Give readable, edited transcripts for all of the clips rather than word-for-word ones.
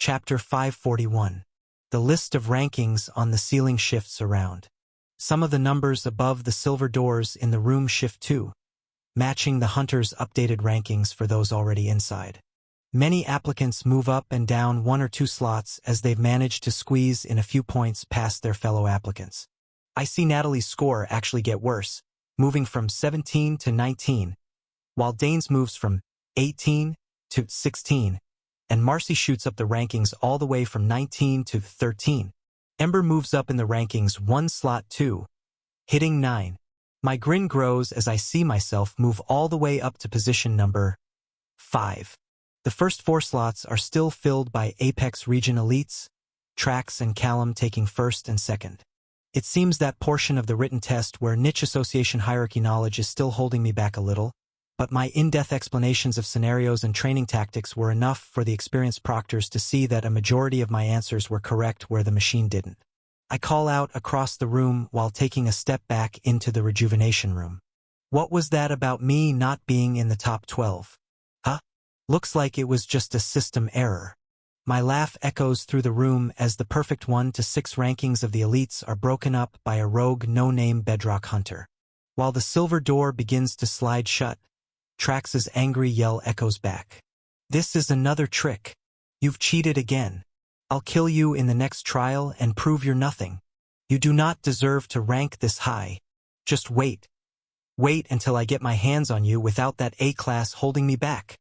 Chapter 541. The list of rankings on the ceiling shifts around. Some of the numbers above the silver doors in the room shift too, matching the hunter's updated rankings for those already inside. Many applicants move up and down 1 or 2 slots as they've managed to squeeze in a few points past their fellow applicants. I see Natalie's score actually get worse, moving from 17 to 19, while Dane's moves from 18 to 16, and Marcy shoots up the rankings all the way from 19 to 13. Ember moves up in the rankings 1 slot too, hitting 9. My grin grows as I see myself move all the way up to position number 5. The first 4 slots are still filled by Apex region elites, Trax and Callum taking first and second. It seems that portion of the written test where niche association hierarchy knowledge is still holding me back a little, but my in-depth explanations of scenarios and training tactics were enough for the experienced proctors to see that a majority of my answers were correct where the machine didn't. I call out across the room while taking a step back into the rejuvenation room. What was that about me not being in the top 12? Huh? Looks like it was just a system error. My laugh echoes through the room as the perfect 1 to 6 rankings of the elites are broken up by a rogue no-name bedrock hunter. While the silver door begins to slide shut, Trax's angry yell echoes back. This is another trick. You've cheated again. I'll kill you in the next trial and prove you're nothing. You do not deserve to rank this high. Just wait. Wait until I get my hands on you without that A-class holding me back.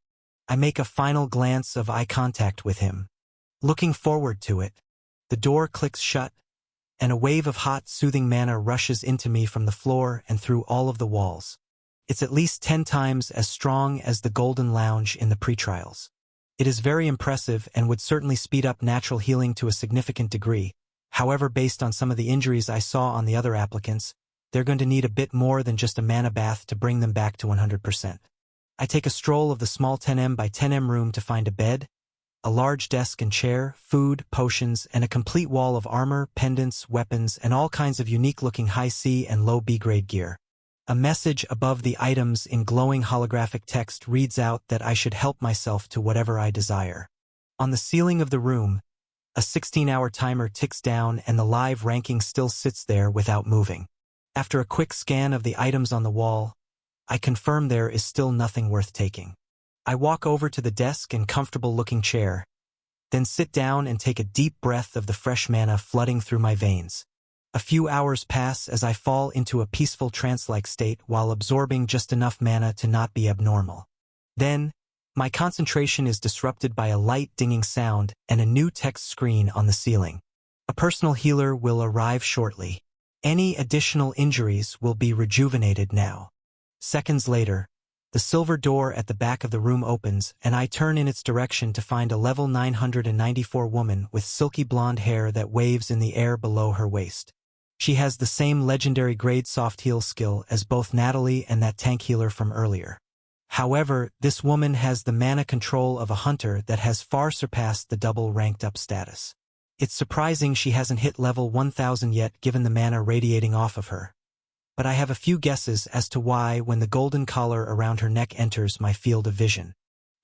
I make a final glance of eye contact with him. Looking forward to it. The door clicks shut, and a wave of hot, soothing mana rushes into me from the floor and through all of the walls. It's at least 10 times as strong as the Golden Lounge in the pre-trials. It is very impressive and would certainly speed up natural healing to a significant degree. However, based on some of the injuries I saw on the other applicants, they're going to need a bit more than just a mana bath to bring them back to 100%. I take a stroll of the small 10m by 10m room to find a bed, a large desk and chair, food, potions, and a complete wall of armor, pendants, weapons, and all kinds of unique-looking high C and low B-grade gear. A message above the items in glowing holographic text reads out that I should help myself to whatever I desire. On the ceiling of the room, a 16-hour timer ticks down and the live ranking still sits there without moving. After a quick scan of the items on the wall, I confirm there is still nothing worth taking. I walk over to the desk and comfortable-looking chair, then sit down and take a deep breath of the fresh mana flooding through my veins. A few hours pass as I fall into a peaceful trance-like state while absorbing just enough mana to not be abnormal. Then, my concentration is disrupted by a light dinging sound and a new text screen on the ceiling. A personal healer will arrive shortly. Any additional injuries will be rejuvenated now. Seconds later, the silver door at the back of the room opens and I turn in its direction to find a level 994 woman with silky blonde hair that waves in the air below her waist. She has the same legendary grade soft heal skill as both Natalie and that tank healer from earlier. However, this woman has the mana control of a hunter that has far surpassed the double ranked up status. It's surprising she hasn't hit level 1000 yet given the mana radiating off of her. But I have a few guesses as to why when the golden collar around her neck enters my field of vision.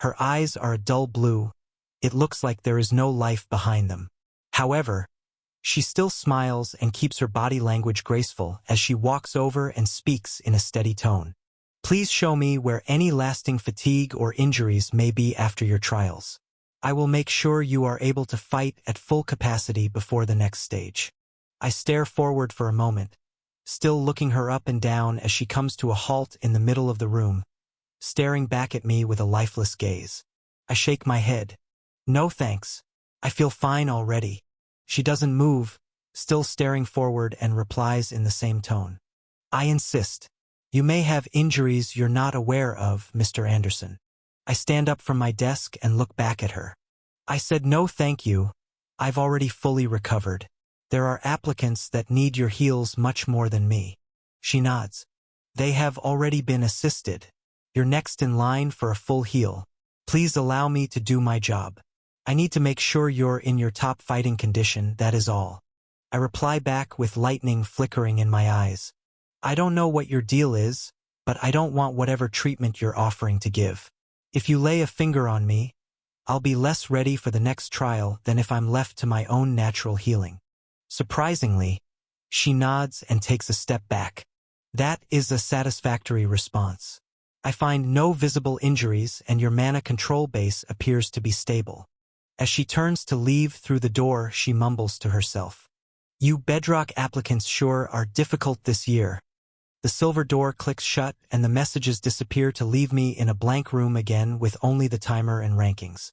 Her eyes are a dull blue. It looks like there is no life behind them. However, she still smiles and keeps her body language graceful as she walks over and speaks in a steady tone. Please show me where any lasting fatigue or injuries may be after your trials. I will make sure you are able to fight at full capacity before the next stage. I stare forward for a moment, still looking her up and down as she comes to a halt in the middle of the room, staring back at me with a lifeless gaze. I shake my head. No thanks. I feel fine already. She doesn't move, still staring forward, and replies in the same tone. I insist. You may have injuries you're not aware of, Mr. Anderson. I stand up from my desk and look back at her. I said no thank you. I've already fully recovered. There are applicants that need your heals much more than me. She nods. They have already been assisted. You're next in line for a full heal. Please allow me to do my job. I need to make sure you're in your top fighting condition, that is all. I reply back with lightning flickering in my eyes. I don't know what your deal is, but I don't want whatever treatment you're offering to give. If you lay a finger on me, I'll be less ready for the next trial than if I'm left to my own natural healing. Surprisingly, she nods and takes a step back. That is a satisfactory response. I find no visible injuries and your mana control base appears to be stable. As she turns to leave through the door, she mumbles to herself. You Bedrock applicants sure are difficult this year. The silver door clicks shut and the messages disappear to leave me in a blank room again with only the timer and rankings.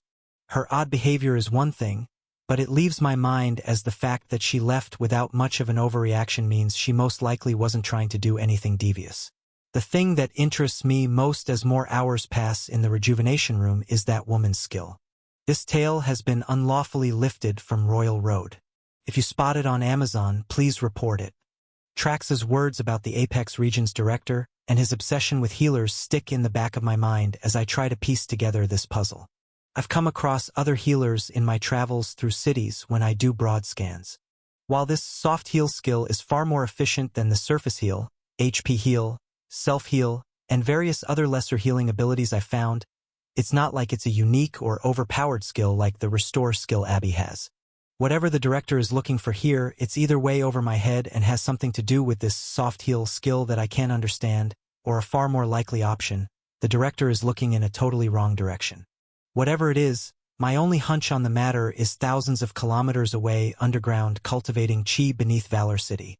Her odd behavior is one thing, but it leaves my mind as the fact that she left without much of an overreaction means she most likely wasn't trying to do anything devious. The thing that interests me most as more hours pass in the rejuvenation room is that woman's skill. This tale has been unlawfully lifted from Royal Road. If you spot it on Amazon, please report it. Trax's words about the Apex Region's director and his obsession with healers stick in the back of my mind as I try to piece together this puzzle. I've come across other healers in my travels through cities when I do broad scans. While this soft heal skill is far more efficient than the surface heal, HP heal, self-heal, and various other lesser healing abilities I found, it's not like it's a unique or overpowered skill like the restore skill Abby has. Whatever the director is looking for here, it's either way over my head and has something to do with this soft heal skill that I can't understand, or a far more likely option, the director is looking in a totally wrong direction. Whatever it is, my only hunch on the matter is thousands of kilometers away underground cultivating chi beneath Valor City.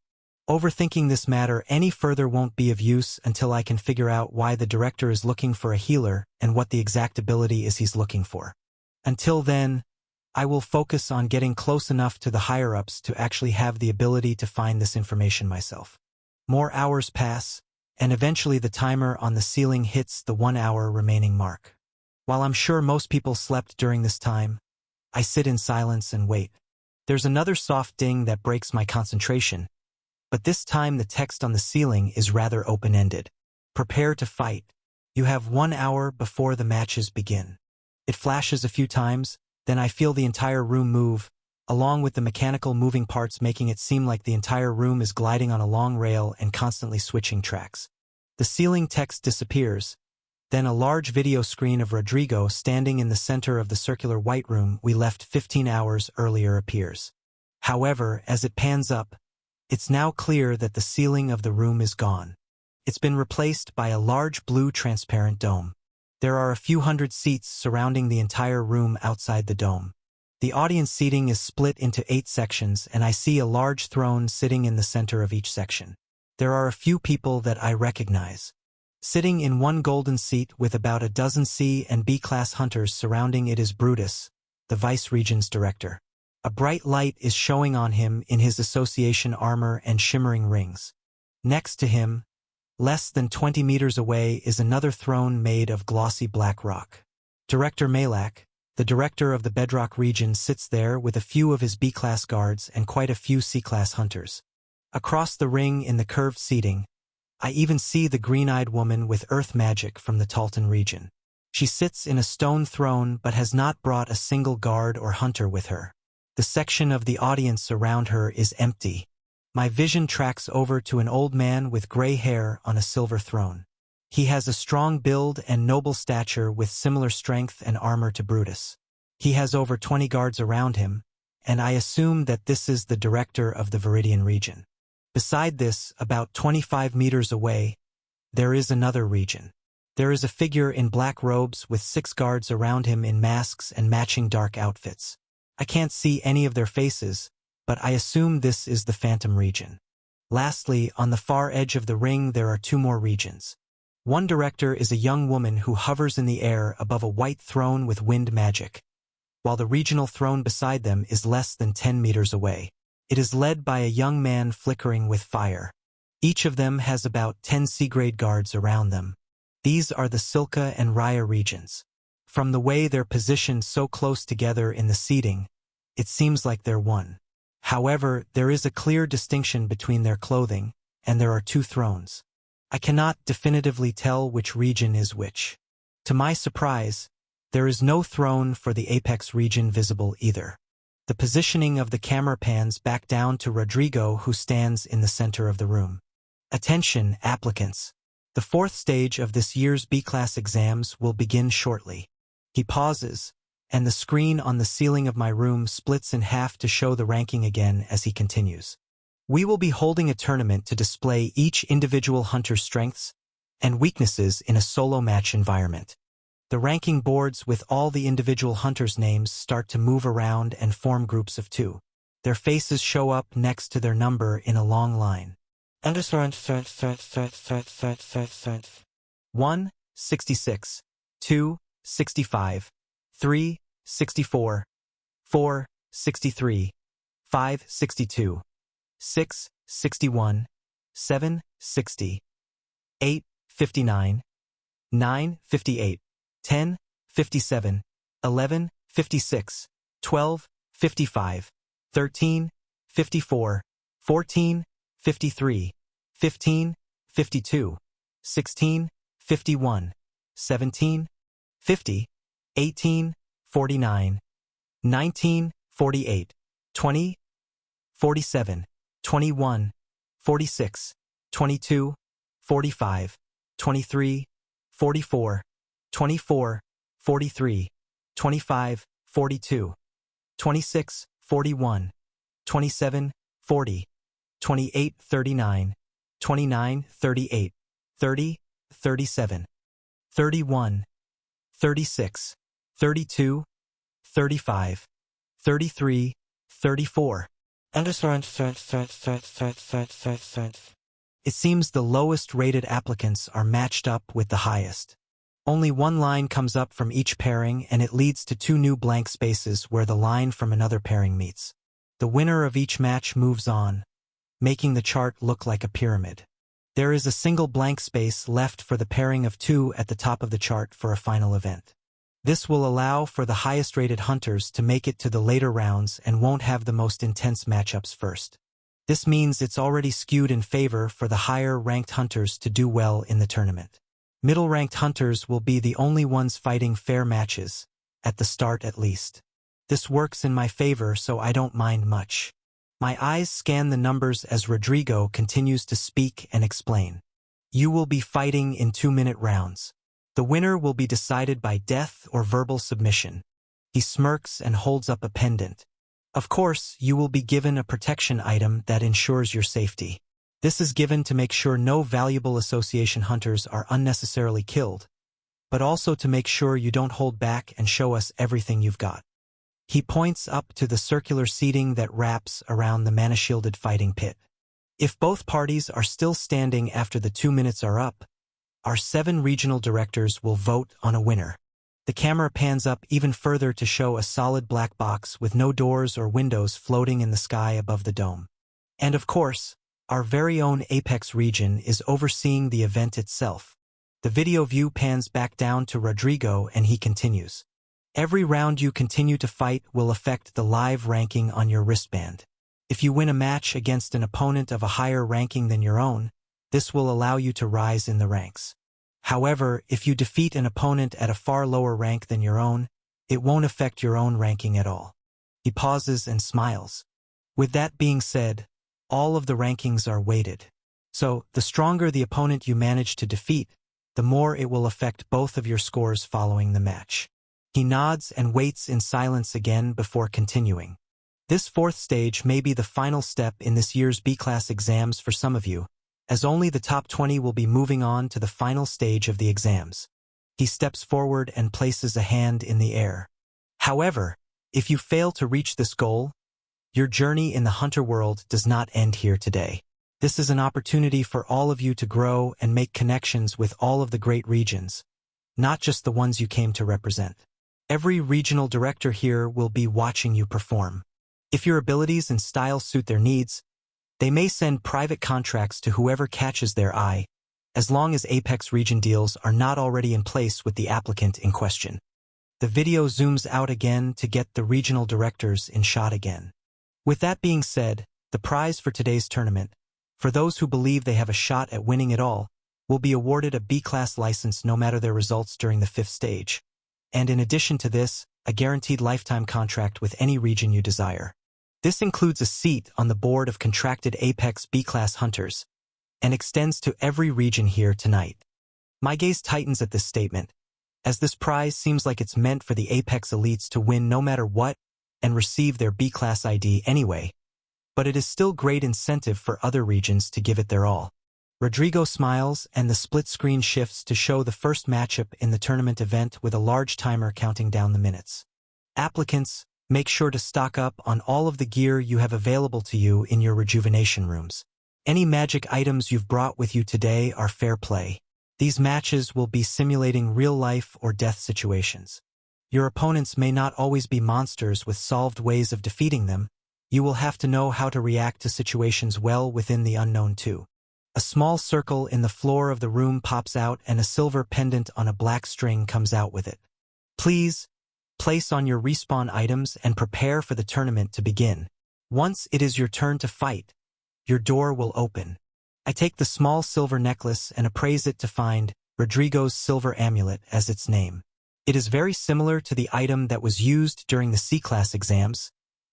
Overthinking this matter any further won't be of use until I can figure out why the director is looking for a healer and what the exact ability is he's looking for. Until then, I will focus on getting close enough to the higher-ups to actually have the ability to find this information myself. More hours pass, and eventually the timer on the ceiling hits the 1 hour remaining mark. While I'm sure most people slept during this time, I sit in silence and wait. There's another soft ding that breaks my concentration, but this time the text on the ceiling is rather open-ended. Prepare to fight. You have 1 hour before the matches begin. It flashes a few times, then I feel the entire room move, along with the mechanical moving parts making it seem like the entire room is gliding on a long rail and constantly switching tracks. The ceiling text disappears, then a large video screen of Rodrigo standing in the center of the circular white room we left 15 hours earlier appears. However, as it pans up, it's now clear that the ceiling of the room is gone. It's been replaced by a large blue transparent dome. There are a few hundred seats surrounding the entire room outside the dome. The audience seating is split into 8 sections and I see a large throne sitting in the center of each section. There are a few people that I recognize. Sitting in one golden seat with about a dozen C and B-class hunters surrounding it is Brutus, the Vice Region's director. A bright light is showing on him in his association armor and shimmering rings. Next to him, less than 20 meters away, is another throne made of glossy black rock. Director Malak, the director of the Bedrock region, sits there with a few of his B-class guards and quite a few C-class hunters. Across the ring in the curved seating, I even see the green-eyed woman with earth magic from the Talton region. She sits in a stone throne but has not brought a single guard or hunter with her. The section of the audience around her is empty. My vision tracks over to an old man with gray hair on a silver throne. He has a strong build and noble stature with similar strength and armor to Brutus. He has over 20 guards around him, and I assume that this is the director of the Viridian region. Beside this, about 25 meters away, there is another region. There is a figure in black robes with 6 guards around him in masks and matching dark outfits. I can't see any of their faces, but I assume this is the Phantom region. Lastly, on the far edge of the ring there are 2 more regions. One director is a young woman who hovers in the air above a white throne with wind magic, while the regional throne beside them is less than 10 meters away. It is led by a young man flickering with fire. Each of them has about 10 C-grade guards around them. These are the Silka and Raya regions. From the way they're positioned so close together in the seating, it seems like they're one. However, there is a clear distinction between their clothing, and there are 2 thrones. I cannot definitively tell which region is which. To my surprise, there is no throne for the Apex region visible either. The positioning of the camera pans back down to Rodrigo, who stands in the center of the room. Attention, applicants. The 4th stage of this year's B-class exams will begin shortly. He pauses, and the screen on the ceiling of my room splits in half to show the ranking again as he continues. We will be holding a tournament to display each individual hunter's strengths and weaknesses in a solo match environment. The ranking boards with all the individual hunters' names start to move around and form groups of 2. Their faces show up next to their number in a long line. 1, 66, 2, 65, 3, 64, 4, 63, 5, 62, 6, 61, 7, 60, 8, 59, 9, 58, 10, 57, 11, 56, 12, 55, 13, 54, 14, 53, 15, 52, 16, 51, 17, 50, 18, 49, 19, 48, 20, 47, 21, 46, 22, 45, 23, 44, 24, 43, 25, 42, 26, 41, 27, 40, 28, 39, 29, 38, 30, 37, 31, 36, 32, 35, 33, 34. It seems the lowest rated applicants are matched up with the highest. Only one line comes up from each pairing, and it leads to 2 new blank spaces where the line from another pairing meets. The winner of each match moves on, making the chart look like a pyramid. There is a single blank space left for the pairing of 2 at the top of the chart for a final event. This will allow for the highest-rated hunters to make it to the later rounds and won't have the most intense matchups first. This means it's already skewed in favor for the higher-ranked hunters to do well in the tournament. Middle-ranked hunters will be the only ones fighting fair matches, at the start at least. This works in my favor, so I don't mind much. My eyes scan the numbers as Rodrigo continues to speak and explain. You will be fighting in 2-minute rounds. The winner will be decided by death or verbal submission. He smirks and holds up a pendant. Of course, you will be given a protection item that ensures your safety. This is given to make sure no valuable association hunters are unnecessarily killed, but also to make sure you don't hold back and show us everything you've got. He points up to the circular seating that wraps around the mana-shielded fighting pit. If both parties are still standing after the 2 minutes are up, our 7 regional directors will vote on a winner. The camera pans up even further to show a solid black box with no doors or windows floating in the sky above the dome. And of course, our very own Apex region is overseeing the event itself. The video view pans back down to Rodrigo and he continues. Every round you continue to fight will affect the live ranking on your wristband. If you win a match against an opponent of a higher ranking than your own, this will allow you to rise in the ranks. However, if you defeat an opponent at a far lower rank than your own, it won't affect your own ranking at all. He pauses and smiles. With that being said, all of the rankings are weighted. So, the stronger the opponent you manage to defeat, the more it will affect both of your scores following the match. He nods and waits in silence again before continuing. This 4th stage may be the final step in this year's B-class exams for some of you, as only the top 20 will be moving on to the final stage of the exams. He steps forward and places a hand in the air. However, if you fail to reach this goal, your journey in the hunter world does not end here today. This is an opportunity for all of you to grow and make connections with all of the great regions, not just the ones you came to represent. Every regional director here will be watching you perform. If your abilities and style suit their needs, they may send private contracts to whoever catches their eye, as long as Apex region deals are not already in place with the applicant in question. The video zooms out again to get the regional directors in shot again. With that being said, the prize for today's tournament, for those who believe they have a shot at winning it all, will be awarded a B-class license no matter their results during the 5th stage. And in addition to this, a guaranteed lifetime contract with any region you desire. This includes a seat on the board of contracted Apex B-class hunters, and extends to every region here tonight. My gaze tightens at this statement, as this prize seems like it's meant for the Apex elites to win no matter what and receive their B-class ID anyway, but it is still great incentive for other regions to give it their all. Rodrigo smiles and the split screen shifts to show the first matchup in the tournament event with a large timer counting down the minutes. Applicants, make sure to stock up on all of the gear you have available to you in your rejuvenation rooms. Any magic items you've brought with you today are fair play. These matches will be simulating real-life or death situations. Your opponents may not always be monsters with solved ways of defeating them. You will have to know how to react to situations well within the unknown too. A small circle in the floor of the room pops out and a silver pendant on a black string comes out with it. Please, place on your respawn items and prepare for the tournament to begin. Once it is your turn to fight, your door will open. I take the small silver necklace and appraise it to find Rodrigo's silver amulet as its name. It is very similar to the item that was used during the C-class exams,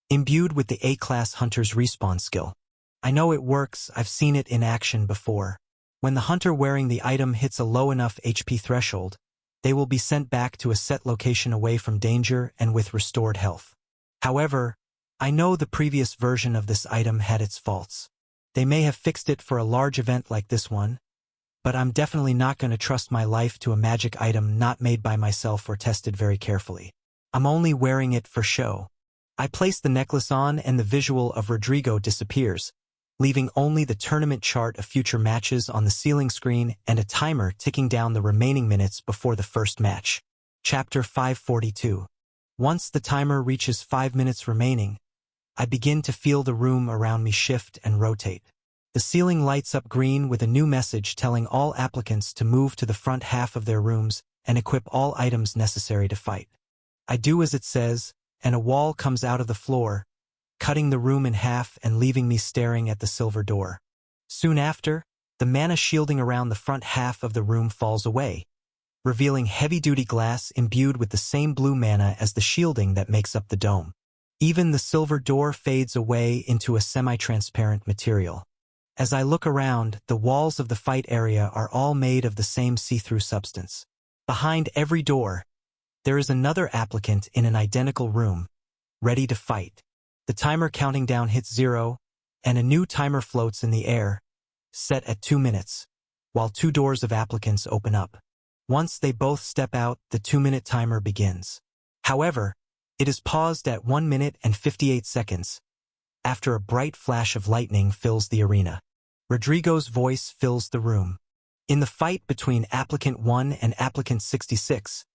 imbued with the A-class hunter's respawn skill. I know it works, I've seen it in action before. When the hunter wearing the item hits a low enough HP threshold, they will be sent back to a set location away from danger and with restored health. However, I know the previous version of this item had its faults. They may have fixed it for a large event like this one, but I'm definitely not going to trust my life to a magic item not made by myself or tested very carefully. I'm only wearing it for show. I place the necklace on and the visual of Rodrigo disappears, leaving only the tournament chart of future matches on the ceiling screen and a timer ticking down the remaining minutes before the first match. Chapter 542. Once the timer reaches 5 minutes remaining, I begin to feel the room around me shift and rotate. The ceiling lights up green with a new message telling all applicants to move to the front half of their rooms and equip all items necessary to fight. I do as it says, and a wall comes out of the floor, cutting the room in half and leaving me staring at the silver door. Soon after, the mana shielding around the front half of the room falls away, revealing heavy-duty glass imbued with the same blue mana as the shielding that makes up the dome. Even the silver door fades away into a semi-transparent material. As I look around, the walls of the fight area are all made of the same see-through substance. Behind every door, there is another applicant in an identical room, ready to fight. The timer counting down hits 0, and a new timer floats in the air, set at 2 minutes, while 2 doors of applicants open up. Once they both step out, the 2-minute timer begins. However, it is paused at 1 minute and 58 seconds, after a bright flash of lightning fills the arena. Rodrigo's voice fills the room. In the fight between Applicant 1 and Applicant 66,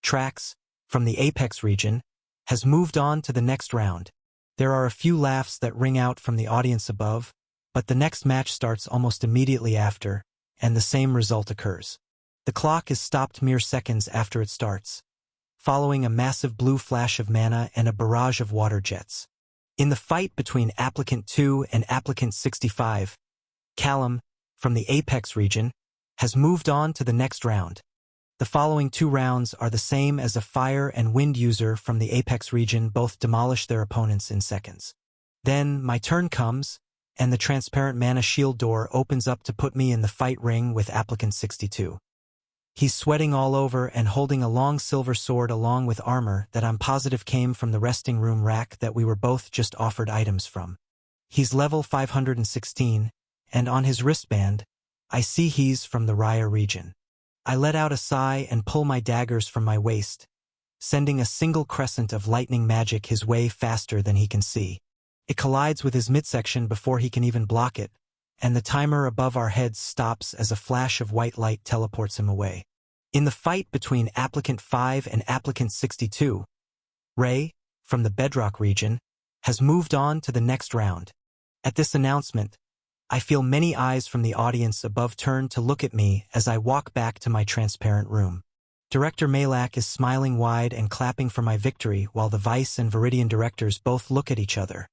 Trax, from the Apex region, has moved on to the next round. There are a few laughs that ring out from the audience above, but the next match starts almost immediately after, and the same result occurs. The clock is stopped mere seconds after it starts, following a massive blue flash of mana and a barrage of water jets. In the fight between Applicant 2 and Applicant 65, Callum, from the Apex region, has moved on to the next round. The following 2 rounds are the same as a fire and wind user from the Apex region both demolish their opponents in seconds. Then my turn comes, and the transparent mana shield door opens up to put me in the fight ring with Applicant 62. He's sweating all over and holding a long silver sword along with armor that I'm positive came from the resting room rack that we were both just offered items from. He's level 516, and on his wristband, I see he's from the Raya region. I let out a sigh and pull my daggers from my waist, sending a single crescent of lightning magic his way faster than he can see. It collides with his midsection before he can even block it, and the timer above our heads stops as a flash of white light teleports him away. In the fight between Applicant 5 and Applicant 62, Ray, from the Bedrock region, has moved on to the next round. At this announcement, I feel many eyes from the audience above turn to look at me as I walk back to my transparent room. Director Malak is smiling wide and clapping for my victory while the Vice and Viridian directors both look at each other,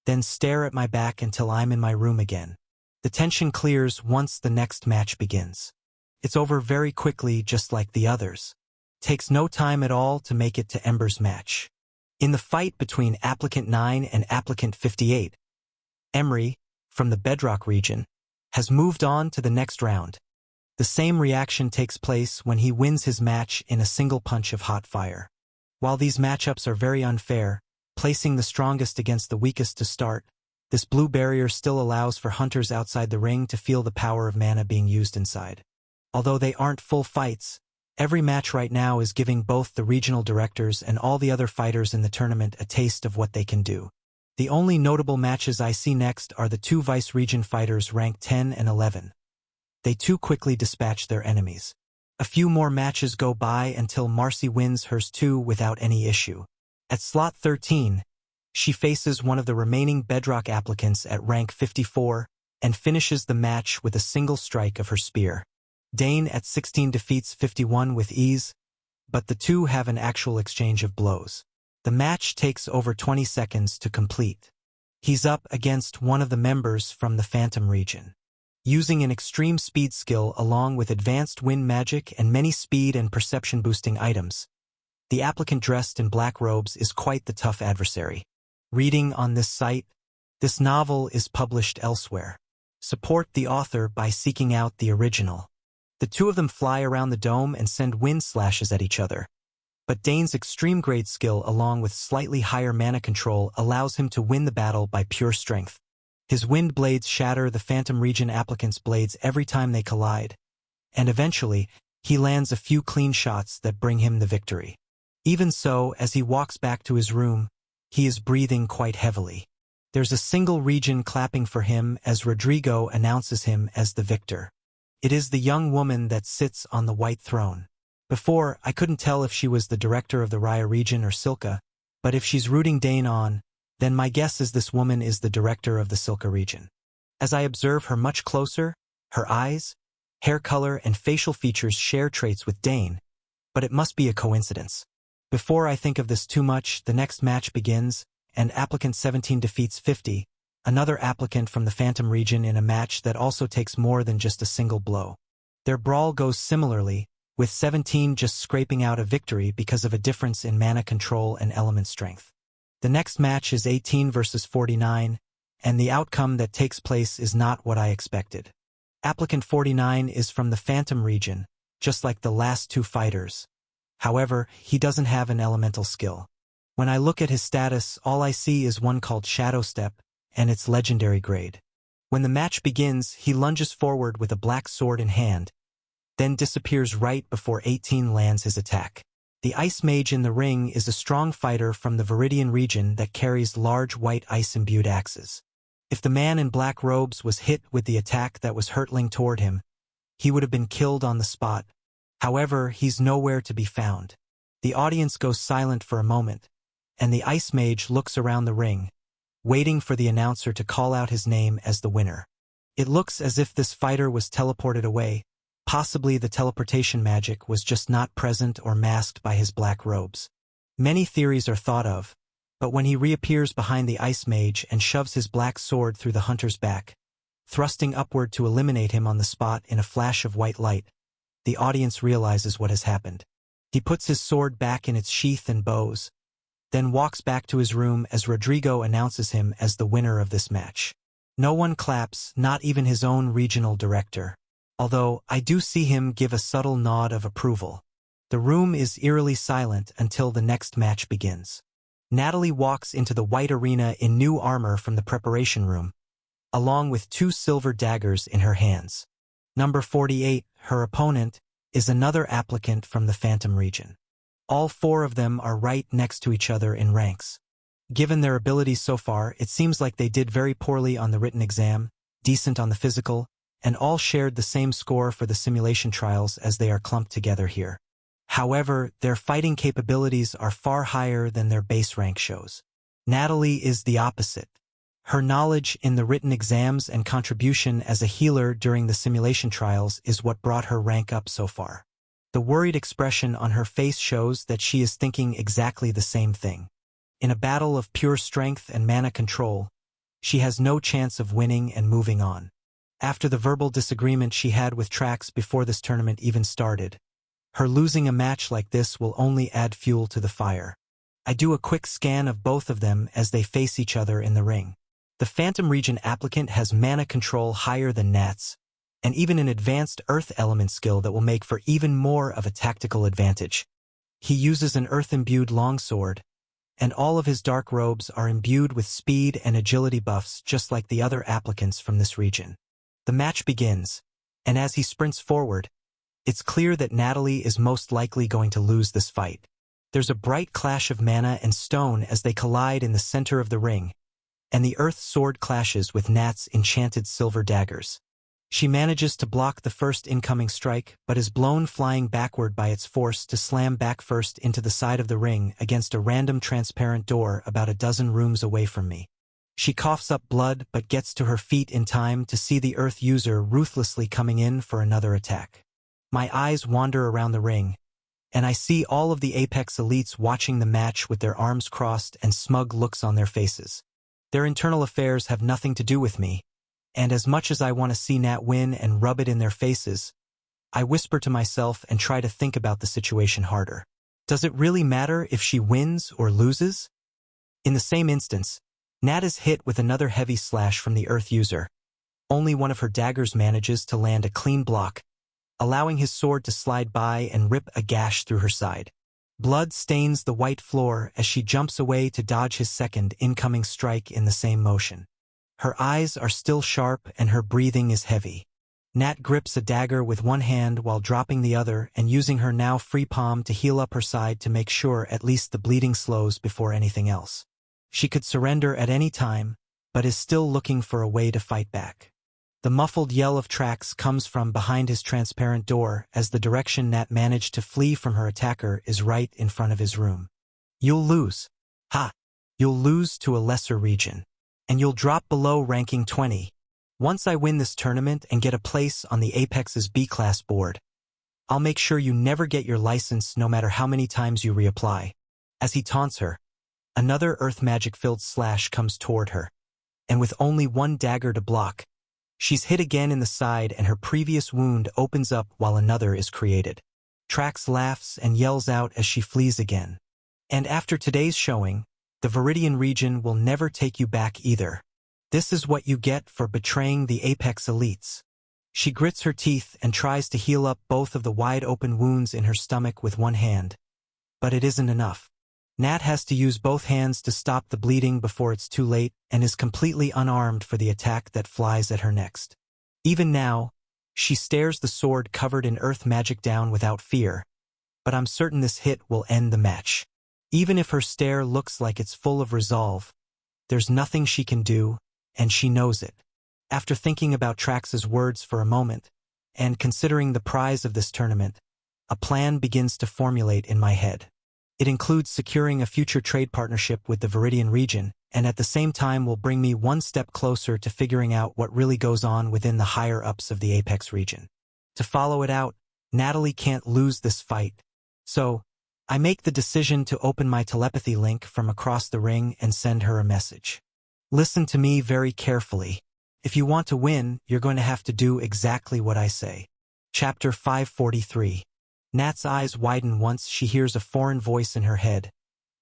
then stare at my back until I'm in my room again. The tension clears once the next match begins. It's over very quickly just like the others. Takes no time at all to make it to Ember's match. In the fight between Applicant 9 and Applicant 58, Emery, from the Bedrock region, has moved on to the next round. The same reaction takes place when he wins his match in a single punch of hot fire. While these matchups are very unfair, placing the strongest against the weakest to start, this blue barrier still allows for hunters outside the ring to feel the power of mana being used inside. Although they aren't full fights, every match right now is giving both the regional directors and all the other fighters in the tournament a taste of what they can do. The only notable matches I see next are the two vice-region fighters ranked 10 and 11. They too quickly dispatch their enemies. A few more matches go by until Marcy wins hers too without any issue. At slot 13, she faces one of the remaining Bedrock applicants at rank 54 and finishes the match with a single strike of her spear. Dane at 16 defeats 51 with ease, but the two have an actual exchange of blows. The match takes over 20 seconds to complete. He's up against one of the members from the Phantom region. Using an extreme speed skill along with advanced wind magic and many speed and perception boosting items, the applicant dressed in black robes is quite the tough adversary. Reading on this site, this novel is published elsewhere. Support the author by seeking out the original. The two of them fly around the dome and send wind slashes at each other. But Dane's extreme grade skill along with slightly higher mana control allows him to win the battle by pure strength. His wind blades shatter the Phantom region applicant's blades every time they collide, and eventually, he lands a few clean shots that bring him the victory. Even so, as he walks back to his room, he is breathing quite heavily. There's a single region clapping for him as Rodrigo announces him as the victor. It is the young woman that sits on the white throne. Before, I couldn't tell if she was the director of the Raya region or Silka, but if she's rooting Dane on, then my guess is this woman is the director of the Silka region. As I observe her much closer, her eyes, hair color, and facial features share traits with Dane, but it must be a coincidence. Before I think of this too much, the next match begins, and applicant 17 defeats 50, another applicant from the Phantom region in a match that also takes more than just a single blow. Their brawl goes similarly, with 17 just scraping out a victory because of a difference in mana control and element strength. The next match is 18 versus 49, and the outcome that takes place is not what I expected. Applicant 49 is from the Phantom region, just like the last two fighters. However, he doesn't have an elemental skill. When I look at his status, all I see is one called Shadow Step, and it's legendary grade. When the match begins, he lunges forward with a black sword in hand, then disappears right before 18 lands his attack. The Ice Mage in the ring is a strong fighter from the Viridian region that carries large white ice-imbued axes. If the man in black robes was hit with the attack that was hurtling toward him, he would have been killed on the spot. However, he's nowhere to be found. The audience goes silent for a moment, and the Ice Mage looks around the ring, waiting for the announcer to call out his name as the winner. It looks as if this fighter was teleported away. Possibly the teleportation magic was just not present or masked by his black robes. Many theories are thought of, but when he reappears behind the Ice Mage and shoves his black sword through the hunter's back, thrusting upward to eliminate him on the spot in a flash of white light, the audience realizes what has happened. He puts his sword back in its sheath and bows, then walks back to his room as Rodrigo announces him as the winner of this match. No one claps, not even his own regional director. Although I do see him give a subtle nod of approval. The room is eerily silent until the next match begins. Natalie walks into the white arena in new armor from the preparation room, along with 2 silver daggers in her hands. Number 48, her opponent, is another applicant from the Phantom region. All 4 of them are right next to each other in ranks. Given their abilities so far, it seems like they did very poorly on the written exam, decent on the physical, and all shared the same score for the simulation trials as they are clumped together here. However, their fighting capabilities are far higher than their base rank shows. Natalie is the opposite. Her knowledge in the written exams and contribution as a healer during the simulation trials is what brought her rank up so far. The worried expression on her face shows that she is thinking exactly the same thing. In a battle of pure strength and mana control, she has no chance of winning and moving on. After the verbal disagreement she had with Trax before this tournament even started, her losing a match like this will only add fuel to the fire. I do a quick scan of both of them as they face each other in the ring. The Phantom region applicant has mana control higher than Nat's, and even an advanced earth element skill that will make for even more of a tactical advantage. He uses an earth-imbued longsword, and all of his dark robes are imbued with speed and agility buffs just like the other applicants from this region. The match begins, and as he sprints forward, it's clear that Natalie is most likely going to lose this fight. There's a bright clash of mana and stone as they collide in the center of the ring, and the earth sword clashes with Nat's enchanted silver daggers. She manages to block the first incoming strike, but is blown flying backward by its force to slam back first into the side of the ring against a random transparent door about a dozen rooms away from me. She coughs up blood but gets to her feet in time to see the earth user ruthlessly coming in for another attack. My eyes wander around the ring, and I see all of the Apex elites watching the match with their arms crossed and smug looks on their faces. Their internal affairs have nothing to do with me, and as much as I want to see Nat win and rub it in their faces, I whisper to myself and try to think about the situation harder. Does it really matter if she wins or loses? In the same instance, Nat is hit with another heavy slash from the earth user. Only one of her daggers manages to land a clean block, allowing his sword to slide by and rip a gash through her side. Blood stains the white floor as she jumps away to dodge his second incoming strike in the same motion. Her eyes are still sharp and her breathing is heavy. Nat grips a dagger with one hand while dropping the other and using her now free palm to heal up her side to make sure at least the bleeding slows before anything else. She could surrender at any time, but is still looking for a way to fight back. The muffled yell of Trax comes from behind his transparent door as the direction Nat managed to flee from her attacker is right in front of his room. You'll lose. Ha! You'll lose to a lesser region. And you'll drop below ranking 20. Once I win this tournament and get a place on the Apex's B-class board, I'll make sure you never get your license no matter how many times you reapply. As he taunts her, another earth magic-filled slash comes toward her, and with only one dagger to block, she's hit again in the side and her previous wound opens up while another is created. Trax laughs and yells out as she flees again. And after today's showing, the Viridian region will never take you back either. This is what you get for betraying the Apex elites. She grits her teeth and tries to heal up both of the wide-open wounds in her stomach with one hand. But it isn't enough. Nat has to use both hands to stop the bleeding before it's too late and is completely unarmed for the attack that flies at her next. Even now, she stares the sword covered in earth magic down without fear, but I'm certain this hit will end the match. Even if her stare looks like it's full of resolve, there's nothing she can do, and she knows it. After thinking about Trax's words for a moment, and considering the prize of this tournament, a plan begins to formulate in my head. It includes securing a future trade partnership with the Viridian region, and at the same time will bring me one step closer to figuring out what really goes on within the higher-ups of the Apex region. To follow it out, Natalie can't lose this fight, so I make the decision to open my telepathy link from across the ring and send her a message. Listen to me very carefully. If you want to win, you're going to have to do exactly what I say. Chapter 543. Nat's eyes widen once she hears a foreign voice in her head,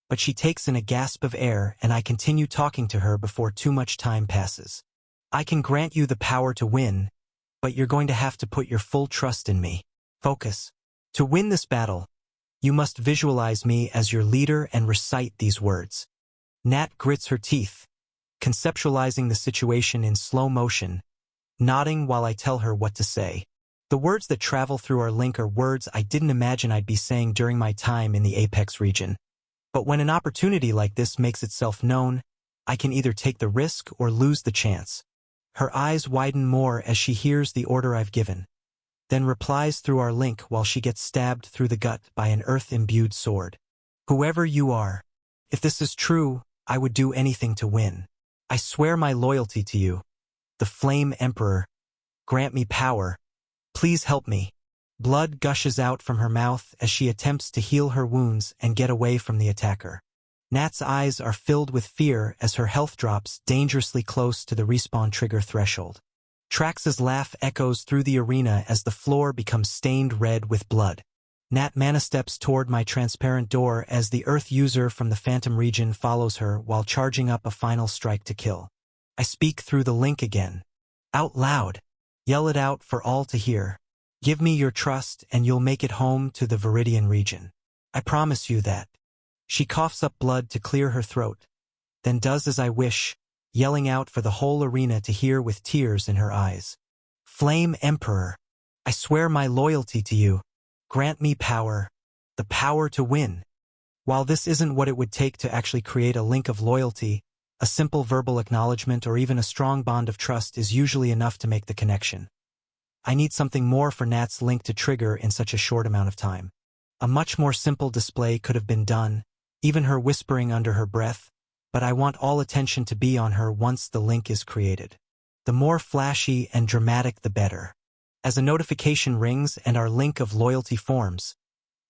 but she takes in a gasp of air and I continue talking to her before too much time passes. I can grant you the power to win, but you're going to have to put your full trust in me. Focus. To win this battle, you must visualize me as your leader and recite these words. Nat grits her teeth, conceptualizing the situation in slow motion, nodding while I tell her what to say. The words that travel through our link are words I didn't imagine I'd be saying during my time in the Apex region. But when an opportunity like this makes itself known, I can either take the risk or lose the chance. Her eyes widen more as she hears the order I've given, then replies through our link while she gets stabbed through the gut by an earth-imbued sword. Whoever you are, if this is true, I would do anything to win. I swear my loyalty to you, the Flame Emperor. Grant me power. Please help me. Blood gushes out from her mouth as she attempts to heal her wounds and get away from the attacker. Nat's eyes are filled with fear as her health drops dangerously close to the respawn trigger threshold. Trax's laugh echoes through the arena as the floor becomes stained red with blood. Nat mana steps toward my transparent door as the earth user from the Phantom region follows her while charging up a final strike to kill. I speak through the link again. Out loud. Yell it out for all to hear. Give me your trust and you'll make it home to the Viridian region. I promise you that. She coughs up blood to clear her throat, then does as I wish, yelling out for the whole arena to hear with tears in her eyes. Flame Emperor, I swear my loyalty to you. Grant me power, the power to win. While this isn't what it would take to actually create a link of loyalty, a simple verbal acknowledgement or even a strong bond of trust is usually enough to make the connection. I need something more for Nat's link to trigger in such a short amount of time. A much more simple display could have been done, even her whispering under her breath, but I want all attention to be on her once the link is created. The more flashy and dramatic the better. As a notification rings and our link of loyalty forms,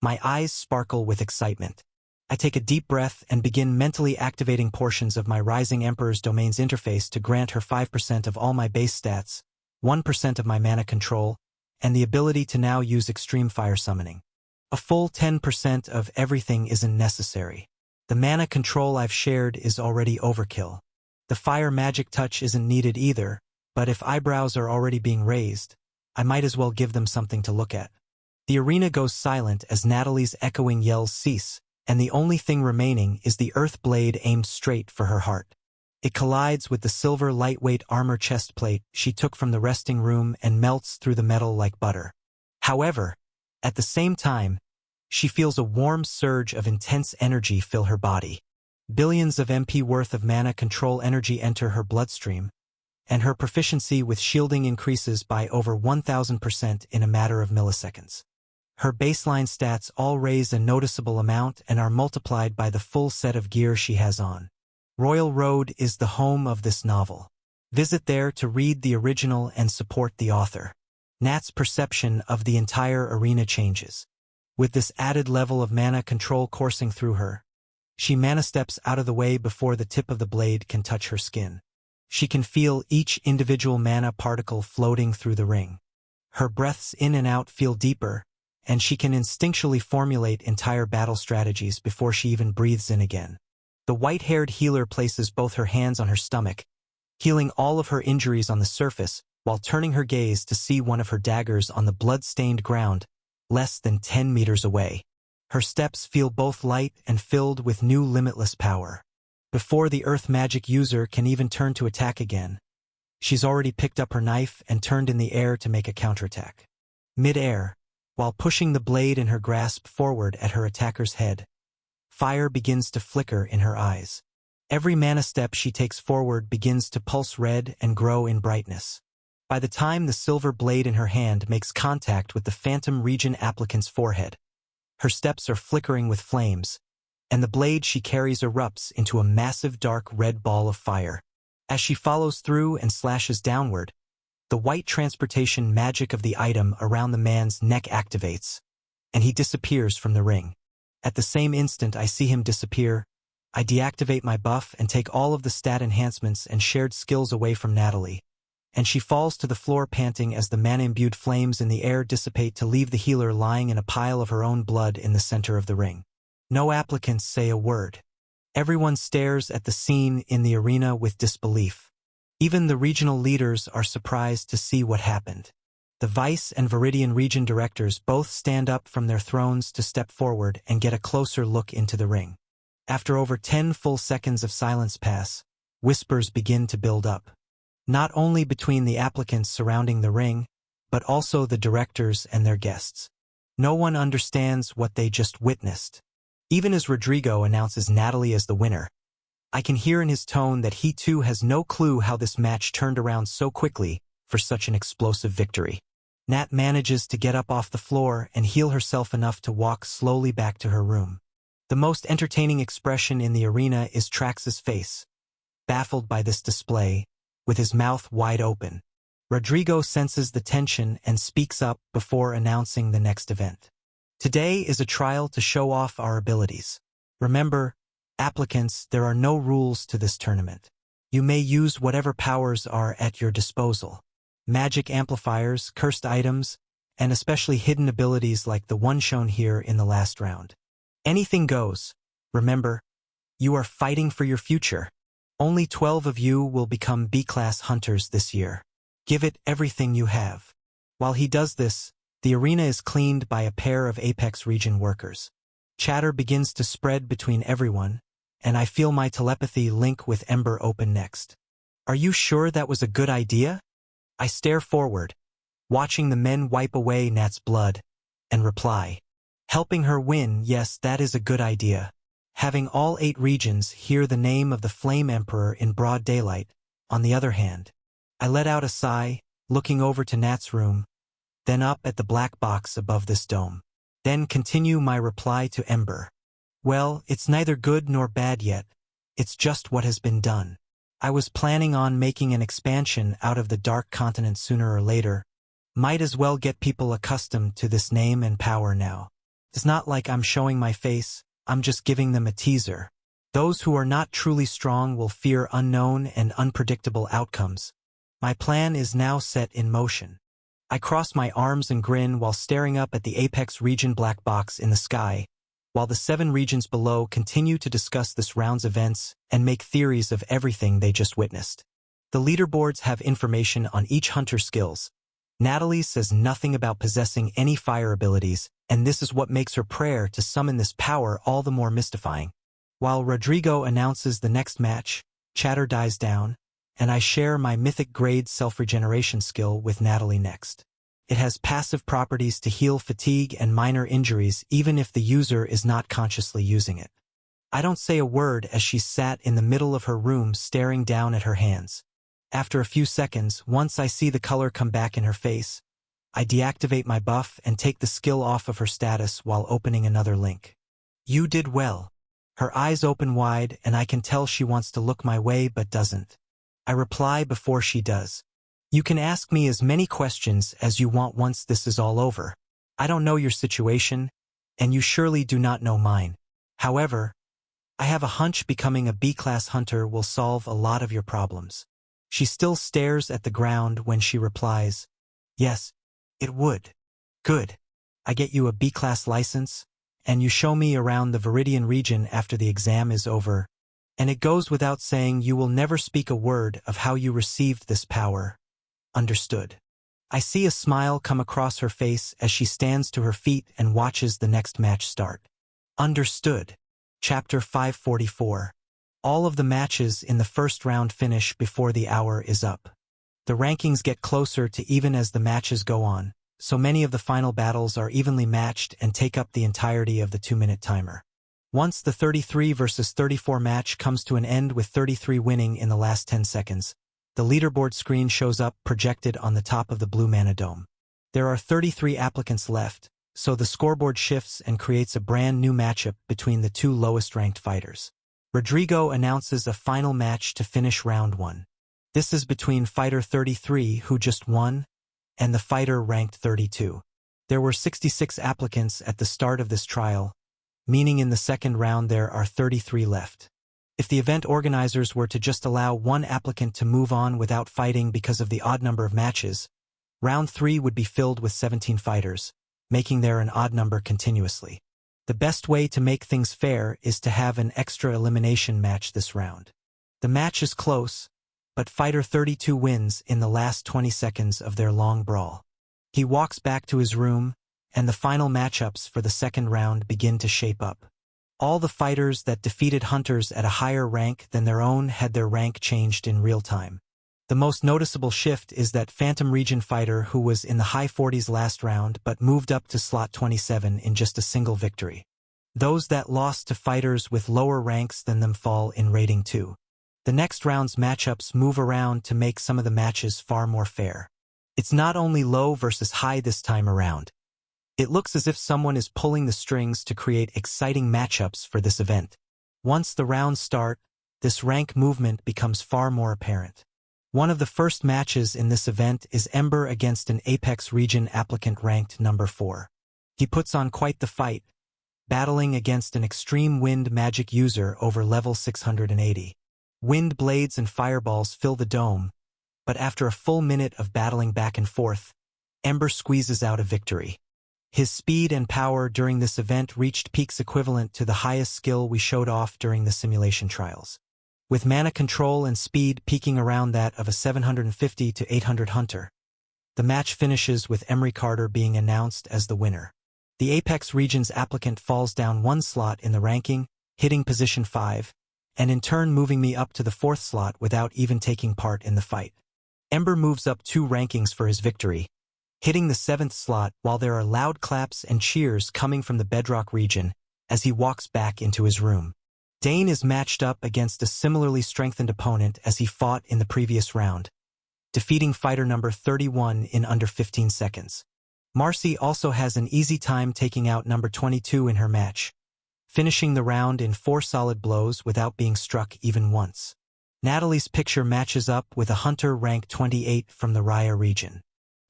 my eyes sparkle with excitement. I take a deep breath and begin mentally activating portions of my Rising Emperor's Domains interface to grant her 5% of all my base stats, 1% of my mana control, and the ability to now use extreme fire summoning. A full 10% of everything isn't necessary. The mana control I've shared is already overkill. The fire magic touch isn't needed either, but if eyebrows are already being raised, I might as well give them something to look at. The arena goes silent as Natalie's echoing yells cease, and the only thing remaining is the earth blade aimed straight for her heart. It collides with the silver lightweight armor chest plate she took from the resting room and melts through the metal like butter. However, at the same time, she feels a warm surge of intense energy fill her body. Billions of MP worth of mana control energy enter her bloodstream, and her proficiency with shielding increases by over 1000% in a matter of milliseconds. Her baseline stats all raise a noticeable amount and are multiplied by the full set of gear she has on. Royal Road is the home of this novel. Visit there to read the original and support the author. Nat's perception of the entire arena changes. With this added level of mana control coursing through her, she mana steps out of the way before the tip of the blade can touch her skin. She can feel each individual mana particle floating through the ring. Her breaths in and out feel deeper, and she can instinctually formulate entire battle strategies before she even breathes in again. The white-haired healer places both her hands on her stomach, healing all of her injuries on the surface while turning her gaze to see one of her daggers on the blood-stained ground, less than 10 meters away. Her steps feel both light and filled with new limitless power. Before the earth magic user can even turn to attack again, she's already picked up her knife and turned in the air to make a counterattack. Mid-air, while pushing the blade in her grasp forward at her attacker's head, fire begins to flicker in her eyes. Every mana step she takes forward begins to pulse red and grow in brightness. By the time the silver blade in her hand makes contact with the Phantom Region applicant's forehead, her steps are flickering with flames, and the blade she carries erupts into a massive dark red ball of fire. As she follows through and slashes downward, the white transportation magic of the item around the man's neck activates, and he disappears from the ring. At the same instant I see him disappear, I deactivate my buff and take all of the stat enhancements and shared skills away from Natalie, and she falls to the floor panting as the mana-imbued flames in the air dissipate to leave the healer lying in a pile of her own blood in the center of the ring. No applicants say a word. Everyone stares at the scene in the arena with disbelief. Even the regional leaders are surprised to see what happened. The Vice and Viridian region directors both stand up from their thrones to step forward and get a closer look into the ring. After over 10 full seconds of silence pass, whispers begin to build up. Not only between the applicants surrounding the ring, but also the directors and their guests. No one understands what they just witnessed. Even as Rodrigo announces Natalie as the winner, I can hear in his tone that he too has no clue how this match turned around so quickly for such an explosive victory. Nat manages to get up off the floor and heal herself enough to walk slowly back to her room. The most entertaining expression in the arena is Trax's face, baffled by this display, with his mouth wide open. Rodrigo senses the tension and speaks up before announcing the next event. Today is a trial to show off our abilities. Remember, applicants, there are no rules to this tournament. You may use whatever powers are at your disposal. Magic amplifiers, cursed items, and especially hidden abilities like the one shown here in the last round. Anything goes. Remember, you are fighting for your future. Only 12 of you will become B-class hunters this year. Give it everything you have. While he does this, the arena is cleaned by a pair of Apex region workers. Chatter begins to spread between everyone, and I feel my telepathy link with Ember open next. Are you sure that was a good idea? I stare forward, watching the men wipe away Nat's blood, and reply. Helping her win, yes, that is a good idea. Having all 8 regions hear the name of the Flame Emperor in broad daylight, on the other hand. I let out a sigh, looking over to Nat's room, then up at the black box above this dome. Then continue my reply to Ember. Well, it's neither good nor bad yet. It's just what has been done. I was planning on making an expansion out of the Dark Continent sooner or later. Might as well get people accustomed to this name and power now. It's not like I'm showing my face, I'm just giving them a teaser. Those who are not truly strong will fear unknown and unpredictable outcomes. My plan is now set in motion. I cross my arms and grin while staring up at the Apex region black box in the sky, while the 7 regions below continue to discuss this round's events and make theories of everything they just witnessed. The leaderboards have information on each hunter's skills. Natalie says nothing about possessing any fire abilities, and this is what makes her prayer to summon this power all the more mystifying. While Rodrigo announces the next match, chatter dies down, and I share my mythic grade self-regeneration skill with Natalie next. It has passive properties to heal fatigue and minor injuries even if the user is not consciously using it. I don't say a word as she sat in the middle of her room staring down at her hands. After a few seconds, once I see the color come back in her face, I deactivate my buff and take the skill off of her status while opening another link. You did well. Her eyes open wide and I can tell she wants to look my way but doesn't. I reply before she does. You can ask me as many questions as you want once this is all over. I don't know your situation, and you surely do not know mine. However, I have a hunch becoming a B-class hunter will solve a lot of your problems. She still stares at the ground when she replies, yes, it would. Good. I get you a B-class license, and you show me around the Viridian region after the exam is over, and it goes without saying you will never speak a word of how you received this power. Understood. I see a smile come across her face as she stands to her feet and watches the next match start. Understood. Chapter 544. All of the matches in the first round finish before the hour is up. The rankings get closer to even as the matches go on, so many of the final battles are evenly matched and take up the entirety of the 2-minute timer. Once the 33 versus 34 match comes to an end with 33 winning in the last 10 seconds, the leaderboard screen shows up projected on the top of the blue mana dome. There are 33 applicants left, so the scoreboard shifts and creates a brand new matchup between the 2 lowest ranked fighters. Rodrigo announces a final match to finish round 1. This is between fighter 33, who just won, and the fighter ranked 32. There were 66 applicants at the start of this trial, meaning in the second round there are 33 left. If the event organizers were to just allow one applicant to move on without fighting because of the odd number of matches, round 3 would be filled with 17 fighters, making there an odd number continuously. The best way to make things fair is to have an extra elimination match this round. The match is close, but fighter 32 wins in the last 20 seconds of their long brawl. He walks back to his room, and the final matchups for the second round begin to shape up. All the fighters that defeated hunters at a higher rank than their own had their rank changed in real time. The most noticeable shift is that Phantom Region fighter who was in the high 40s last round but moved up to slot 27 in just a single victory. Those that lost to fighters with lower ranks than them fall in rating too. The next round's matchups move around to make some of the matches far more fair. It's not only low versus high this time around. It looks as if someone is pulling the strings to create exciting matchups for this event. Once the rounds start, this rank movement becomes far more apparent. One of the first matches in this event is Ember against an Apex region applicant ranked number 4. He puts on quite the fight, battling against an extreme wind magic user over level 680. Wind blades and fireballs fill the dome, but after a full minute of battling back and forth, Ember squeezes out a victory. His speed and power during this event reached peaks equivalent to the highest skill we showed off during the simulation trials. with mana control and speed peaking around that of a 750 to 800 hunter. The match finishes with Emery Carter being announced as the winner. The Apex Region's applicant falls down one slot in the ranking, hitting position 5, and in turn moving me up to the 4th slot without even taking part in the fight. Ember moves up 2 rankings for his victory, hitting the 7th slot while there are loud claps and cheers coming from the Bedrock region as he walks back into his room. Dane is matched up against a similarly strengthened opponent as he fought in the previous round, defeating fighter number 31 in under 15 seconds. Marcy also has an easy time taking out number 22 in her match, finishing the round in 4 solid blows without being struck even once. Natalie's picture matches up with a hunter ranked 28 from the Raya region.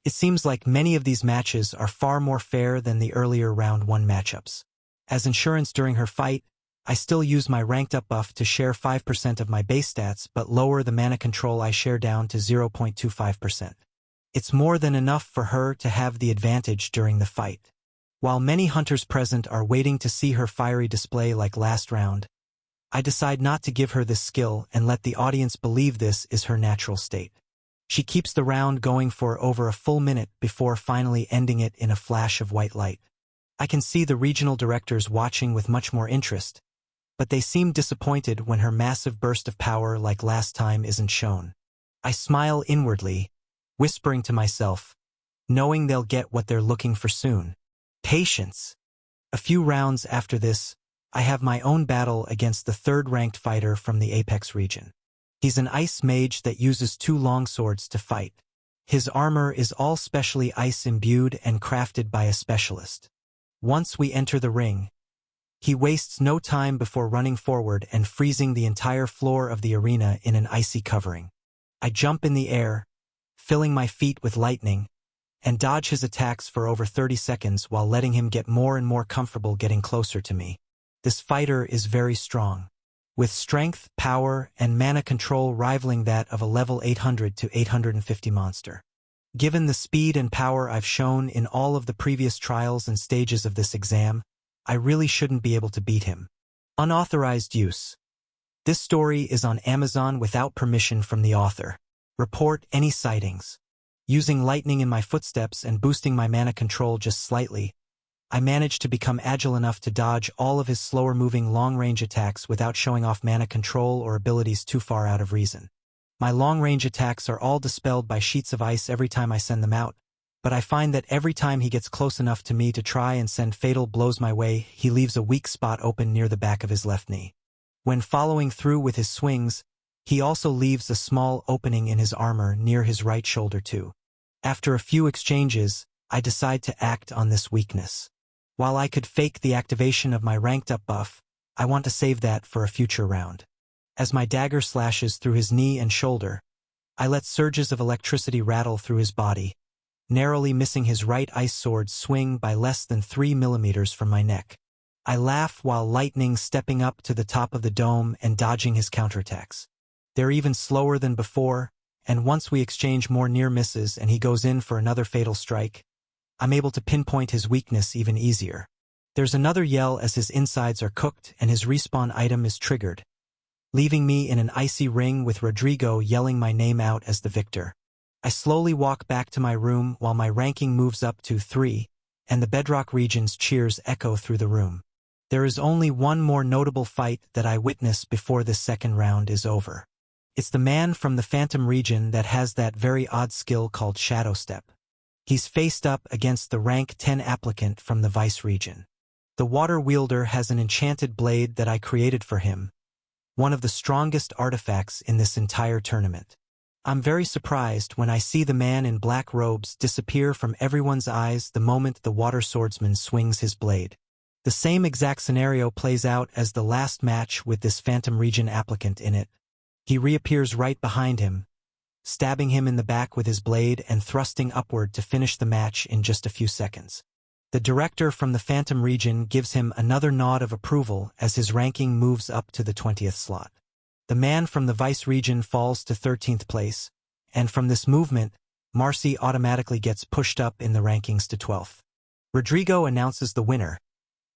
It seems like many of these matches are far more fair than the earlier round 1 matchups. As insurance during her fight, I still use my ranked up buff to share 5% of my base stats but lower the mana control I share down to 0.25%. It's more than enough for her to have the advantage during the fight. While many hunters present are waiting to see her fiery display like last round, I decide not to give her this skill and let the audience believe this is her natural state. She keeps the round going for over a full minute before finally ending it in a flash of white light. I can see the regional directors watching with much more interest, but they seem disappointed when her massive burst of power like last time isn't shown. I smile inwardly, whispering to myself, knowing they'll get what they're looking for soon. Patience. A few rounds after this, I have my own battle against the 3rd-ranked fighter from the Apex region. He's an ice mage that uses 2 longswords to fight. His armor is all specially ice-imbued and crafted by a specialist. Once we enter the ring, he wastes no time before running forward and freezing the entire floor of the arena in an icy covering. I jump in the air, filling my feet with lightning, and dodge his attacks for over 30 seconds while letting him get more and more comfortable getting closer to me. This fighter is very strong, with strength, power, and mana control rivaling that of a level 800 to 850 monster. Given the speed and power I've shown in all of the previous trials and stages of this exam, I really shouldn't be able to beat him. Unauthorized use. This story is on Amazon without permission from the author. Report any sightings. Using lightning in my footsteps and boosting my mana control just slightly, I managed to become agile enough to dodge all of his slower-moving long-range attacks without showing off mana control or abilities too far out of reason. My long-range attacks are all dispelled by sheets of ice every time I send them out, but I find that every time he gets close enough to me to try and send fatal blows my way, he leaves a weak spot open near the back of his left knee. When following through with his swings, he also leaves a small opening in his armor near his right shoulder too. After a few exchanges, I decide to act on this weakness. While I could fake the activation of my ranked up buff, I want to save that for a future round. As my dagger slashes through his knee and shoulder, I let surges of electricity rattle through his body, narrowly missing his right ice sword swing by less than 3 millimeters from my neck. I laugh while lightning stepping up to the top of the dome and dodging his counterattacks. They're even slower than before, and once we exchange more near misses and he goes in for another fatal strike, I'm able to pinpoint his weakness even easier. There's another yell as his insides are cooked and his respawn item is triggered, leaving me in an icy ring with Rodrigo yelling my name out as the victor. I slowly walk back to my room while my ranking moves up to 3, and the Bedrock region's cheers echo through the room. There is only one more notable fight that I witness before this second round is over. It's the man from the Phantom region that has that very odd skill called Shadow Step. He's faced up against the rank 10 applicant from the Vice region. The water wielder has an enchanted blade that I created for him, one of the strongest artifacts in this entire tournament. I'm very surprised when I see the man in black robes disappear from everyone's eyes the moment the water swordsman swings his blade. The same exact scenario plays out as the last match with this Phantom region applicant in it. He reappears right behind him, stabbing him in the back with his blade and thrusting upward to finish the match in just a few seconds. The director from the Phantom region gives him another nod of approval as his ranking moves up to the 20th slot. The man from the Vice region falls to 13th place, and from this movement, Marcy automatically gets pushed up in the rankings to 12th. Rodrigo announces the winner,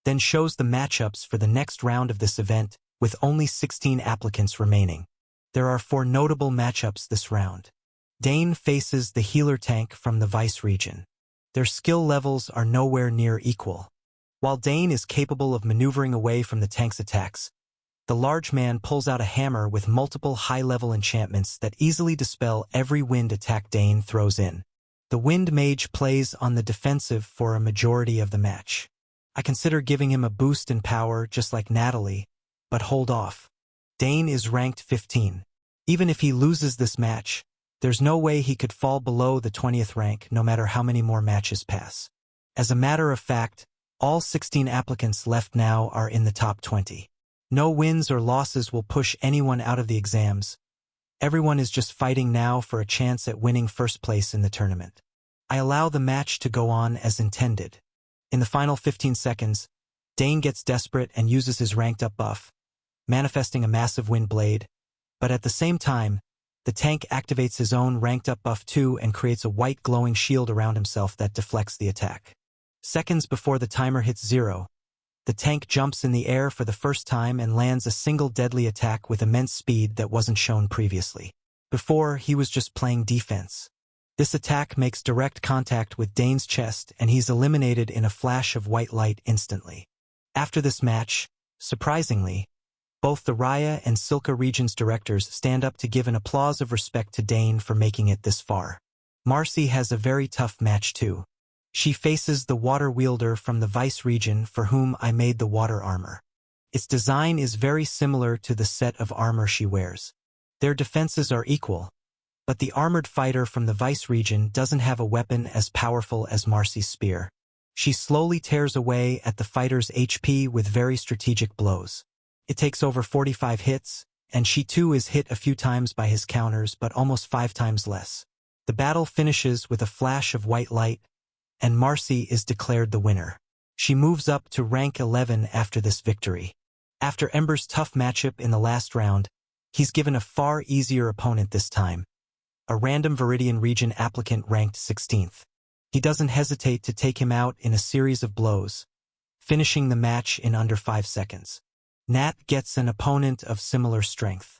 then shows the matchups for the next round of this event with only 16 applicants remaining. There are 4 notable matchups this round. Dane faces the healer tank from the Vice region. Their skill levels are nowhere near equal. While Dane is capable of maneuvering away from the tank's attacks, the large man pulls out a hammer with multiple high-level enchantments that easily dispel every wind attack Dane throws in. The Wind Mage plays on the defensive for a majority of the match. I consider giving him a boost in power just like Natalie, but hold off. Dane is ranked 15. Even if he loses this match, there's no way he could fall below the 20th rank no matter how many more matches pass. As a matter of fact, all 16 applicants left now are in the top 20. No wins or losses will push anyone out of the exams. Everyone is just fighting now for a chance at winning first place in the tournament. I allow the match to go on as intended. In the final 15 seconds, Dane gets desperate and uses his ranked up buff, manifesting a massive wind blade, but at the same time, the tank activates his own ranked up buff too and creates a white glowing shield around himself that deflects the attack. Seconds before the timer hits 0, the tank jumps in the air for the first time and lands a single deadly attack with immense speed that wasn't shown previously. Before, he was just playing defense. This attack makes direct contact with Dane's chest and he's eliminated in a flash of white light instantly. After this match, surprisingly, both the Raya and Silka regions directors stand up to give an applause of respect to Dane for making it this far. Marcy has a very tough match too. She faces the water wielder from the Vice region for whom I made the water armor. Its design is very similar to the set of armor she wears. Their defenses are equal, but the armored fighter from the Vice region doesn't have a weapon as powerful as Marcy's spear. She slowly tears away at the fighter's HP with very strategic blows. It takes over 45 hits, and she too is hit a few times by his counters but almost 5 times less. The battle finishes with a flash of white light, and Marcy is declared the winner. She moves up to rank 11 after this victory. After Ember's tough matchup in the last round, he's given a far easier opponent this time, a random Viridian region applicant ranked 16th. He doesn't hesitate to take him out in a series of blows, finishing the match in under 5 seconds. Nat gets an opponent of similar strength.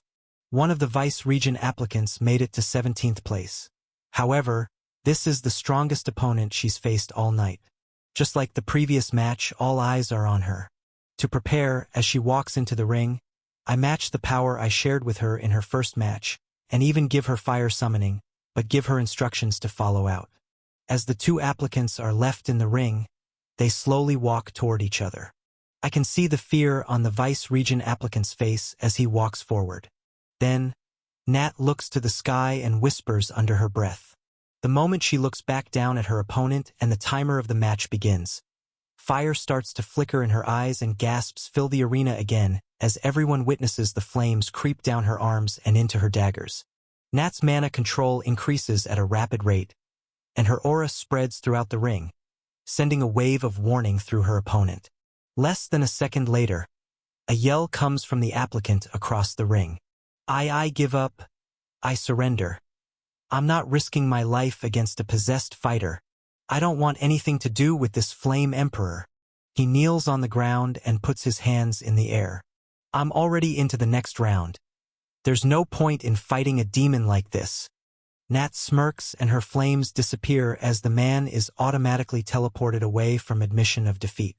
One of the Vice region applicants made it to 17th place. However, this is the strongest opponent she's faced all night. Just like the previous match, all eyes are on her. To prepare, as she walks into the ring, I match the power I shared with her in her first match, and even give her fire summoning, but give her instructions to follow out. As the 2 applicants are left in the ring, they slowly walk toward each other. I can see the fear on the Vice region applicant's face as he walks forward. Then, Nat looks to the sky and whispers under her breath. The moment she looks back down at her opponent and the timer of the match begins. Fire starts to flicker in her eyes and gasps fill the arena again as everyone witnesses the flames creep down her arms and into her daggers. Nat's mana control increases at a rapid rate, and her aura spreads throughout the ring, sending a wave of warning through her opponent. Less than a second later, a yell comes from the applicant across the ring. I give up. I surrender. I'm not risking my life against a possessed fighter. I don't want anything to do with this Flame Emperor. He kneels on the ground and puts his hands in the air. I'm already into the next round. There's no point in fighting a demon like this. Nat smirks and her flames disappear as the man is automatically teleported away from admission of defeat.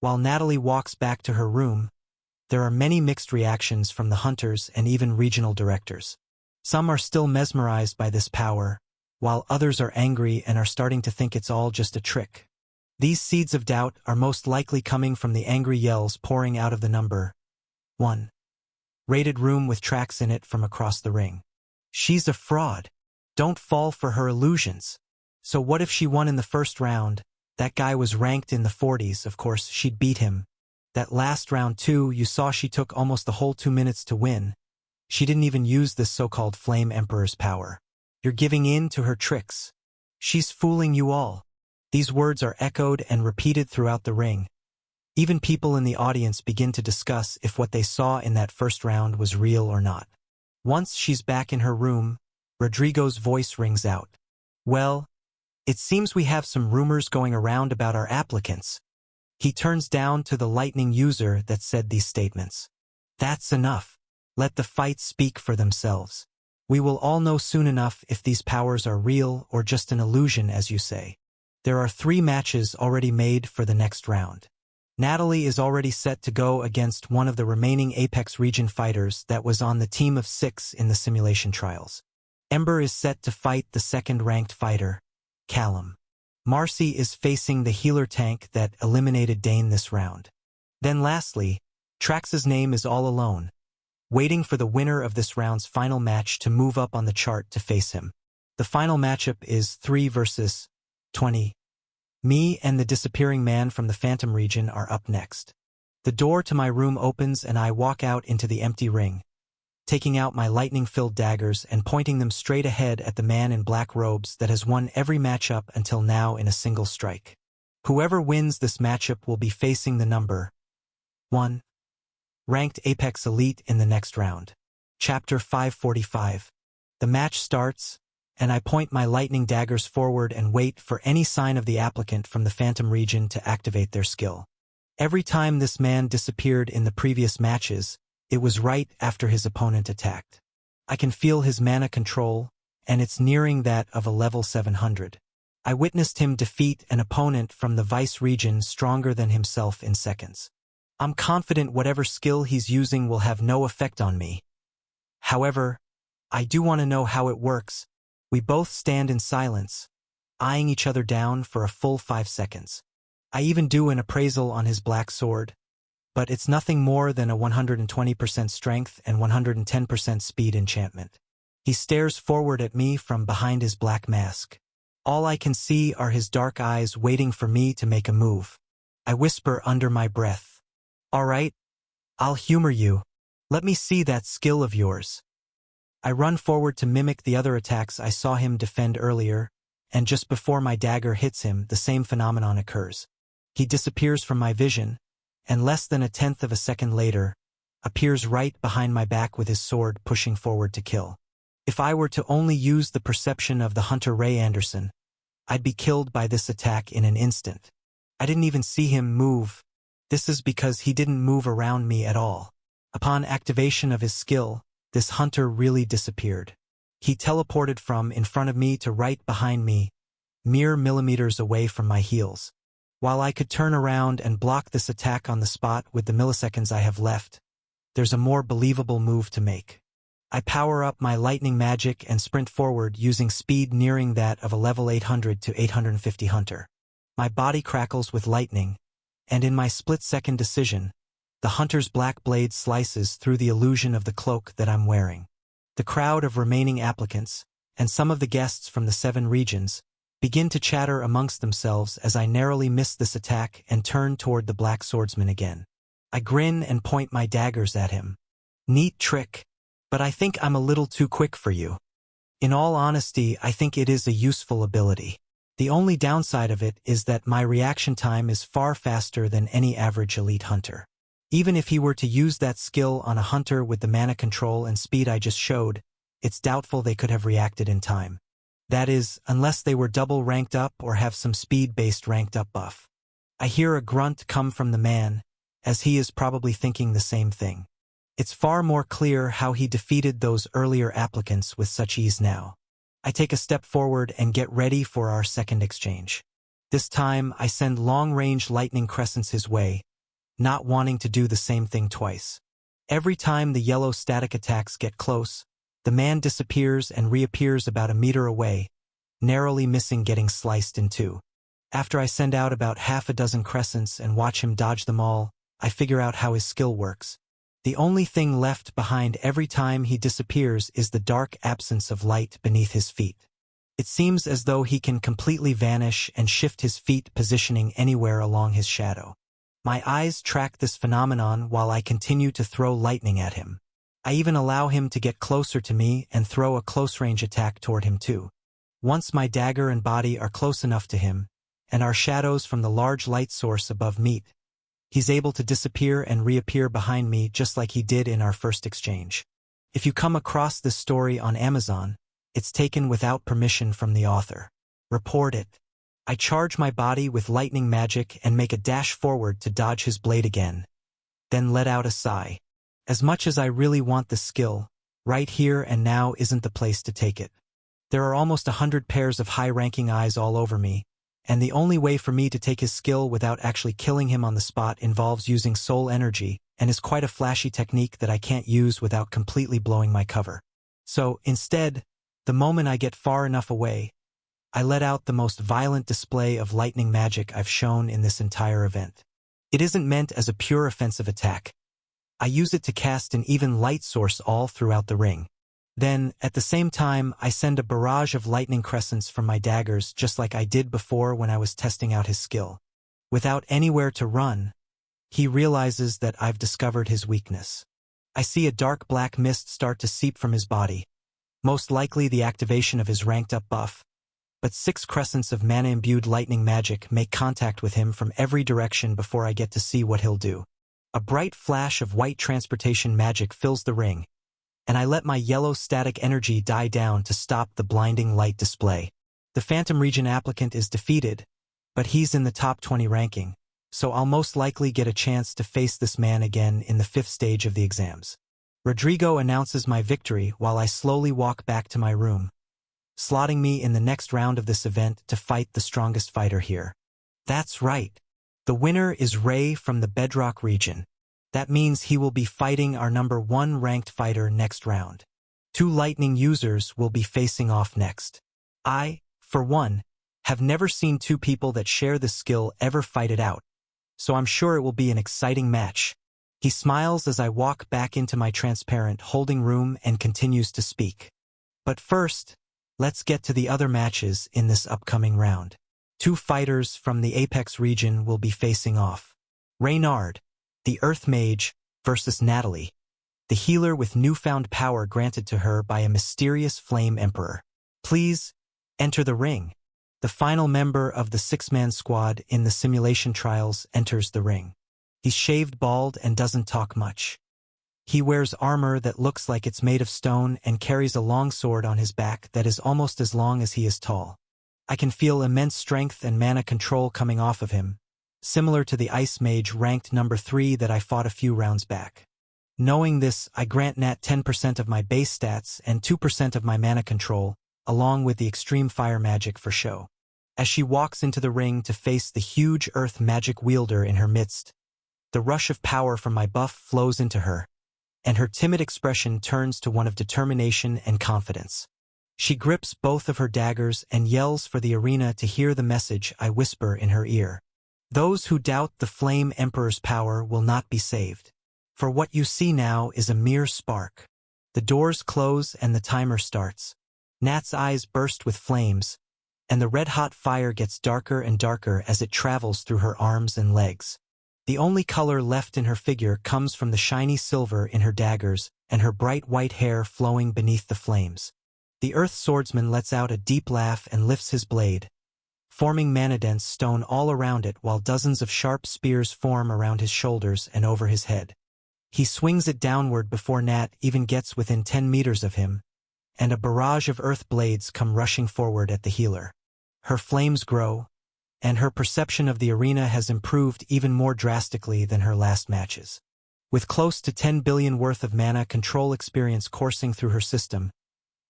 While Natalie walks back to her room, there are many mixed reactions from the hunters and even regional directors. Some are still mesmerized by this power, while others are angry and are starting to think it's all just a trick. These seeds of doubt are most likely coming from the angry yells pouring out of the number 1 rated room with tracks in it from across the ring. She's a fraud. Don't fall for her illusions. So what if she won in the first round? That guy was ranked in the 40s, of course she'd beat him. That last round too, you saw she took almost the whole 2 minutes to win. She didn't even use this so-called Flame Emperor's power. You're giving in to her tricks. She's fooling you all. These words are echoed and repeated throughout the ring. Even people in the audience begin to discuss if what they saw in that first round was real or not. Once she's back in her room, Rodrigo's voice rings out. Well, it seems we have some rumors going around about our applicants. He turns down to the lightning user that said these statements. That's enough. Let the fights speak for themselves. We will all know soon enough if these powers are real or just an illusion, as you say. There are 3 matches already made for the next round. Natalie is already set to go against one of the remaining Apex region fighters that was on the team of 6 in the simulation trials. Ember is set to fight the second-ranked fighter, Callum. Marcy is facing the healer tank that eliminated Dane this round. Then lastly, Trax's name is all alone, waiting for the winner of this round's final match to move up on the chart to face him. The final matchup is 3 versus 20. Me and the disappearing man from the Phantom region are up next. The door to my room opens and I walk out into the empty ring, taking out my lightning-filled daggers and pointing them straight ahead at the man in black robes that has won every matchup until now in a single strike. Whoever wins this matchup will be facing the number 1 ranked Apex Elite in the next round. Chapter 545. The match starts, and I point my lightning daggers forward and wait for any sign of the applicant from the Phantom region to activate their skill. Every time this man disappeared in the previous matches, it was right after his opponent attacked. I can feel his mana control, and it's nearing that of a level 700. I witnessed him defeat an opponent from the Vice region stronger than himself in seconds. I'm confident whatever skill he's using will have no effect on me. However, I do want to know how it works. We both stand in silence, eyeing each other down for a full 5 seconds. I even do an appraisal on his black sword, but it's nothing more than a 120% strength and 110% speed enchantment. He stares forward at me from behind his black mask. All I can see are his dark eyes waiting for me to make a move. I whisper under my breath, "All right, I'll humor you. Let me see that skill of yours." I run forward to mimic the other attacks I saw him defend earlier, and just before my dagger hits him, the same phenomenon occurs. He disappears from my vision, and less than 1/10 of a second later, appears right behind my back with his sword pushing forward to kill. If I were to only use the perception of the hunter Ray Anderson, I'd be killed by this attack in an instant. I didn't even see him move. This is because he didn't move around me at all. Upon activation of his skill, this hunter really disappeared. He teleported from in front of me to right behind me, mere millimeters away from my heels. While I could turn around and block this attack on the spot with the milliseconds I have left, there's a more believable move to make. I power up my lightning magic and sprint forward using speed nearing that of a level 800 to 850 hunter. My body crackles with lightning, and in my split-second decision, the hunter's black blade slices through the illusion of the cloak that I'm wearing. The crowd of remaining applicants, and some of the guests from the 7 regions, begin to chatter amongst themselves as I narrowly miss this attack and turn toward the black swordsman again. I grin and point my daggers at him. Neat trick, but I think I'm a little too quick for you. In all honesty, I think it is a useful ability. The only downside of it is that my reaction time is far faster than any average elite hunter. Even if he were to use that skill on a hunter with the mana control and speed I just showed, it's doubtful they could have reacted in time. That is, unless they were double ranked up or have some speed-based ranked up buff. I hear a grunt come from the man, as he is probably thinking the same thing. It's far more clear how he defeated those earlier applicants with such ease now. I take a step forward and get ready for our second exchange. This time, I send long-range lightning crescents his way, not wanting to do the same thing twice. Every time the yellow static attacks get close, the man disappears and reappears about a meter away, narrowly missing getting sliced in two. After I send out about half a dozen crescents and watch him dodge them all, I figure out how his skill works. The only thing left behind every time he disappears is the dark absence of light beneath his feet. It seems as though he can completely vanish and shift his feet positioning anywhere along his shadow. My eyes track this phenomenon while I continue to throw lightning at him. I even allow him to get closer to me and throw a close-range attack toward him too. Once my dagger and body are close enough to him, and our shadows from the large light source above meet, he's able to disappear and reappear behind me just like he did in our first exchange. If you come across this story on Amazon, it's taken without permission from the author. Report it. I charge my body with lightning magic and make a dash forward to dodge his blade again, then let out a sigh. As much as I really want the skill, right here and now isn't the place to take it. There are almost 100 pairs of high-ranking eyes all over me, and the only way for me to take his skill without actually killing him on the spot involves using soul energy, and is quite a flashy technique that I can't use without completely blowing my cover. So, instead, the moment I get far enough away, I let out the most violent display of lightning magic I've shown in this entire event. It isn't meant as a pure offensive attack. I use it to cast an even light source all throughout the ring. Then, at the same time, I send a barrage of lightning crescents from my daggers just like I did before when I was testing out his skill. Without anywhere to run, he realizes that I've discovered his weakness. I see a dark black mist start to seep from his body, most likely the activation of his ranked-up buff, but 6 crescents of mana-imbued lightning magic make contact with him from every direction before I get to see what he'll do. A bright flash of white transportation magic fills the ring, and I let my yellow static energy die down to stop the blinding light display. The Phantom Region applicant is defeated, but he's in the top 20 ranking, so I'll most likely get a chance to face this man again in the 5th stage of the exams. Rodrigo announces my victory while I slowly walk back to my room, slotting me in the next round of this event to fight the strongest fighter here. That's right. The winner is Ray from the Bedrock region. That means he will be fighting our number 1 ranked fighter next round. 2 lightning users will be facing off next. I, for one, have never seen 2 people that share this skill ever fight it out, so I'm sure it will be an exciting match. He smiles as I walk back into my transparent holding room and continues to speak. But first, let's get to the other matches in this upcoming round. 2 fighters from the Apex region will be facing off. Reynard, the Earth Mage, versus Natalie, the healer with newfound power granted to her by a mysterious Flame Emperor. Please, enter the ring. The final member of the 6-man squad in the simulation trials enters the ring. He's shaved bald and doesn't talk much. He wears armor that looks like it's made of stone and carries a long sword on his back that is almost as long as he is tall. I can feel immense strength and mana control coming off of him, similar to the Ice Mage ranked number 3 that I fought a few rounds back. Knowing this, I grant Nat 10% of my base stats and 2% of my mana control, along with the extreme fire magic for show. As she walks into the ring to face the huge earth magic wielder in her midst, the rush of power from my buff flows into her, and her timid expression turns to one of determination and confidence. She grips both of her daggers and yells for the arena to hear the message I whisper in her ear. Those who doubt the Flame Emperor's power will not be saved. For what you see now is a mere spark. The doors close and the timer starts. Nat's eyes burst with flames, and the red-hot fire gets darker and darker as it travels through her arms and legs. The only color left in her figure comes from the shiny silver in her daggers and her bright white hair flowing beneath the flames. The Earth Swordsman lets out a deep laugh and lifts his blade, forming mana-dense stone all around it while dozens of sharp spears form around his shoulders and over his head. He swings it downward before Nat even gets within 10 meters of him, and a barrage of earth blades come rushing forward at the healer. Her flames grow, and her perception of the arena has improved even more drastically than her last matches. With close to 10 billion worth of mana control experience coursing through her system,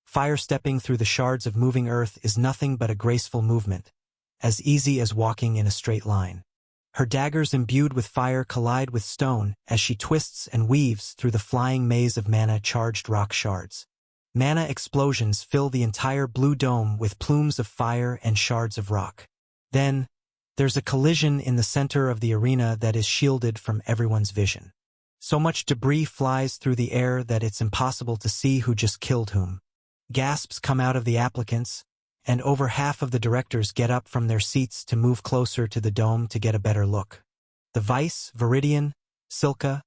fire-stepping through the shards of moving earth is nothing but a graceful movement, as easy as walking in a straight line. Her daggers imbued with fire collide with stone as she twists and weaves through the flying maze of mana-charged rock shards. Mana explosions fill the entire blue dome with plumes of fire and shards of rock. Then, there's a collision in the center of the arena that is shielded from everyone's vision. So much debris flies through the air that it's impossible to see who just killed whom. Gasps come out of the applicants, and over half of the directors get up from their seats to move closer to the dome to get a better look. The Vice, Viridian, Silka,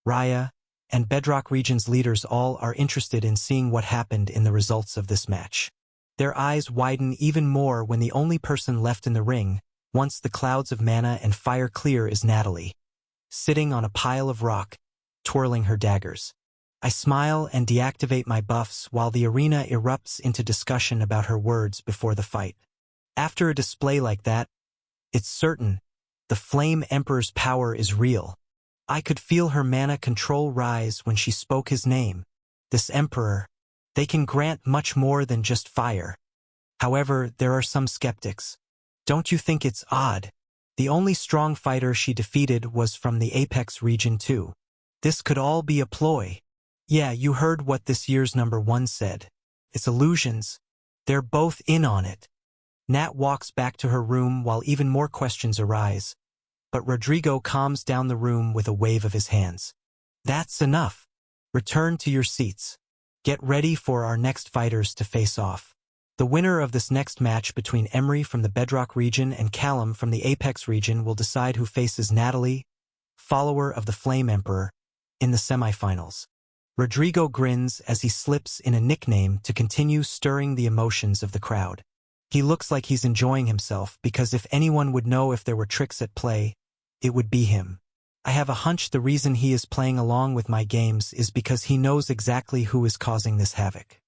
Raya, and Bedrock Region's leaders all are interested in seeing what happened in the results of this match. Their eyes widen even more when the only person left in the ring, once the clouds of mana and fire clear, is Natalie, sitting on a pile of rock, twirling her daggers. I smile and deactivate my buffs while the arena erupts into discussion about her words before the fight. After a display like that, it's certain the Flame Emperor's power is real. I could feel her mana control rise when she spoke his name. This emperor. They can grant much more than just fire. However, there are some skeptics. Don't you think it's odd? The only strong fighter she defeated was from the Apex region too. This could all be a ploy. Yeah, you heard what this year's #1 said. It's illusions. They're both in on it. Nat walks back to her room while even more questions arise. But Rodrigo calms down the room with a wave of his hands. That's enough. Return to your seats. Get ready for our next fighters to face off. The winner of this next match between Emery from the Bedrock region and Callum from the Apex region will decide who faces Natalie, follower of the Flame Emperor, in the semifinals. Rodrigo grins as he slips in a nickname to continue stirring the emotions of the crowd. He looks like he's enjoying himself because if anyone would know if there were tricks at play, it would be him. I have a hunch the reason he is playing along with my games is because he knows exactly who is causing this havoc.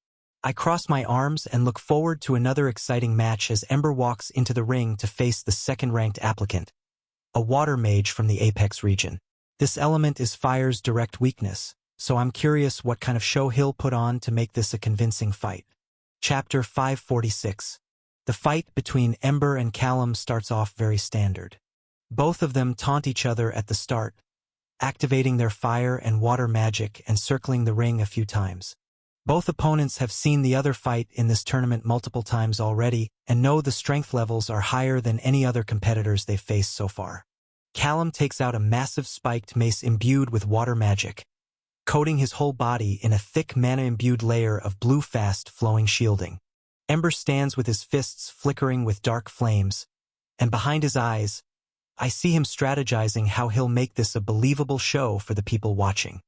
I cross my arms and look forward to another exciting match as Ember walks into the ring to face the second-ranked applicant, a water mage from the Apex region. This element is fire's direct weakness, so I'm curious what kind of show he'll put on to make this a convincing fight. Chapter 546. The fight between Ember and Callum starts off very standard. Both of them taunt each other at the start, activating their fire and water magic and circling the ring a few times. Both opponents have seen the other fight in this tournament multiple times already and know the strength levels are higher than any other competitors they've faced so far. Callum takes out a massive spiked mace imbued with water magic, coating his whole body in a thick mana-imbued layer of blue fast-flowing shielding. Ember stands with his fists flickering with dark flames, and behind his eyes, I see him strategizing how he'll make this a believable show for the people watching.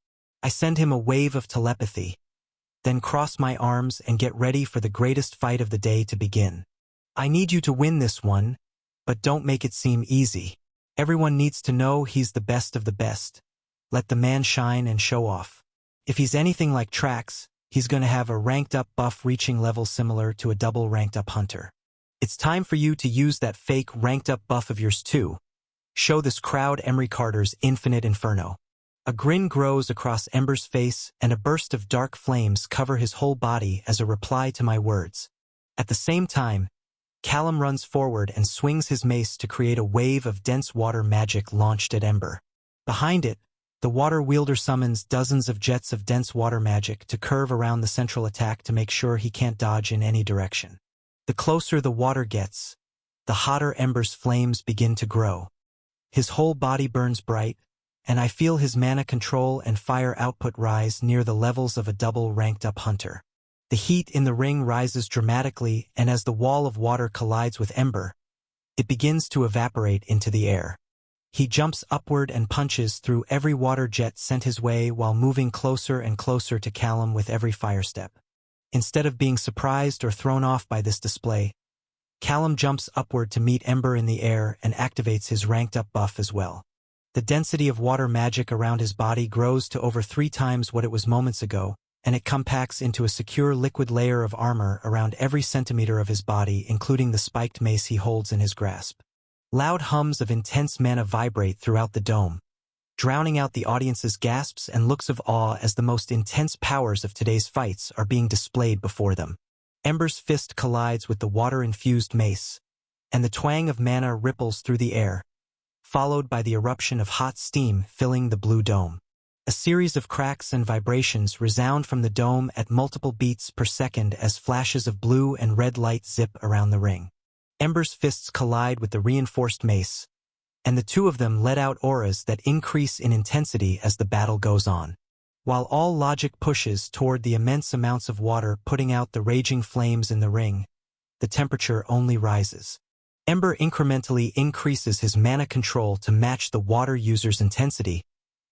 I send him a wave of telepathy, then cross my arms and get ready for the greatest fight of the day to begin. I need you to win this one, but don't make it seem easy. Everyone needs to know he's the best of the best. Let the man shine and show off. If he's anything like Trax, he's gonna have a ranked-up buff reaching level similar to a double ranked-up hunter. It's time for you to use that fake ranked-up buff of yours too. Show this crowd Emery Carter's Infinite Inferno. A grin grows across Ember's face and a burst of dark flames cover his whole body as a reply to my words. At the same time, Callum runs forward and swings his mace to create a wave of dense water magic launched at Ember. Behind it, the water wielder summons dozens of jets of dense water magic to curve around the central attack to make sure he can't dodge in any direction. The closer the water gets, the hotter Ember's flames begin to grow. His whole body burns bright, and I feel his mana control and fire output rise near the levels of a double ranked-up hunter. The heat in the ring rises dramatically, and as the wall of water collides with Ember, it begins to evaporate into the air. He jumps upward and punches through every water jet sent his way while moving closer and closer to Callum with every fire step. Instead of being surprised or thrown off by this display, Callum jumps upward to meet Ember in the air and activates his ranked-up buff as well. The density of water magic around his body grows to over 3 times what it was moments ago, and it compacts into a secure liquid layer of armor around every centimeter of his body, including the spiked mace he holds in his grasp. Loud hums of intense mana vibrate throughout the dome, drowning out the audience's gasps and looks of awe as the most intense powers of today's fights are being displayed before them. Ember's fist collides with the water-infused mace, and the twang of mana ripples through the air, followed by the eruption of hot steam filling the blue dome. A series of cracks and vibrations resound from the dome at multiple beats per second as flashes of blue and red light zip around the ring. Ember's fists collide with the reinforced mace, and the two of them let out auras that increase in intensity as the battle goes on. While all logic pushes toward the immense amounts of water putting out the raging flames in the ring, the temperature only rises. Ember incrementally increases his mana control to match the water user's intensity,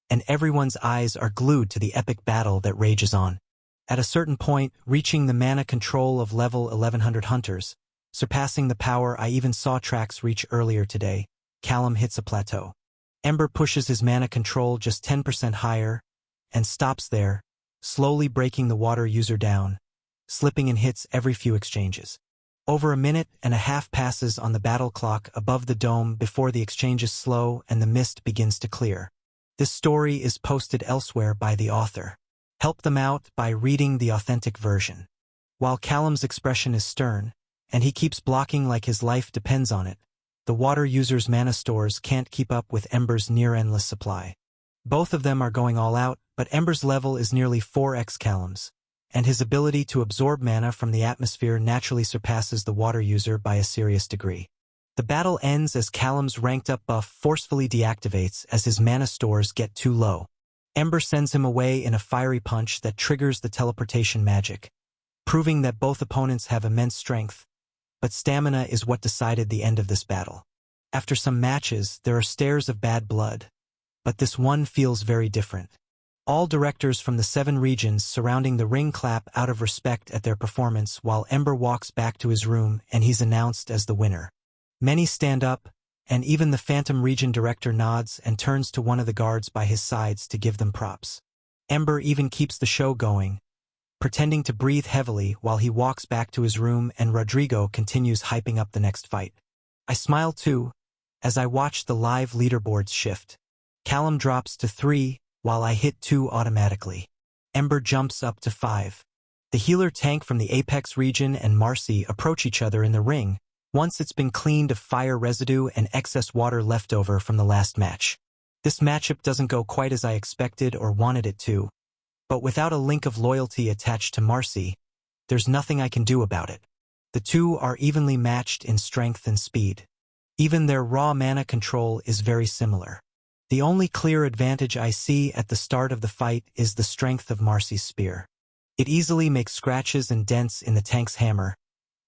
and everyone's eyes are glued to the epic battle that rages on. At a certain point, reaching the mana control of level 1100 hunters, surpassing the power I even saw Trax reach earlier today, Callum hits a plateau. Ember pushes his mana control just 10% higher, and stops there, slowly breaking the water user down, slipping in hits every few exchanges. Over a minute and a half passes on the battle clock above the dome before the exchanges slow and the mist begins to clear. This story is posted elsewhere by the author. Help them out by reading the authentic version. While Callum's expression is stern, and he keeps blocking like his life depends on it, the water user's mana stores can't keep up with Ember's near-endless supply. Both of them are going all out, but Ember's level is nearly 4x Callum's, and his ability to absorb mana from the atmosphere naturally surpasses the water user by a serious degree. The battle ends as Callum's ranked-up buff forcefully deactivates as his mana stores get too low. Ember sends him away in a fiery punch that triggers the teleportation magic, proving that both opponents have immense strength, but stamina is what decided the end of this battle. After some matches, there are stares of bad blood, but this one feels very different. All directors from the 7 regions surrounding the ring clap out of respect at their performance while Ember walks back to his room and he's announced as the winner. Many stand up, and even the Phantom region director nods and turns to one of the guards by his sides to give them props. Ember even keeps the show going, pretending to breathe heavily while he walks back to his room and Rodrigo continues hyping up the next fight. I smile too, as I watch the live leaderboards shift. Callum drops to 3, while I hit 2 automatically. Ember jumps up to 5. The healer tank from the Apex region and Marcy approach each other in the ring, once it's been cleaned of fire residue and excess water left over from the last match. This matchup doesn't go quite as I expected or wanted it to, but without a link of loyalty attached to Marcy, there's nothing I can do about it. The two are evenly matched in strength and speed. Even their raw mana control is very similar. The only clear advantage I see at the start of the fight is the strength of Marcy's spear. It easily makes scratches and dents in the tank's hammer,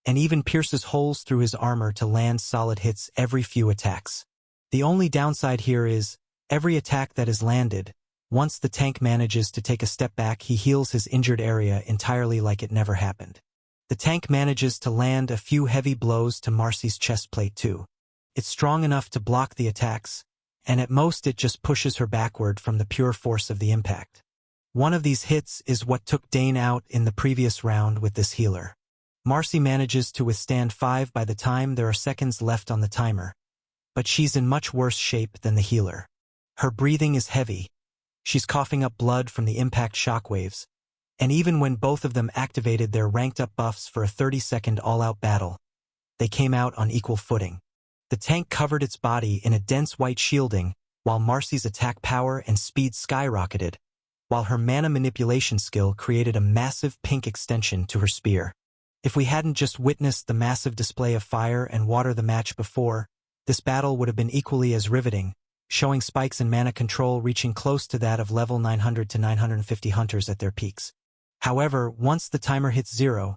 and even pierces holes through his armor to land solid hits every few attacks. The only downside here is, every attack that is landed, once the tank manages to take a step back, he heals his injured area entirely like it never happened. The tank manages to land a few heavy blows to Marcy's chest plate too. It's strong enough to block the attacks, and at most it just pushes her backward from the pure force of the impact. One of these hits is what took Dane out in the previous round with this healer. Marcy manages to withstand 5 by the time there are seconds left on the timer, but she's in much worse shape than the healer. Her breathing is heavy. She's coughing up blood from the impact shockwaves, and even when both of them activated their ranked-up buffs for a 30-second all-out battle, they came out on equal footing. The tank covered its body in a dense white shielding, while Marcy's attack power and speed skyrocketed, while her mana manipulation skill created a massive pink extension to her spear. If we hadn't just witnessed the massive display of fire and water the match before, this battle would have been equally as riveting, showing spikes in mana control reaching close to that of level 900 to 950 hunters at their peaks. However, once the timer hits 0,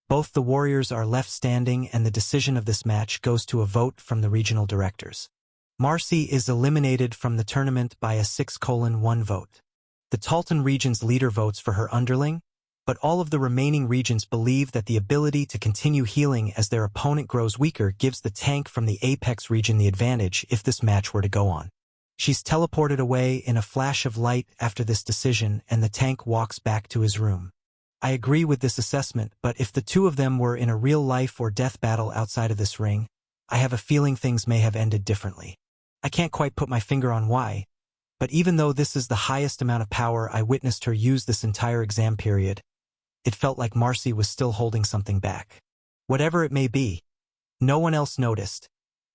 both the warriors are left standing and the decision of this match goes to a vote from the regional directors. Marcy is eliminated from the tournament by a 6:1 vote. The Talton region's leader votes for her underling, but all of the remaining regions believe that the ability to continue healing as their opponent grows weaker gives the tank from the Apex region the advantage if this match were to go on. She's teleported away in a flash of light after this decision, and the tank walks back to his room. I agree with this assessment, but if the two of them were in a real life or death battle outside of this ring, I have a feeling things may have ended differently. I can't quite put my finger on why, but even though this is the highest amount of power I witnessed her use this entire exam period, it felt like Marcy was still holding something back. Whatever it may be, no one else noticed,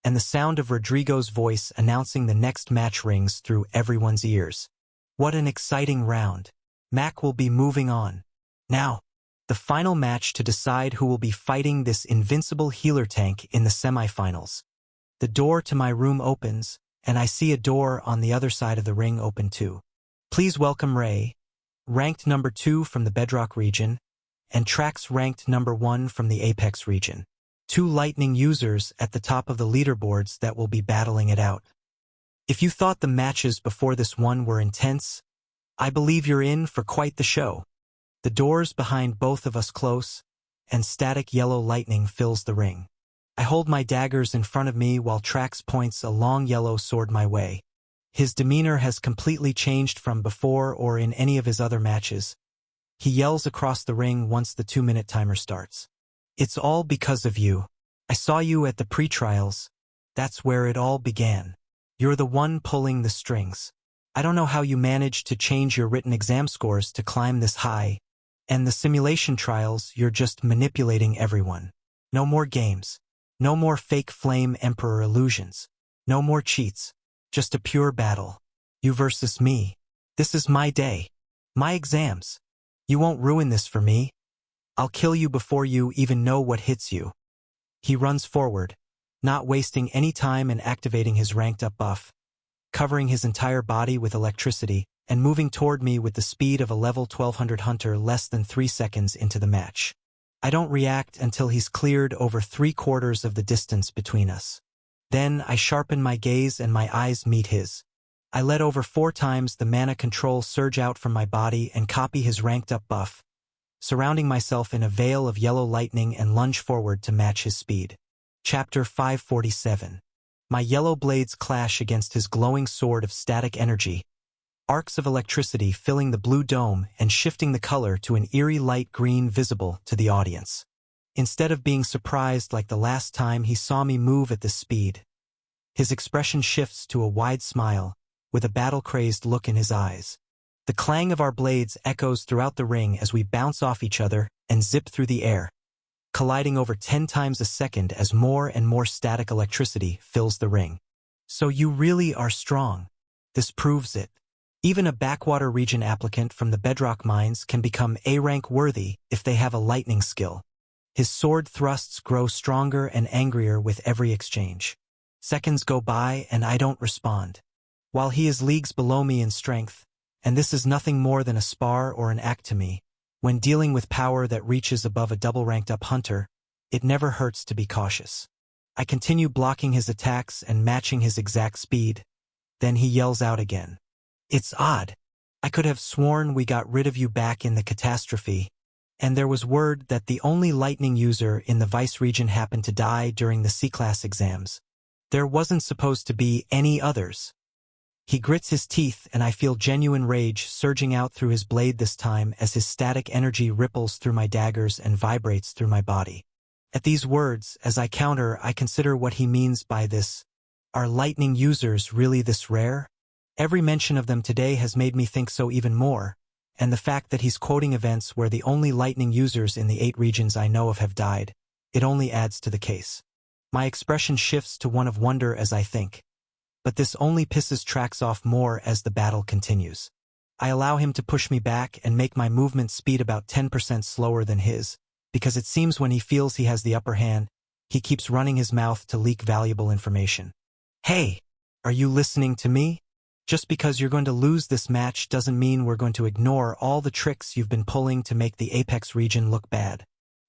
and the sound of Rodrigo's voice announcing the next match rings through everyone's ears. What an exciting round. Mac will be moving on. Now, the final match to decide who will be fighting this invincible healer tank in the semifinals. The door to my room opens, and I see a door on the other side of the ring open too. Please welcome Ray, ranked number 2 from the Bedrock region, and Trax ranked number 1 from the Apex region. 2 Lightning users at the top of the leaderboards that will be battling it out. If you thought the matches before this one were intense, I believe you're in for quite the show. The doors behind both of us close, and static yellow lightning fills the ring. I hold my daggers in front of me while Trax points a long yellow sword my way. His demeanor has completely changed from before or in any of his other matches. He yells across the ring once the 2-minute timer starts. It's all because of you. I saw you at the pre-trials. That's where it all began. You're the one pulling the strings. I don't know how you managed to change your written exam scores to climb this high, and the simulation trials, you're just manipulating everyone. No more games. No more fake Flame Emperor illusions. No more cheats. Just a pure battle. You versus me. This is my day. My exams. You won't ruin this for me. I'll kill you before you even know what hits you. He runs forward, not wasting any time and activating his ranked-up buff, covering his entire body with electricity, and moving toward me with the speed of a level 1200 hunter less than 3 seconds into the match. I don't react until he's cleared over 3/4 of the distance between us. Then I sharpen my gaze and my eyes meet his. I let over 4 times the mana control surge out from my body and copy his ranked-up buff, surrounding myself in a veil of yellow lightning and lunge forward to match his speed. Chapter 547. My yellow blades clash against his glowing sword of static energy, arcs of electricity filling the blue dome and shifting the color to an eerie light green visible to the audience. Instead of being surprised like the last time he saw me move at this speed, his expression shifts to a wide smile, with a battle-crazed look in his eyes. The clang of our blades echoes throughout the ring as we bounce off each other and zip through the air, colliding over 10 times a second as more and more static electricity fills the ring. So you really are strong. This proves it. Even a backwater region applicant from the Bedrock Mines can become A-rank worthy if they have a lightning skill. His sword thrusts grow stronger and angrier with every exchange. Seconds go by and I don't respond. While he is leagues below me in strength, and this is nothing more than a spar or an act to me, when dealing with power that reaches above a double-ranked-up hunter, it never hurts to be cautious. I continue blocking his attacks and matching his exact speed. Then he yells out again. It's odd. I could have sworn we got rid of you back in the catastrophe, and there was word that the only lightning user in the Vice region happened to die during the C-class exams. There wasn't supposed to be any others. He grits his teeth and I feel genuine rage surging out through his blade this time as his static energy ripples through my daggers and vibrates through my body. At these words, as I counter, I consider what he means by this. Are lightning users really this rare? Every mention of them today has made me think so even more, and the fact that he's quoting events where the only lightning users in the 8 regions I know of have died, it only adds to the case. My expression shifts to one of wonder as I think. But this only pisses Trax off more as the battle continues. I allow him to push me back and make my movement speed about 10% slower than his, because it seems when he feels he has the upper hand, he keeps running his mouth to leak valuable information. Hey, are you listening to me? Just because you're going to lose this match doesn't mean we're going to ignore all the tricks you've been pulling to make the Apex region look bad.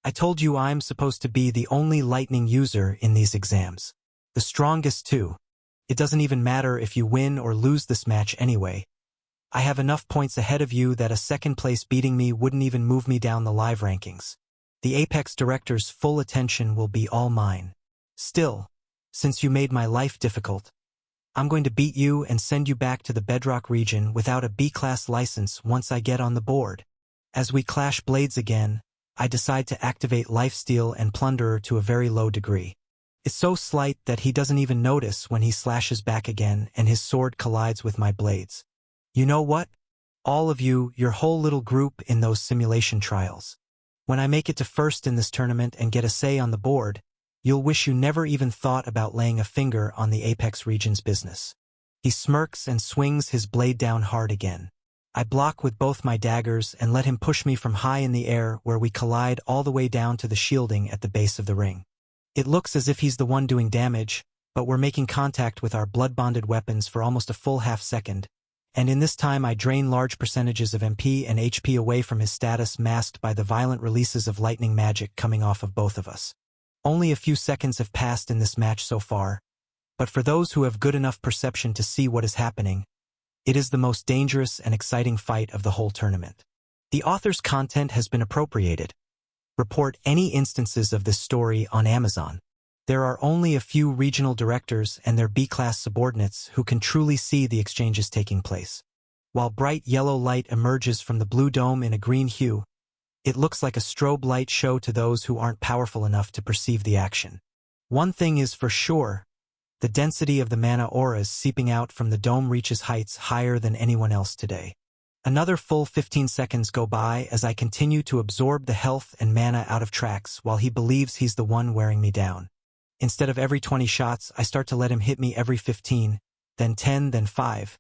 I told you I'm supposed to be the only lightning user in these exams. The strongest too. It doesn't even matter if you win or lose this match anyway. I have enough points ahead of you that a second place beating me wouldn't even move me down the live rankings. The Apex director's full attention will be all mine. Still, since you made my life difficult, I'm going to beat you and send you back to the Bedrock region without a B-class license once I get on the board. As we clash blades again, I decide to activate Lifesteal and Plunderer to a very low degree. It's so slight that he doesn't even notice when he slashes back again and his sword collides with my blades. You know what? All of you, your whole little group in those simulation trials. When I make it to first in this tournament and get a say on the board, you'll wish you never even thought about laying a finger on the Apex region's business. He smirks and swings his blade down hard again. I block with both my daggers and let him push me from high in the air where we collide all the way down to the shielding at the base of the ring. It looks as if he's the one doing damage, but we're making contact with our blood-bonded weapons for almost a full half-second, and in this time I drain large percentages of MP and HP away from his status masked by the violent releases of lightning magic coming off of both of us. Only a few seconds have passed in this match so far, but for those who have good enough perception to see what is happening, it is the most dangerous and exciting fight of the whole tournament. The author's content has been appropriated. Report any instances of this story on Amazon. There are only a few regional directors and their B-class subordinates who can truly see the exchanges taking place. While bright yellow light emerges from the blue dome in a green hue, it looks like a strobe light show to those who aren't powerful enough to perceive the action. One thing is for sure, The density of the mana auras seeping out from the dome reaches heights higher than anyone else today. Another full 15 seconds go by as I continue to absorb the health and mana out of Trax while he believes he's the one wearing me down. Instead of every 20 shots, I start to let him hit me every 15, then 10, then 5.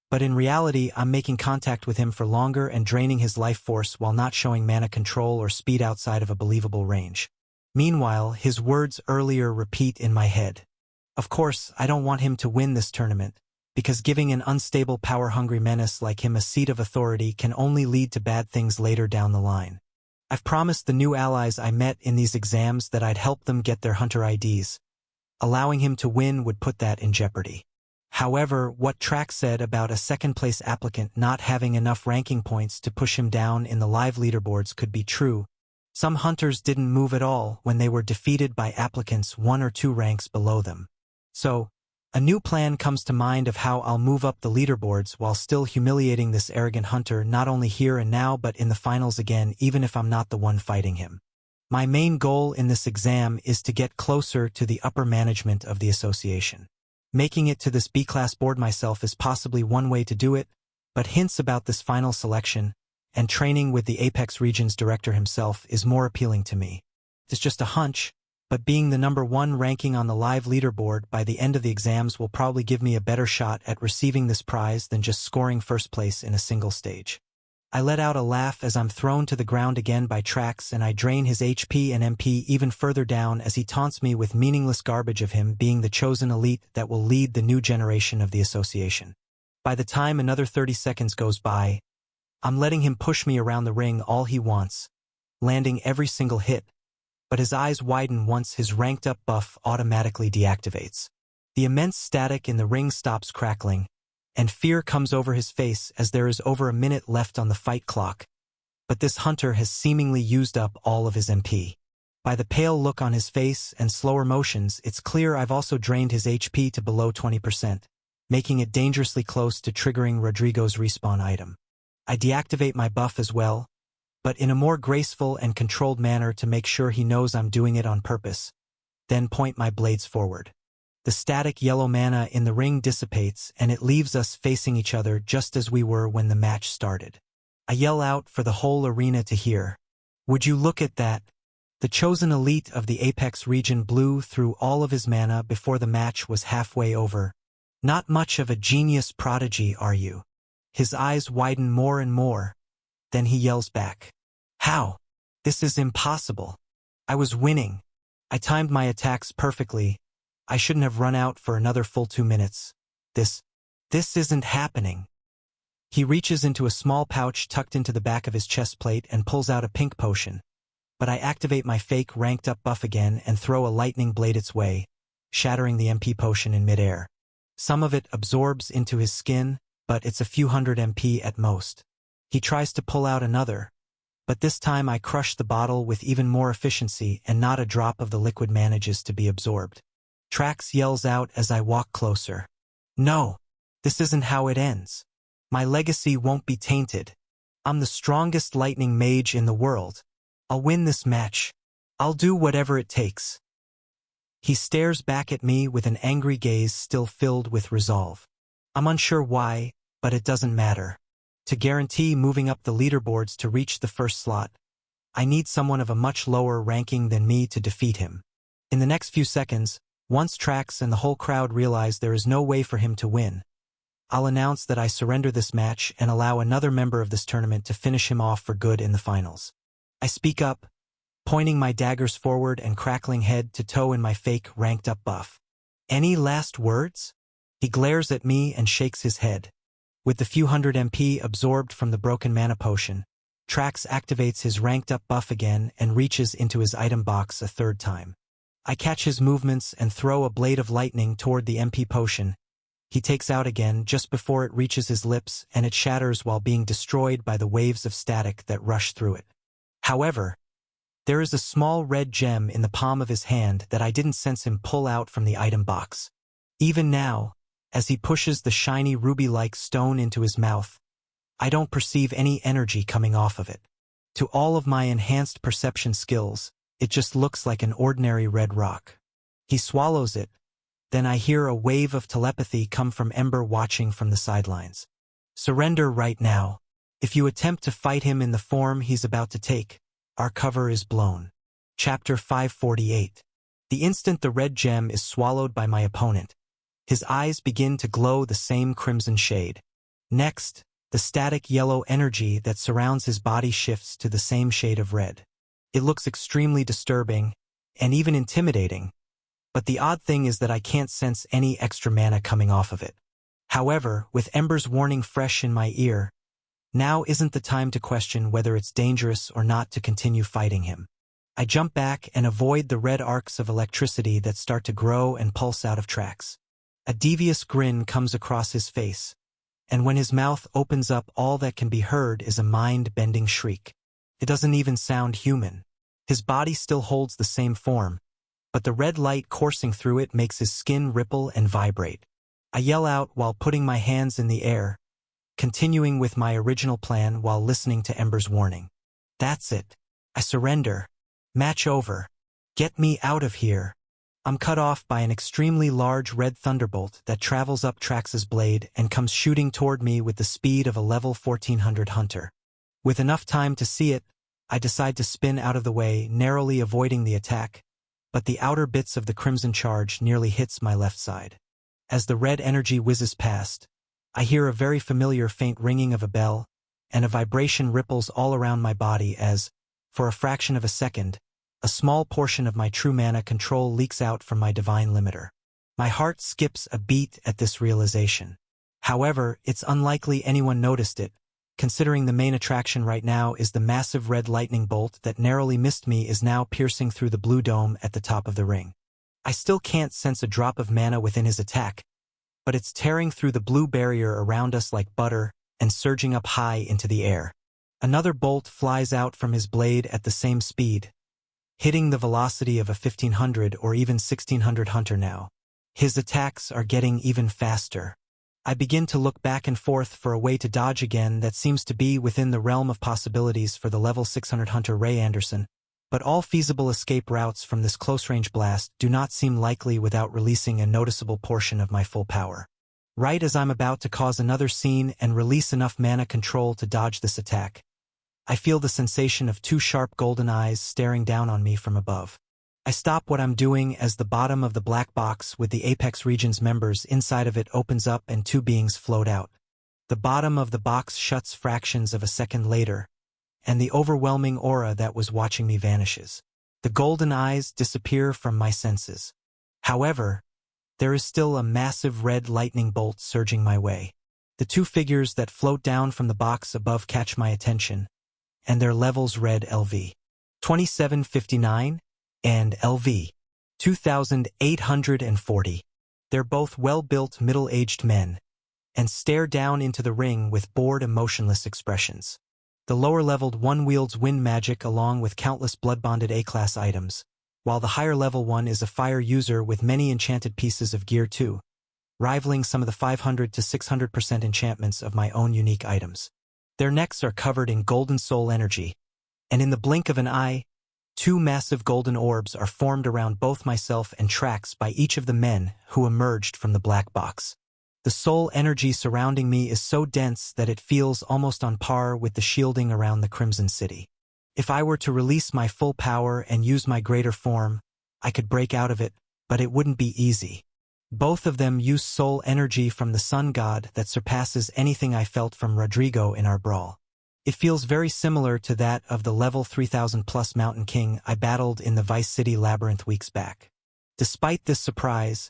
But in reality, I'm making contact with him for longer and draining his life force while not showing mana control or speed outside of a believable range. Meanwhile, his words earlier repeat in my head. Of course, I don't want him to win this tournament, because giving an unstable power-hungry menace like him a seat of authority can only lead to bad things later down the line. I've promised the new allies I met in these exams that I'd help them get their hunter IDs. Allowing him to win would put that in jeopardy. However, what Trax said about a second-place applicant not having enough ranking points to push him down in the live leaderboards could be true. Some hunters didn't move at all when they were defeated by applicants 1 or 2 ranks below them. So, a new plan comes to mind of how I'll move up the leaderboards while still humiliating this arrogant hunter not only here and now but in the finals again, even if I'm not the one fighting him. My main goal in this exam is to get closer to the upper management of the association. Making it to this B-class board myself is possibly one way to do it, but hints about this final selection and training with the Apex Region's director himself is more appealing to me. It's just a hunch, but being the number 1 ranking on the live leaderboard by the end of the exams will probably give me a better shot at receiving this prize than just scoring first place in a single stage. I let out a laugh as I'm thrown to the ground again by Trax and I drain his HP and MP even further down as he taunts me with meaningless garbage of him being the chosen elite that will lead the new generation of the association. By the time another 30 seconds goes by, I'm letting him push me around the ring all he wants, landing every single hit, but his eyes widen once his ranked-up buff automatically deactivates. The immense static in the ring stops crackling, and fear comes over his face as there is over a minute left on the fight clock, but this hunter has seemingly used up all of his MP. By the pale look on his face and slower motions, it's clear I've also drained his HP to below 20%, making it dangerously close to triggering Rodrigo's respawn item. I deactivate my buff as well, but in a more graceful and controlled manner to make sure he knows I'm doing it on purpose, then point my blades forward. The static yellow mana in the ring dissipates and it leaves us facing each other just as we were when the match started. I yell out for the whole arena to hear. Would you look at that? The chosen elite of the Apex region blew through all of his mana before the match was halfway over. Not much of a genius prodigy, are you? His eyes widen more and more. Then he yells back. How? This is impossible. I was winning. I timed my attacks perfectly. I shouldn't have run out for another full 2 minutes. This isn't happening. He reaches into a small pouch tucked into the back of his chest plate and pulls out a pink potion. But I activate my fake ranked-up buff again and throw a lightning blade its way, shattering the MP potion in midair. Some of it absorbs into his skin, but it's a few hundred MP at most. He tries to pull out another, but this time I crush the bottle with even more efficiency and not a drop of the liquid manages to be absorbed. Trax yells out as I walk closer. No, this isn't how it ends. My legacy won't be tainted. I'm the strongest lightning mage in the world. I'll win this match. I'll do whatever it takes. He stares back at me with an angry gaze still filled with resolve. I'm unsure why, but it doesn't matter. To guarantee moving up the leaderboards to reach the first slot, I need someone of a much lower ranking than me to defeat him. In the next few seconds, once Trax and the whole crowd realize there is no way for him to win, I'll announce that I surrender this match and allow another member of this tournament to finish him off for good in the finals. I speak up, pointing my daggers forward and crackling head to toe in my fake ranked-up buff. Any last words? He glares at me and shakes his head. With the few hundred MP absorbed from the broken mana potion, Trax activates his ranked-up buff again and reaches into his item box a third time. I catch his movements and throw a blade of lightning toward the MP potion. He takes out again just before it reaches his lips and it shatters while being destroyed by the waves of static that rush through it. However, there is a small red gem in the palm of his hand that I didn't sense him pull out from the item box. Even now, as he pushes the shiny ruby-like stone into his mouth, I don't perceive any energy coming off of it. To all of my enhanced perception skills, it just looks like an ordinary red rock. He swallows it, Then I hear a wave of telepathy come from Ember watching from the sidelines. Surrender right now. If you attempt to fight him in the form he's about to take, our cover is blown. Chapter 548. The instant the red gem is swallowed by my opponent, his eyes begin to glow the same crimson shade. Next, the static yellow energy that surrounds his body shifts to the same shade of red. It looks extremely disturbing, and even intimidating, but the odd thing is that I can't sense any extra mana coming off of it. However, with Ember's warning fresh in my ear, now isn't the time to question whether it's dangerous or not to continue fighting him. I jump back and avoid the red arcs of electricity that start to grow and pulse out of tracks. A devious grin comes across his face, and when his mouth opens up, all that can be heard is a mind-bending shriek. It doesn't even sound human. His body still holds the same form, but the red light coursing through it makes his skin ripple and vibrate. I yell out while putting my hands in the air, continuing with my original plan while listening to Ember's warning. That's it. I surrender. Match over. Get me out of here. I'm cut off by an extremely large red thunderbolt that travels up Trax's blade and comes shooting toward me with the speed of a level 1400 hunter. With enough time to see it, I decide to spin out of the way, narrowly avoiding the attack, but the outer bits of the crimson charge nearly hits my left side. As the red energy whizzes past, I hear a very familiar faint ringing of a bell, and a vibration ripples all around my body as, for a fraction of a second, a small portion of my true mana control leaks out from my divine limiter. My heart skips a beat at this realization. However, it's unlikely anyone noticed it, considering the main attraction right now is the massive red lightning bolt that narrowly missed me is now piercing through the blue dome at the top of the ring. I still can't sense a drop of mana within his attack, but it's tearing through the blue barrier around us like butter and surging up high into the air. Another bolt flies out from his blade at the same speed, hitting the velocity of a 1500 or even 1600 hunter now. His attacks are getting even faster. I begin to look back and forth for a way to dodge again that seems to be within the realm of possibilities for the level 600 hunter Ray Anderson, but all feasible escape routes from this close-range blast do not seem likely without releasing a noticeable portion of my full power. Right as I'm about to cause another scene and release enough mana control to dodge this attack, I feel the sensation of two sharp golden eyes staring down on me from above. I stop what I'm doing as the bottom of the black box with the Apex Region's members inside of it opens up and two beings float out. The bottom of the box shuts fractions of a second later, and the overwhelming aura that was watching me vanishes. The golden eyes disappear from my senses. However, there is still a massive red lightning bolt surging my way. The two figures that float down from the box above catch my attention, and their levels read LV 2759 and LV 2840. They're both well-built middle-aged men, and stare down into the ring with bored and motionless expressions. The lower-leveled one wields wind magic along with countless blood-bonded A-class items, while the higher-level one is a fire user with many enchanted pieces of gear too, rivaling some of the 500 to 600% enchantments of my own unique items. Their necks are covered in golden soul energy, and in the blink of an eye, two massive golden orbs are formed around both myself and Trax by each of the men who emerged from the black box. The soul energy surrounding me is so dense that it feels almost on par with the shielding around the Crimson City. If I were to release my full power and use my greater form, I could break out of it, but it wouldn't be easy. Both of them use soul energy from the sun god that surpasses anything I felt from Rodrigo in our brawl. It feels very similar to that of the level 3000+ Mountain King I battled in the Vice City Labyrinth weeks back. Despite this surprise,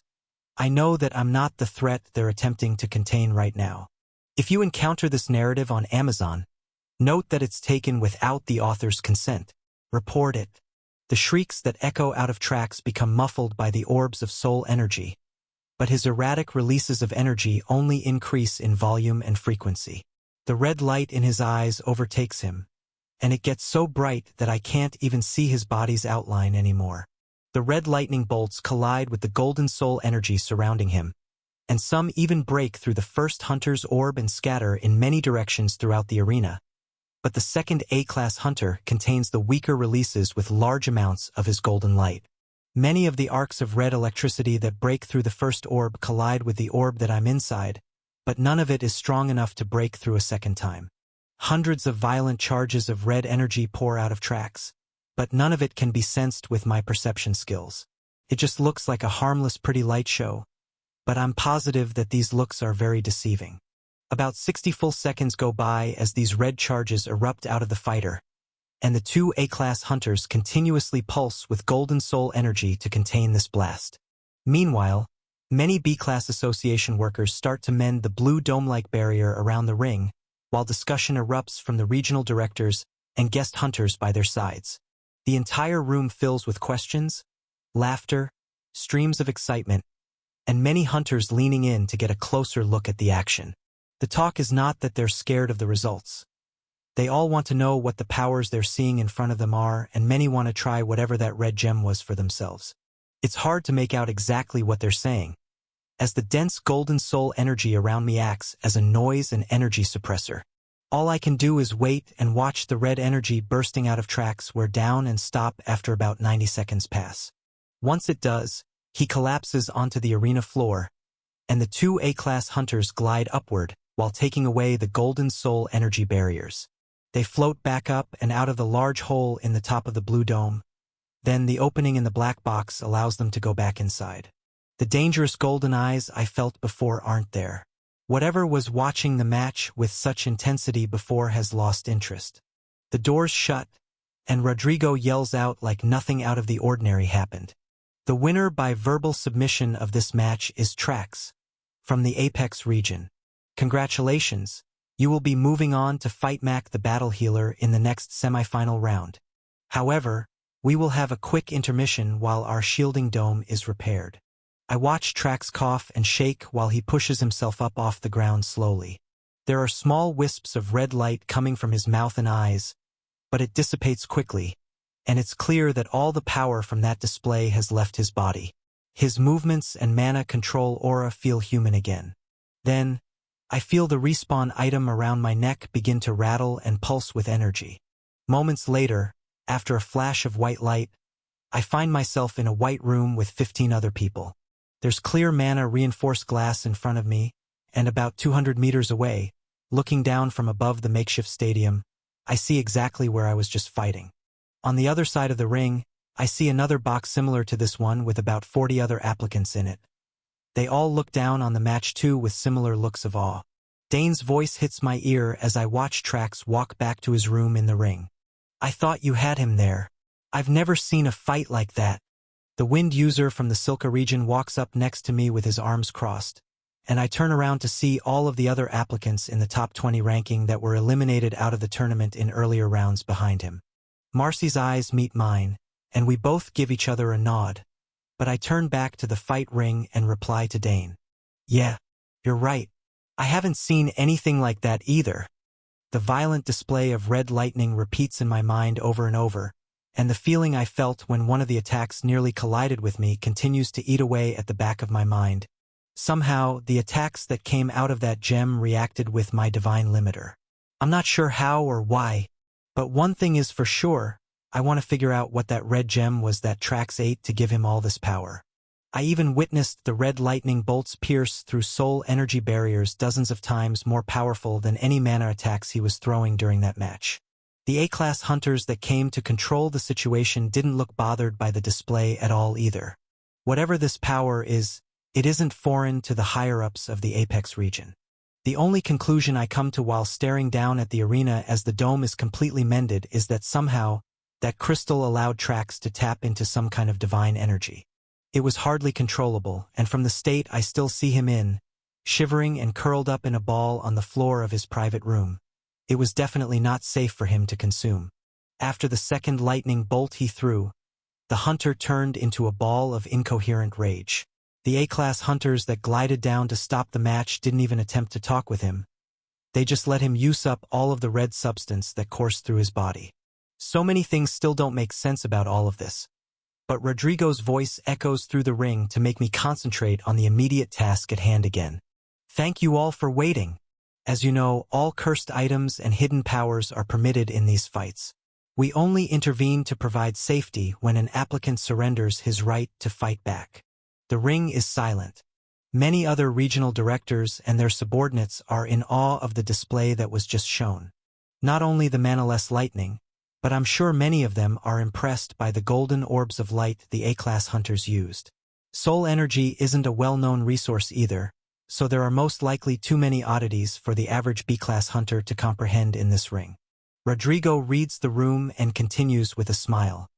I know that I'm not the threat they're attempting to contain right now. If you encounter this narrative on Amazon, note that it's taken without the author's consent. Report it. The shrieks that echo out of Trax become muffled by the orbs of soul energy, but his erratic releases of energy only increase in volume and frequency. The red light in his eyes overtakes him, and it gets so bright that I can't even see his body's outline anymore. The red lightning bolts collide with the golden soul energy surrounding him, and some even break through the first hunter's orb and scatter in many directions throughout the arena. But the second A-class hunter contains the weaker releases with large amounts of his golden light. Many of the arcs of red electricity that break through the first orb collide with the orb that I'm inside, but none of it is strong enough to break through a second time. Hundreds of violent charges of red energy pour out of Trax, but none of it can be sensed with my perception skills. It just looks like a harmless pretty light show, but I'm positive that these looks are very deceiving. About 60 full seconds go by as these red charges erupt out of the fighter, and the two A-class hunters continuously pulse with golden soul energy to contain this blast. Meanwhile, many B-class association workers start to mend the blue dome-like barrier around the ring, while discussion erupts from the regional directors and guest hunters by their sides. The entire room fills with questions, laughter, streams of excitement, and many hunters leaning in to get a closer look at the action. The talk is not that they're scared of the results. They all want to know what the powers they're seeing in front of them are, and many want to try whatever that red gem was for themselves. It's hard to make out exactly what they're saying, as the dense golden soul energy around me acts as a noise and energy suppressor. All I can do is wait and watch the red energy bursting out of Trax wear down and stop after about 90 seconds pass. Once it does, he collapses onto the arena floor, and the two A-class hunters glide upward while taking away the golden soul energy barriers. They float back up and out of the large hole in the top of the blue dome. Then the opening in the black box allows them to go back inside. The dangerous golden eyes I felt before aren't there. Whatever was watching the match with such intensity before has lost interest. The doors shut, and Rodrigo yells out like nothing out of the ordinary happened. The winner by verbal submission of this match is Trax, from the Apex region. Congratulations, you will be moving on to fight Mac the Battle Healer in the next semifinal round. However, we will have a quick intermission while our shielding dome is repaired. I watch Trax cough and shake while he pushes himself up off the ground slowly. There are small wisps of red light coming from his mouth and eyes, but it dissipates quickly, and it's clear that all the power from that display has left his body. His movements and mana control aura feel human again. Then, I feel the respawn item around my neck begin to rattle and pulse with energy. Moments later, after a flash of white light, I find myself in a white room with 15 other people. There's clear mana-reinforced glass in front of me, and about 200 meters away, looking down from above the makeshift stadium, I see exactly where I was just fighting. On the other side of the ring, I see another box similar to this one with about 40 other applicants in it. They all look down on the match too with similar looks of awe. Dane's voice hits my ear as I watch Trax walk back to his room in the ring. I thought you had him there. I've never seen a fight like that. The wind user from the Silka region walks up next to me with his arms crossed, and I turn around to see all of the other applicants in the top 20 ranking that were eliminated out of the tournament in earlier rounds behind him. Marcy's eyes meet mine, and we both give each other a nod, but I turn back to the fight ring and reply to Dane. Yeah, you're right. I haven't seen anything like that either. The violent display of red lightning repeats in my mind over and over, and the feeling I felt when one of the attacks nearly collided with me continues to eat away at the back of my mind. Somehow, the attacks that came out of that gem reacted with my divine limiter. I'm not sure how or why, but one thing is for sure, I want to figure out what that red gem was that Trax ate to give him all this power. I even witnessed the red lightning bolts pierce through soul energy barriers dozens of times more powerful than any mana attacks he was throwing during that match. The A-class hunters that came to control the situation didn't look bothered by the display at all either. Whatever this power is, it isn't foreign to the higher-ups of the Apex region. The only conclusion I come to while staring down at the arena as the dome is completely mended is that somehow, that crystal allowed Trax to tap into some kind of divine energy. It was hardly controllable, and from the state I still see him in, shivering and curled up in a ball on the floor of his private room, it was definitely not safe for him to consume. After the second lightning bolt he threw, the hunter turned into a ball of incoherent rage. The A-class hunters that glided down to stop the match didn't even attempt to talk with him. They just let him use up all of the red substance that coursed through his body. So many things still don't make sense about all of this. But Rodrigo's voice echoes through the ring to make me concentrate on the immediate task at hand again. Thank you all for waiting. As you know, all cursed items and hidden powers are permitted in these fights. We only intervene to provide safety when an applicant surrenders his right to fight back. The ring is silent. Many other regional directors and their subordinates are in awe of the display that was just shown. Not only the Manaless lightning, but I'm sure many of them are impressed by the golden orbs of light the A-class hunters used. Soul energy isn't a well-known resource either, so there are most likely too many oddities for the average B-class hunter to comprehend in this ring. Rodrigo reads the room and continues with a smile.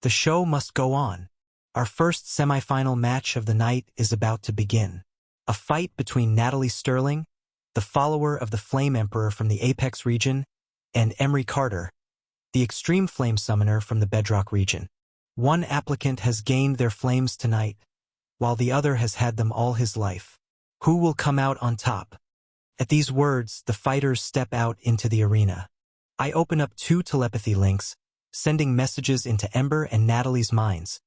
The show must go on. Our first semifinal match of the night is about to begin. A fight between Natalie Sterling, the follower of the Flame Emperor from the Apex region, and Emery Carter, the Extreme Flame Summoner from the Bedrock region. One applicant has gained their flames tonight, while the other has had them all his life. Who will come out on top? At these words, the fighters step out into the arena. I open up 2 telepathy links, sending messages into Ember and Natalie's minds.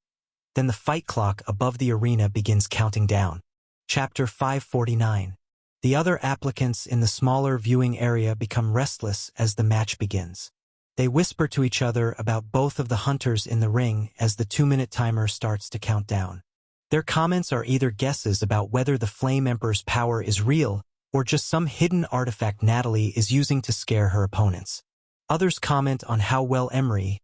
Then the fight clock above the arena begins counting down. Chapter 549. The other applicants in the smaller viewing area become restless as the match begins. They whisper to each other about both of the hunters in the ring as the 2-minute timer starts to count down. Their comments are either guesses about whether the Flame Emperor's power is real or just some hidden artifact Natalie is using to scare her opponents. Others comment on how well Emery,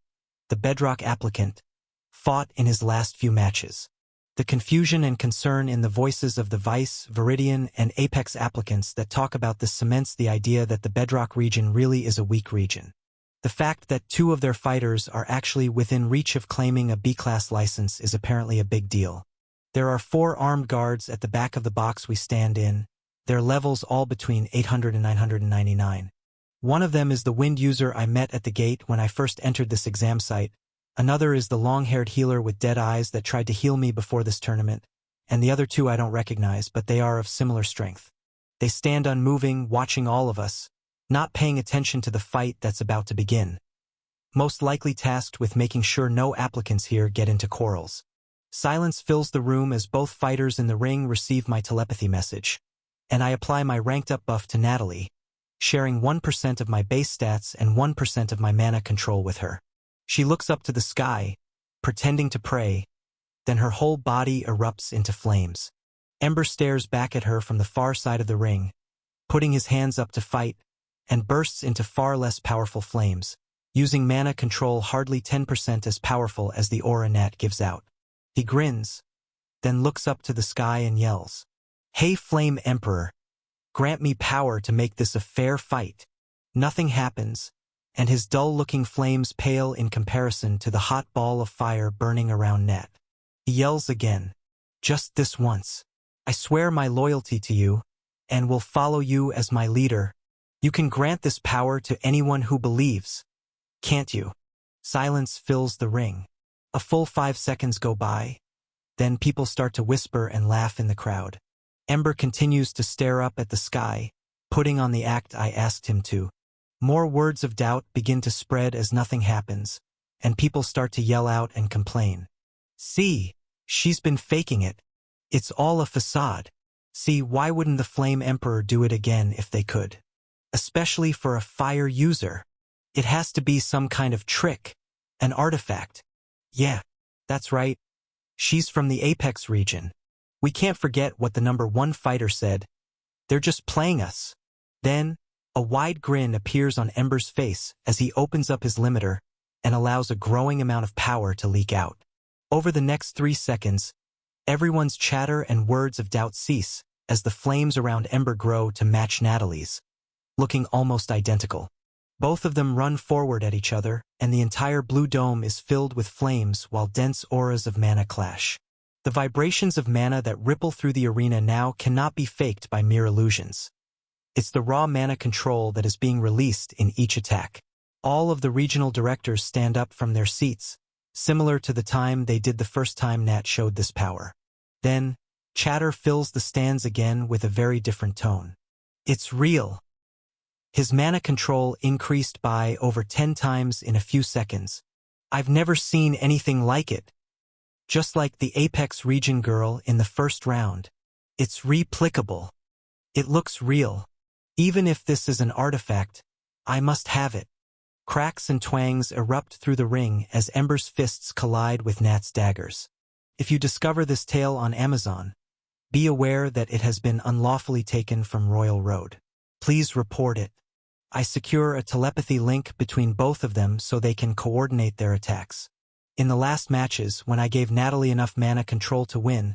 the Bedrock applicant, fought in his last few matches. The confusion and concern in the voices of the Vice, Viridian, and Apex applicants that talk about this cements the idea that the Bedrock region really is a weak region. The fact that 2 of their fighters are actually within reach of claiming a B-class license is apparently a big deal. There are 4 armed guards at the back of the box we stand in, their levels all between 800 and 999. One of them is the wind user I met at the gate when I first entered this exam site, another is the long-haired healer with dead eyes that tried to heal me before this tournament, and the other 2 I don't recognize, but they are of similar strength. They stand unmoving, watching all of us, not paying attention to the fight that's about to begin. Most likely tasked with making sure no applicants here get into quarrels. Silence fills the room as both fighters in the ring receive my telepathy message, and I apply my ranked-up buff to Natalie, sharing 1% of my base stats and 1% of my mana control with her. She looks up to the sky, pretending to pray, then her whole body erupts into flames. Ember stares back at her from the far side of the ring, putting his hands up to fight, and bursts into far less powerful flames, using mana control hardly 10% as powerful as the aura Nat gives out. He grins, then looks up to the sky and yells, "Hey Flame Emperor, grant me power to make this a fair fight." Nothing happens, and his dull-looking flames pale in comparison to the hot ball of fire burning around Nat. He yells again, "Just this once. I swear my loyalty to you, and will follow you as my leader. You can grant this power to anyone who believes, can't you?" Silence fills the ring. A full 5 seconds go by. Then people start to whisper and laugh in the crowd. Ember continues to stare up at the sky, putting on the act I asked him to. More words of doubt begin to spread as nothing happens, and people start to yell out and complain. "See, she's been faking it. It's all a facade. See, why wouldn't the Flame Emperor do it again if they could? Especially for a fire user. It has to be some kind of trick, an artifact. Yeah, that's right. She's from the Apex region. We can't forget what the #1 fighter said. They're just playing us." Then, a wide grin appears on Ember's face as he opens up his limiter and allows a growing amount of power to leak out. Over the next 3 seconds, everyone's chatter and words of doubt cease as the flames around Ember grow to match Natalie's, looking almost identical. Both of them run forward at each other, and the entire blue dome is filled with flames while dense auras of mana clash. The vibrations of mana that ripple through the arena now cannot be faked by mere illusions. It's the raw mana control that is being released in each attack. All of the regional directors stand up from their seats, similar to the time they did the first time Nat showed this power. Then, chatter fills the stands again with a very different tone. It's real. His mana control increased by over 10 times in a few seconds. I've never seen anything like it. Just like the Apex region girl in the first round. It's replicable. It looks real. Even if this is an artifact, I must have it. Cracks and twangs erupt through the ring as Ember's fists collide with Nat's daggers. If you discover this tale on Amazon, be aware that it has been unlawfully taken from Royal Road. Please report it. I secure a telepathy link between both of them so they can coordinate their attacks. In the last matches, when I gave Natalie enough mana control to win,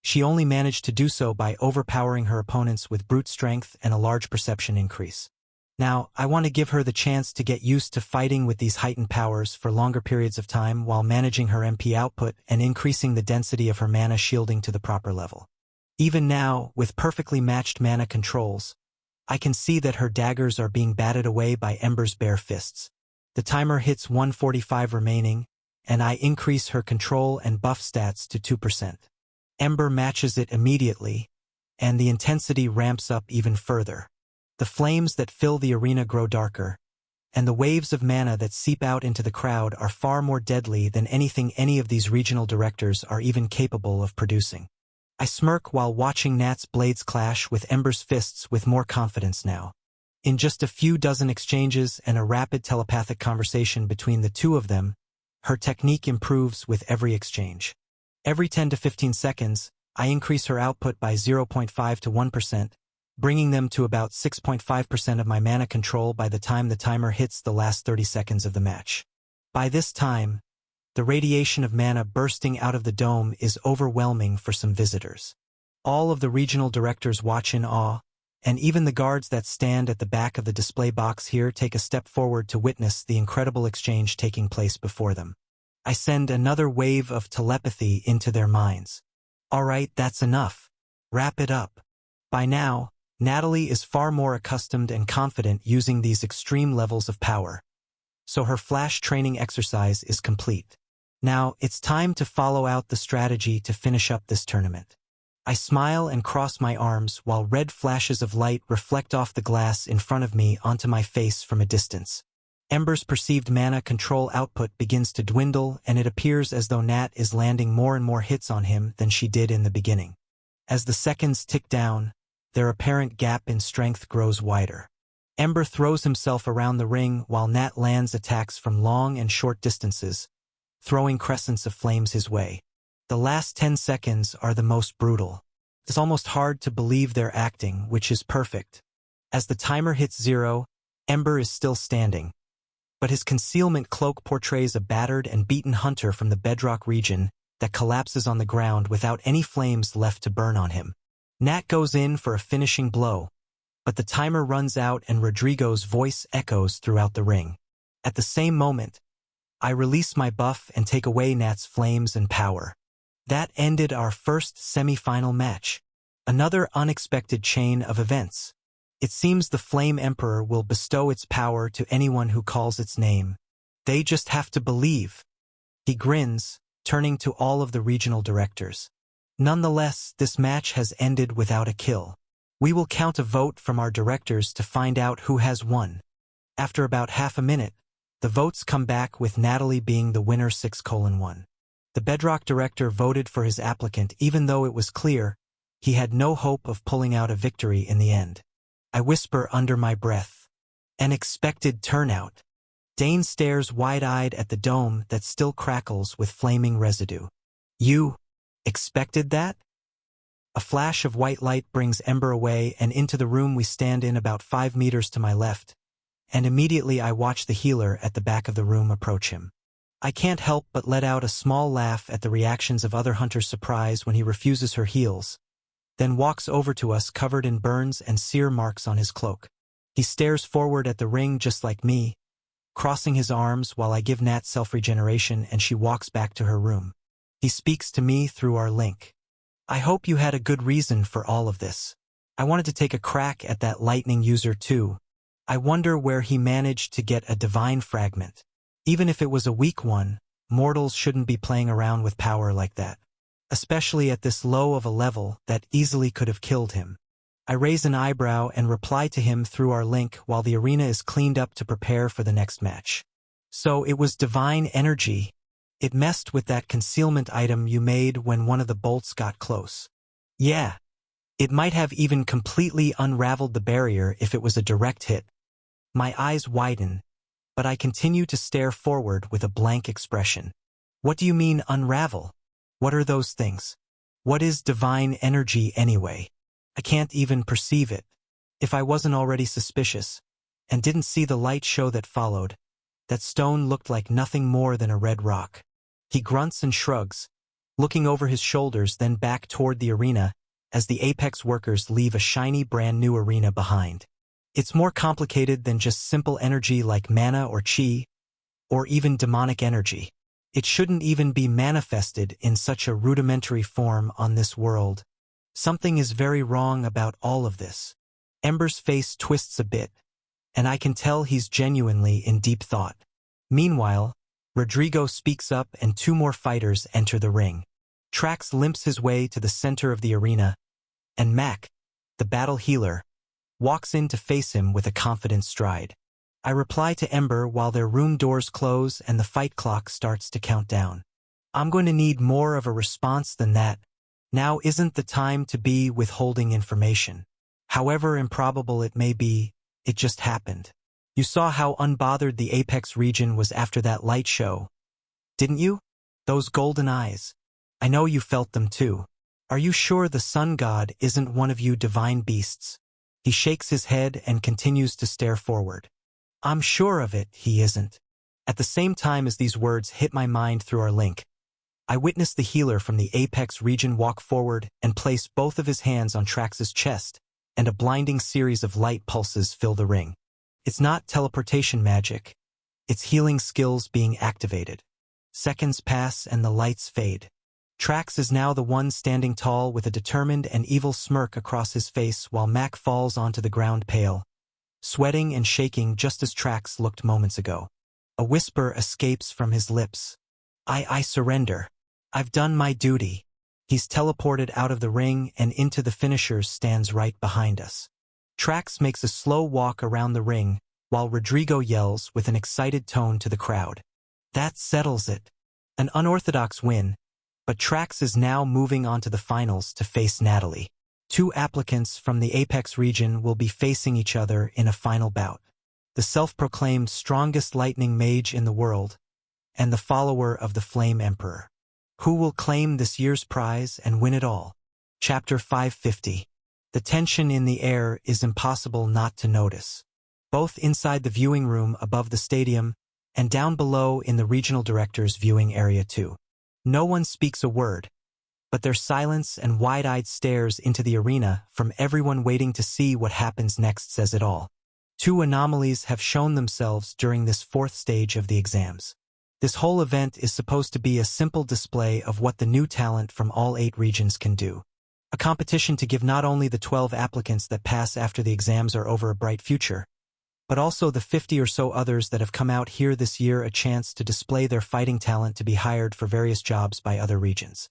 she only managed to do so by overpowering her opponents with brute strength and a large perception increase. Now, I want to give her the chance to get used to fighting with these heightened powers for longer periods of time while managing her MP output and increasing the density of her mana shielding to the proper level. Even now, with perfectly matched mana controls, I can see that her daggers are being batted away by Ember's bare fists. The timer hits 145 remaining, and I increase her control and buff stats to 2%. Ember matches it immediately, and the intensity ramps up even further. The flames that fill the arena grow darker, and the waves of mana that seep out into the crowd are far more deadly than anything any of these regional directors are even capable of producing. I smirk while watching Nat's blades clash with Ember's fists with more confidence now. In just a few dozen exchanges and a rapid telepathic conversation between the two of them, her technique improves with every exchange. Every 10 to 15 seconds, I increase her output by 0.5 to 1%, bringing them to about 6.5% of my mana control by the time the timer hits the last 30 seconds of the match. By this time, the radiation of mana bursting out of the dome is overwhelming for some visitors. All of the regional directors watch in awe, and even the guards that stand at the back of the display box here take a step forward to witness the incredible exchange taking place before them. I send another wave of telepathy into their minds. All right, that's enough. Wrap it up. By now, Natalie is far more accustomed and confident using these extreme levels of power, so her flash training exercise is complete. Now, it's time to follow out the strategy to finish up this tournament. I smile and cross my arms while red flashes of light reflect off the glass in front of me onto my face from a distance. Ember's perceived mana control output begins to dwindle, and it appears as though Nat is landing more and more hits on him than she did in the beginning. As the seconds tick down, their apparent gap in strength grows wider. Ember throws himself around the ring while Nat lands attacks from long and short distances, throwing crescents of flames his way. The last 10 seconds are the most brutal. It's almost hard to believe they're acting, which is perfect. As the timer hits 0, Ember is still standing, but his concealment cloak portrays a battered and beaten hunter from the bedrock region that collapses on the ground without any flames left to burn on him. Nat goes in for a finishing blow, but the timer runs out and Rodrigo's voice echoes throughout the ring. At the same moment, I release my buff and take away Nat's flames and power. That ended our first semi-final match. Another unexpected chain of events. It seems the Flame Emperor will bestow its power to anyone who calls its name. They just have to believe. He grins, turning to all of the regional directors. Nonetheless, this match has ended without a kill. We will count a vote from our directors to find out who has won. After about half a minute, the votes come back with Natalie being the winner 6:1. The Bedrock director voted for his applicant even though it was clear he had no hope of pulling out a victory in the end. I whisper under my breath. An expected turnout. Dane stares wide-eyed at the dome that still crackles with flaming residue. You expected that? A flash of white light brings Ember away and into the room we stand in about 5 meters to my left, and immediately I watch the healer at the back of the room approach him. I can't help but let out a small laugh at the reactions of other hunters' surprise when he refuses her heals, then walks over to us covered in burns and sear marks on his cloak. He stares forward at the ring just like me, crossing his arms while I give Nat self-regeneration and she walks back to her room. He speaks to me through our link. I hope you had a good reason for all of this. I wanted to take a crack at that lightning user too. I wonder where he managed to get a divine fragment. Even if it was a weak one, mortals shouldn't be playing around with power like that, especially at this low of a level that easily could have killed him. I raise an eyebrow and reply to him through our link while the arena is cleaned up to prepare for the next match. So it was divine energy. It messed with that concealment item you made when one of the bolts got close. Yeah. It might have even completely unraveled the barrier if it was a direct hit. My eyes widen, but I continue to stare forward with a blank expression. What do you mean, unravel? What are those things? What is divine energy anyway? I can't even perceive it. If I wasn't already suspicious, and didn't see the light show that followed, that stone looked like nothing more than a red rock. He grunts and shrugs, looking over his shoulders then back toward the arena as the Apex workers leave a shiny brand new arena behind. It's more complicated than just simple energy like mana or chi, or even demonic energy. It shouldn't even be manifested in such a rudimentary form on this world. Something is very wrong about all of this. Ember's face twists a bit, and I can tell he's genuinely in deep thought. Meanwhile, Rodrigo speaks up and two more fighters enter the ring. Trax limps his way to the center of the arena, and Mac, the battle healer, walks in to face him with a confident stride. I reply to Ember while their room doors close and the fight clock starts to count down. I'm going to need more of a response than that. Now isn't the time to be withholding information. However improbable it may be, it just happened. You saw how unbothered the Apex region was after that light show, didn't you? Those golden eyes. I know you felt them too. Are you sure the sun god isn't one of you divine beasts? He shakes his head and continues to stare forward. I'm sure of it, he isn't. At the same time as these words hit my mind through our link, I witnessed the healer from the Apex region walk forward and place both of his hands on Trax's chest, and a blinding series of light pulses fill the ring. It's not teleportation magic. It's healing skills being activated. Seconds pass and the lights fade. Trax is now the one standing tall with a determined and evil smirk across his face while Mac falls onto the ground pale, sweating and shaking just as Trax looked moments ago. A whisper escapes from his lips. I surrender. I've done my duty. He's teleported out of the ring and into the finishers stands right behind us. Trax makes a slow walk around the ring while Rodrigo yells with an excited tone to the crowd. That settles it. An unorthodox win, but Trax is now moving on to the finals to face Natalie. Two applicants from the Apex region will be facing each other in a final bout. The self-proclaimed strongest lightning mage in the world, and the follower of the Flame Emperor. Who will claim this year's prize and win it all? Chapter 550. The tension in the air is impossible not to notice. Both inside the viewing room above the stadium and down below in the regional director's viewing area too. No one speaks a word, but their silence and wide-eyed stares into the arena from everyone waiting to see what happens next says it all. Two anomalies have shown themselves during this fourth stage of the exams. This whole event is supposed to be a simple display of what the new talent from all 8 regions can do. A competition to give not only the 12 applicants that pass after the exams are over a bright future, but also the 50 or so others that have come out here this year a chance to display their fighting talent to be hired for various jobs by other regions.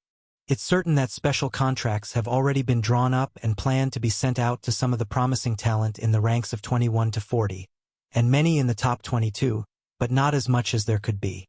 It's certain that special contracts have already been drawn up and planned to be sent out to some of the promising talent in the ranks of 21 to 40, and many in the top 22, but not as much as there could be.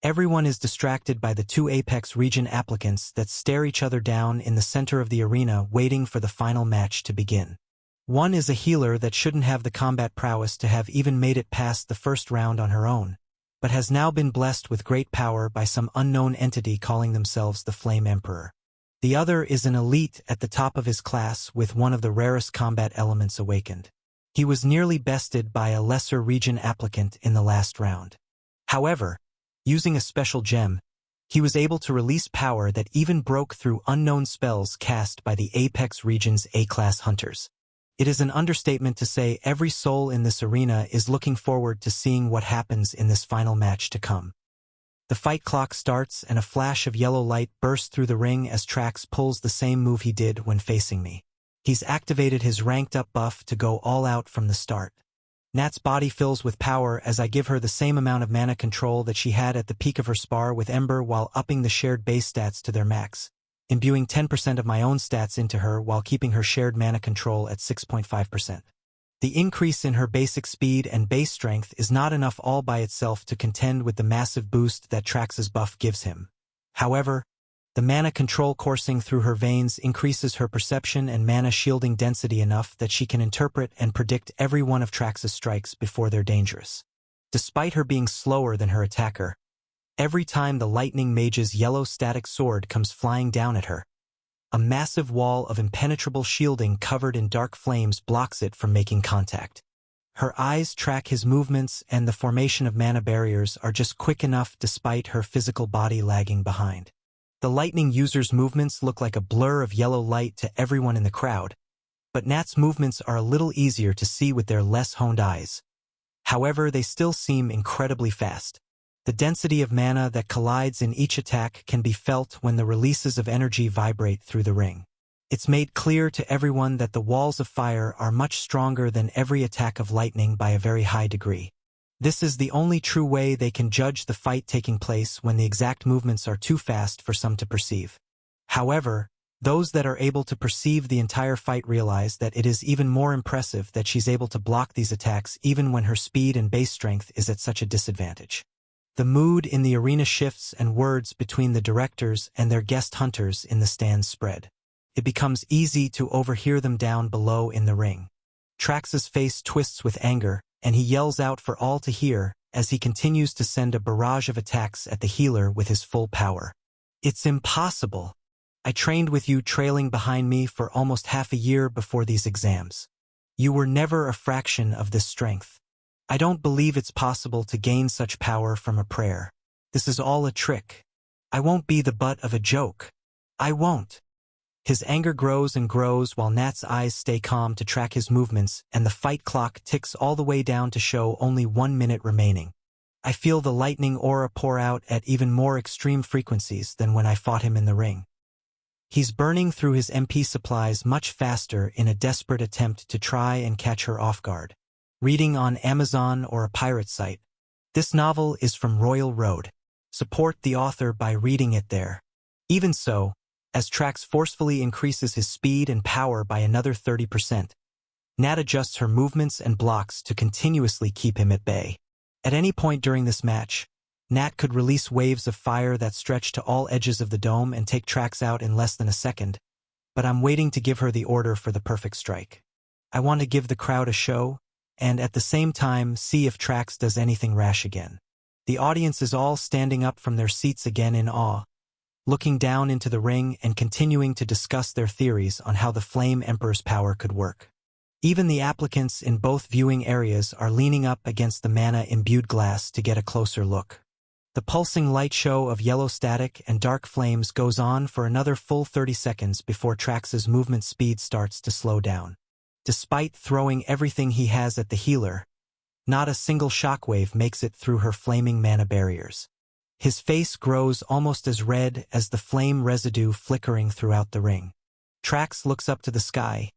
Everyone is distracted by the 2 Apex region applicants that stare each other down in the center of the arena waiting for the final match to begin. One is a healer that shouldn't have the combat prowess to have even made it past the first round on her own, but has now been blessed with great power by some unknown entity calling themselves the Flame Emperor. The other is an elite at the top of his class with one of the rarest combat elements awakened. He was nearly bested by a lesser region applicant in the last round. However, using a special gem, he was able to release power that even broke through unknown spells cast by the Apex region's A-class hunters. It is an understatement to say every soul in this arena is looking forward to seeing what happens in this final match to come. The fight clock starts and a flash of yellow light bursts through the ring as Trax pulls the same move he did when facing me. He's activated his ranked-up buff to go all out from the start. Nat's body fills with power as I give her the same amount of mana control that she had at the peak of her spar with Ember while upping the shared base stats to their max, imbuing 10% of my own stats into her while keeping her shared mana control at 6.5%. The increase in her basic speed and base strength is not enough all by itself to contend with the massive boost that Trax's buff gives him. However, the mana control coursing through her veins increases her perception and mana shielding density enough that she can interpret and predict every one of Trax's strikes before they're dangerous. Despite her being slower than her attacker, every time the Lightning Mage's yellow static sword comes flying down at her, a massive wall of impenetrable shielding covered in dark flames blocks it from making contact. Her eyes track his movements, and the formation of mana barriers are just quick enough despite her physical body lagging behind. The Lightning user's movements look like a blur of yellow light to everyone in the crowd, but Nat's movements are a little easier to see with their less honed eyes. However, they still seem incredibly fast. The density of mana that collides in each attack can be felt when the releases of energy vibrate through the ring. It's made clear to everyone that the walls of fire are much stronger than every attack of lightning by a very high degree. This is the only true way they can judge the fight taking place when the exact movements are too fast for some to perceive. However, those that are able to perceive the entire fight realize that it is even more impressive that she's able to block these attacks even when her speed and base strength is at such a disadvantage. The mood in the arena shifts and words between the directors and their guest hunters in the stands spread. It becomes easy to overhear them down below in the ring. Trax's face twists with anger, and he yells out for all to hear as he continues to send a barrage of attacks at the healer with his full power. "It's impossible. I trained with you trailing behind me for almost half a year before these exams. You were never a fraction of this strength. I don't believe it's possible to gain such power from a prayer. This is all a trick. I won't be the butt of a joke. I won't." His anger grows and grows while Nat's eyes stay calm to track his movements, and the fight clock ticks all the way down to show only 1 minute remaining. I feel the lightning aura pour out at even more extreme frequencies than when I fought him in the ring. He's burning through his MP supplies much faster in a desperate attempt to try and catch her off guard. Reading on Amazon or a pirate site. This novel is from Royal Road. Support the author by reading it there. Even so, as Trax forcefully increases his speed and power by another 30%, Nat adjusts her movements and blocks to continuously keep him at bay. At any point during this match, Nat could release waves of fire that stretch to all edges of the dome and take Trax out in less than a second, but I'm waiting to give her the order for the perfect strike. I want to give the crowd a show, and at the same time see if Trax does anything rash again. The audience is all standing up from their seats again in awe, looking down into the ring and continuing to discuss their theories on how the Flame Emperor's power could work. Even the applicants in both viewing areas are leaning up against the mana-imbued glass to get a closer look. The pulsing light show of yellow static and dark flames goes on for another full 30 seconds before Trax's movement speed starts to slow down. Despite throwing everything he has at the healer, not a single shockwave makes it through her flaming mana barriers. His face grows almost as red as the flame residue flickering throughout the ring. Trax looks up to the sky,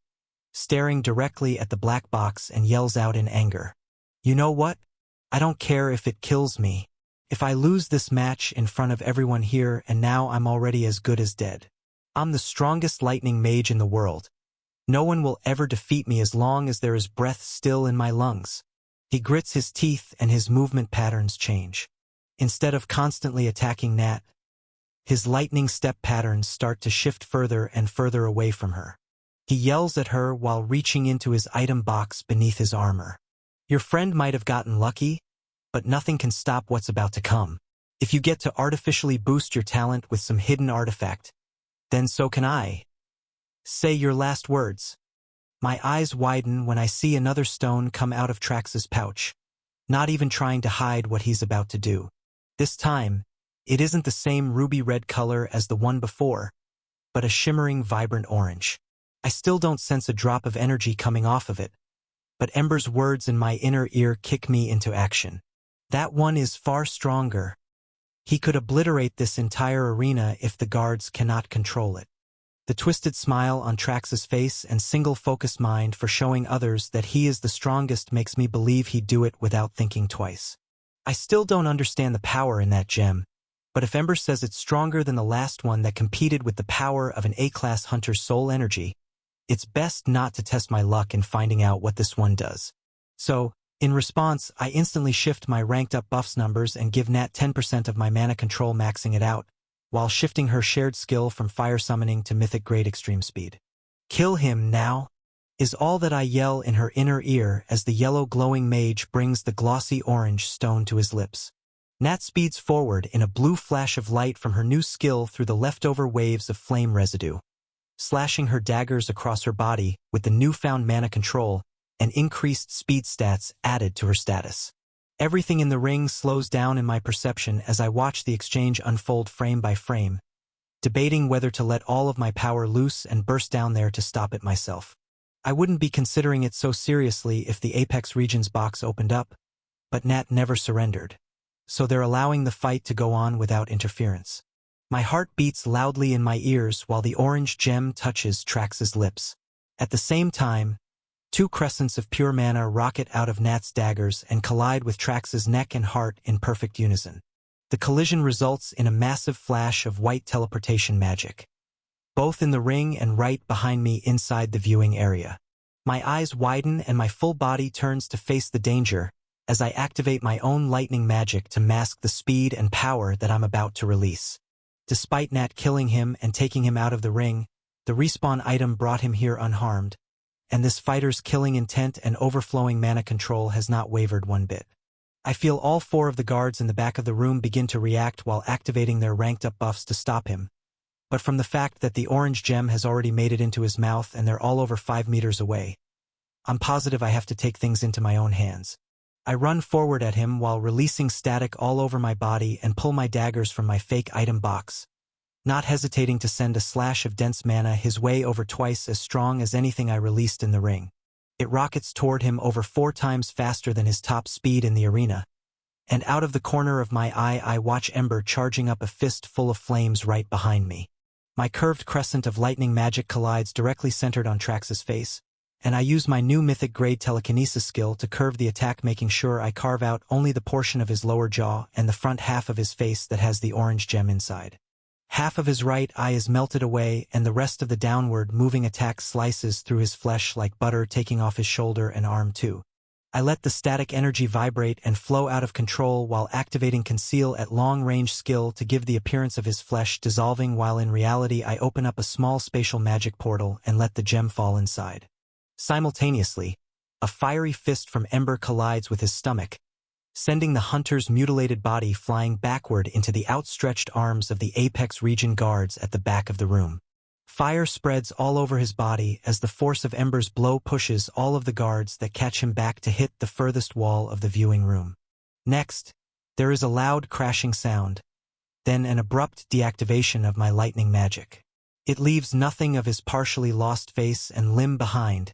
staring directly at the black box, and yells out in anger. "You know what? I don't care if it kills me. If I lose this match in front of everyone here and now I'm already as good as dead. I'm the strongest lightning mage in the world. No one will ever defeat me as long as there is breath still in my lungs." He grits his teeth and his movement patterns change. Instead of constantly attacking Nat, his lightning step patterns start to shift further and further away from her. He yells at her while reaching into his item box beneath his armor. "Your friend might have gotten lucky, but nothing can stop what's about to come. If you get to artificially boost your talent with some hidden artifact, then so can I. Say your last words." My eyes widen when I see another stone come out of Trax's pouch, not even trying to hide what he's about to do. This time, it isn't the same ruby-red color as the one before, but a shimmering, vibrant orange. I still don't sense a drop of energy coming off of it, but Ember's words in my inner ear kick me into action. That one is far stronger. He could obliterate this entire arena if the guards cannot control it. The twisted smile on Trax's face and single-focused mind for showing others that he is the strongest makes me believe he'd do it without thinking twice. I still don't understand the power in that gem, but if Ember says it's stronger than the last one that competed with the power of an A-class hunter's soul energy, it's best not to test my luck in finding out what this one does. So, in response, I instantly shift my ranked-up buffs numbers and give Nat 10% of my mana control, maxing it out, while shifting her shared skill from fire summoning to mythic grade extreme speed. "Kill him now." is all that I yell in her inner ear as the yellow glowing mage brings the glossy orange stone to his lips. Nat speeds forward in a blue flash of light from her new skill through the leftover waves of flame residue, slashing her daggers across her body with the newfound mana control and increased speed stats added to her status. Everything in the ring slows down in my perception as I watch the exchange unfold frame by frame, debating whether to let all of my power loose and burst down there to stop it myself. I wouldn't be considering it so seriously if the Apex Regions box opened up, but Nat never surrendered, so they're allowing the fight to go on without interference. My heart beats loudly in my ears while the orange gem touches Trax's lips. At the same time, two crescents of pure mana rocket out of Nat's daggers and collide with Trax's neck and heart in perfect unison. The collision results in a massive flash of white teleportation magic, both in the ring and right behind me inside the viewing area. My eyes widen and my full body turns to face the danger as I activate my own lightning magic to mask the speed and power that I'm about to release. Despite Nat killing him and taking him out of the ring, the respawn item brought him here unharmed, and this fighter's killing intent and overflowing mana control has not wavered one bit. I feel all four of the guards in the back of the room begin to react while activating their ranked-up buffs to stop him, but from the fact that the orange gem has already made it into his mouth and they're all over 5 meters away, I'm positive I have to take things into my own hands. I run forward at him while releasing static all over my body and pull my daggers from my fake item box, not hesitating to send a slash of dense mana his way over twice as strong as anything I released in the ring. It rockets toward him over 4 times faster than his top speed in the arena, and out of the corner of my eye I watch Ember charging up a fist full of flames right behind me. My curved crescent of lightning magic collides directly centered on Trax's face, and I use my new mythic grade telekinesis skill to curve the attack, making sure I carve out only the portion of his lower jaw and the front half of his face that has the orange gem inside. Half of his right eye is melted away and the rest of the downward moving attack slices through his flesh like butter, taking off his shoulder and arm too. I let the static energy vibrate and flow out of control while activating Conceal at long-range skill to give the appearance of his flesh dissolving, while in reality I open up a small spatial magic portal and let the gem fall inside. Simultaneously, a fiery fist from Ember collides with his stomach, sending the hunter's mutilated body flying backward into the outstretched arms of the Apex Region guards at the back of the room. Fire spreads all over his body as the force of Ember's blow pushes all of the guards that catch him back to hit the furthest wall of the viewing room. Next, there is a loud crashing sound, then an abrupt deactivation of my lightning magic. It leaves nothing of his partially lost face and limb behind,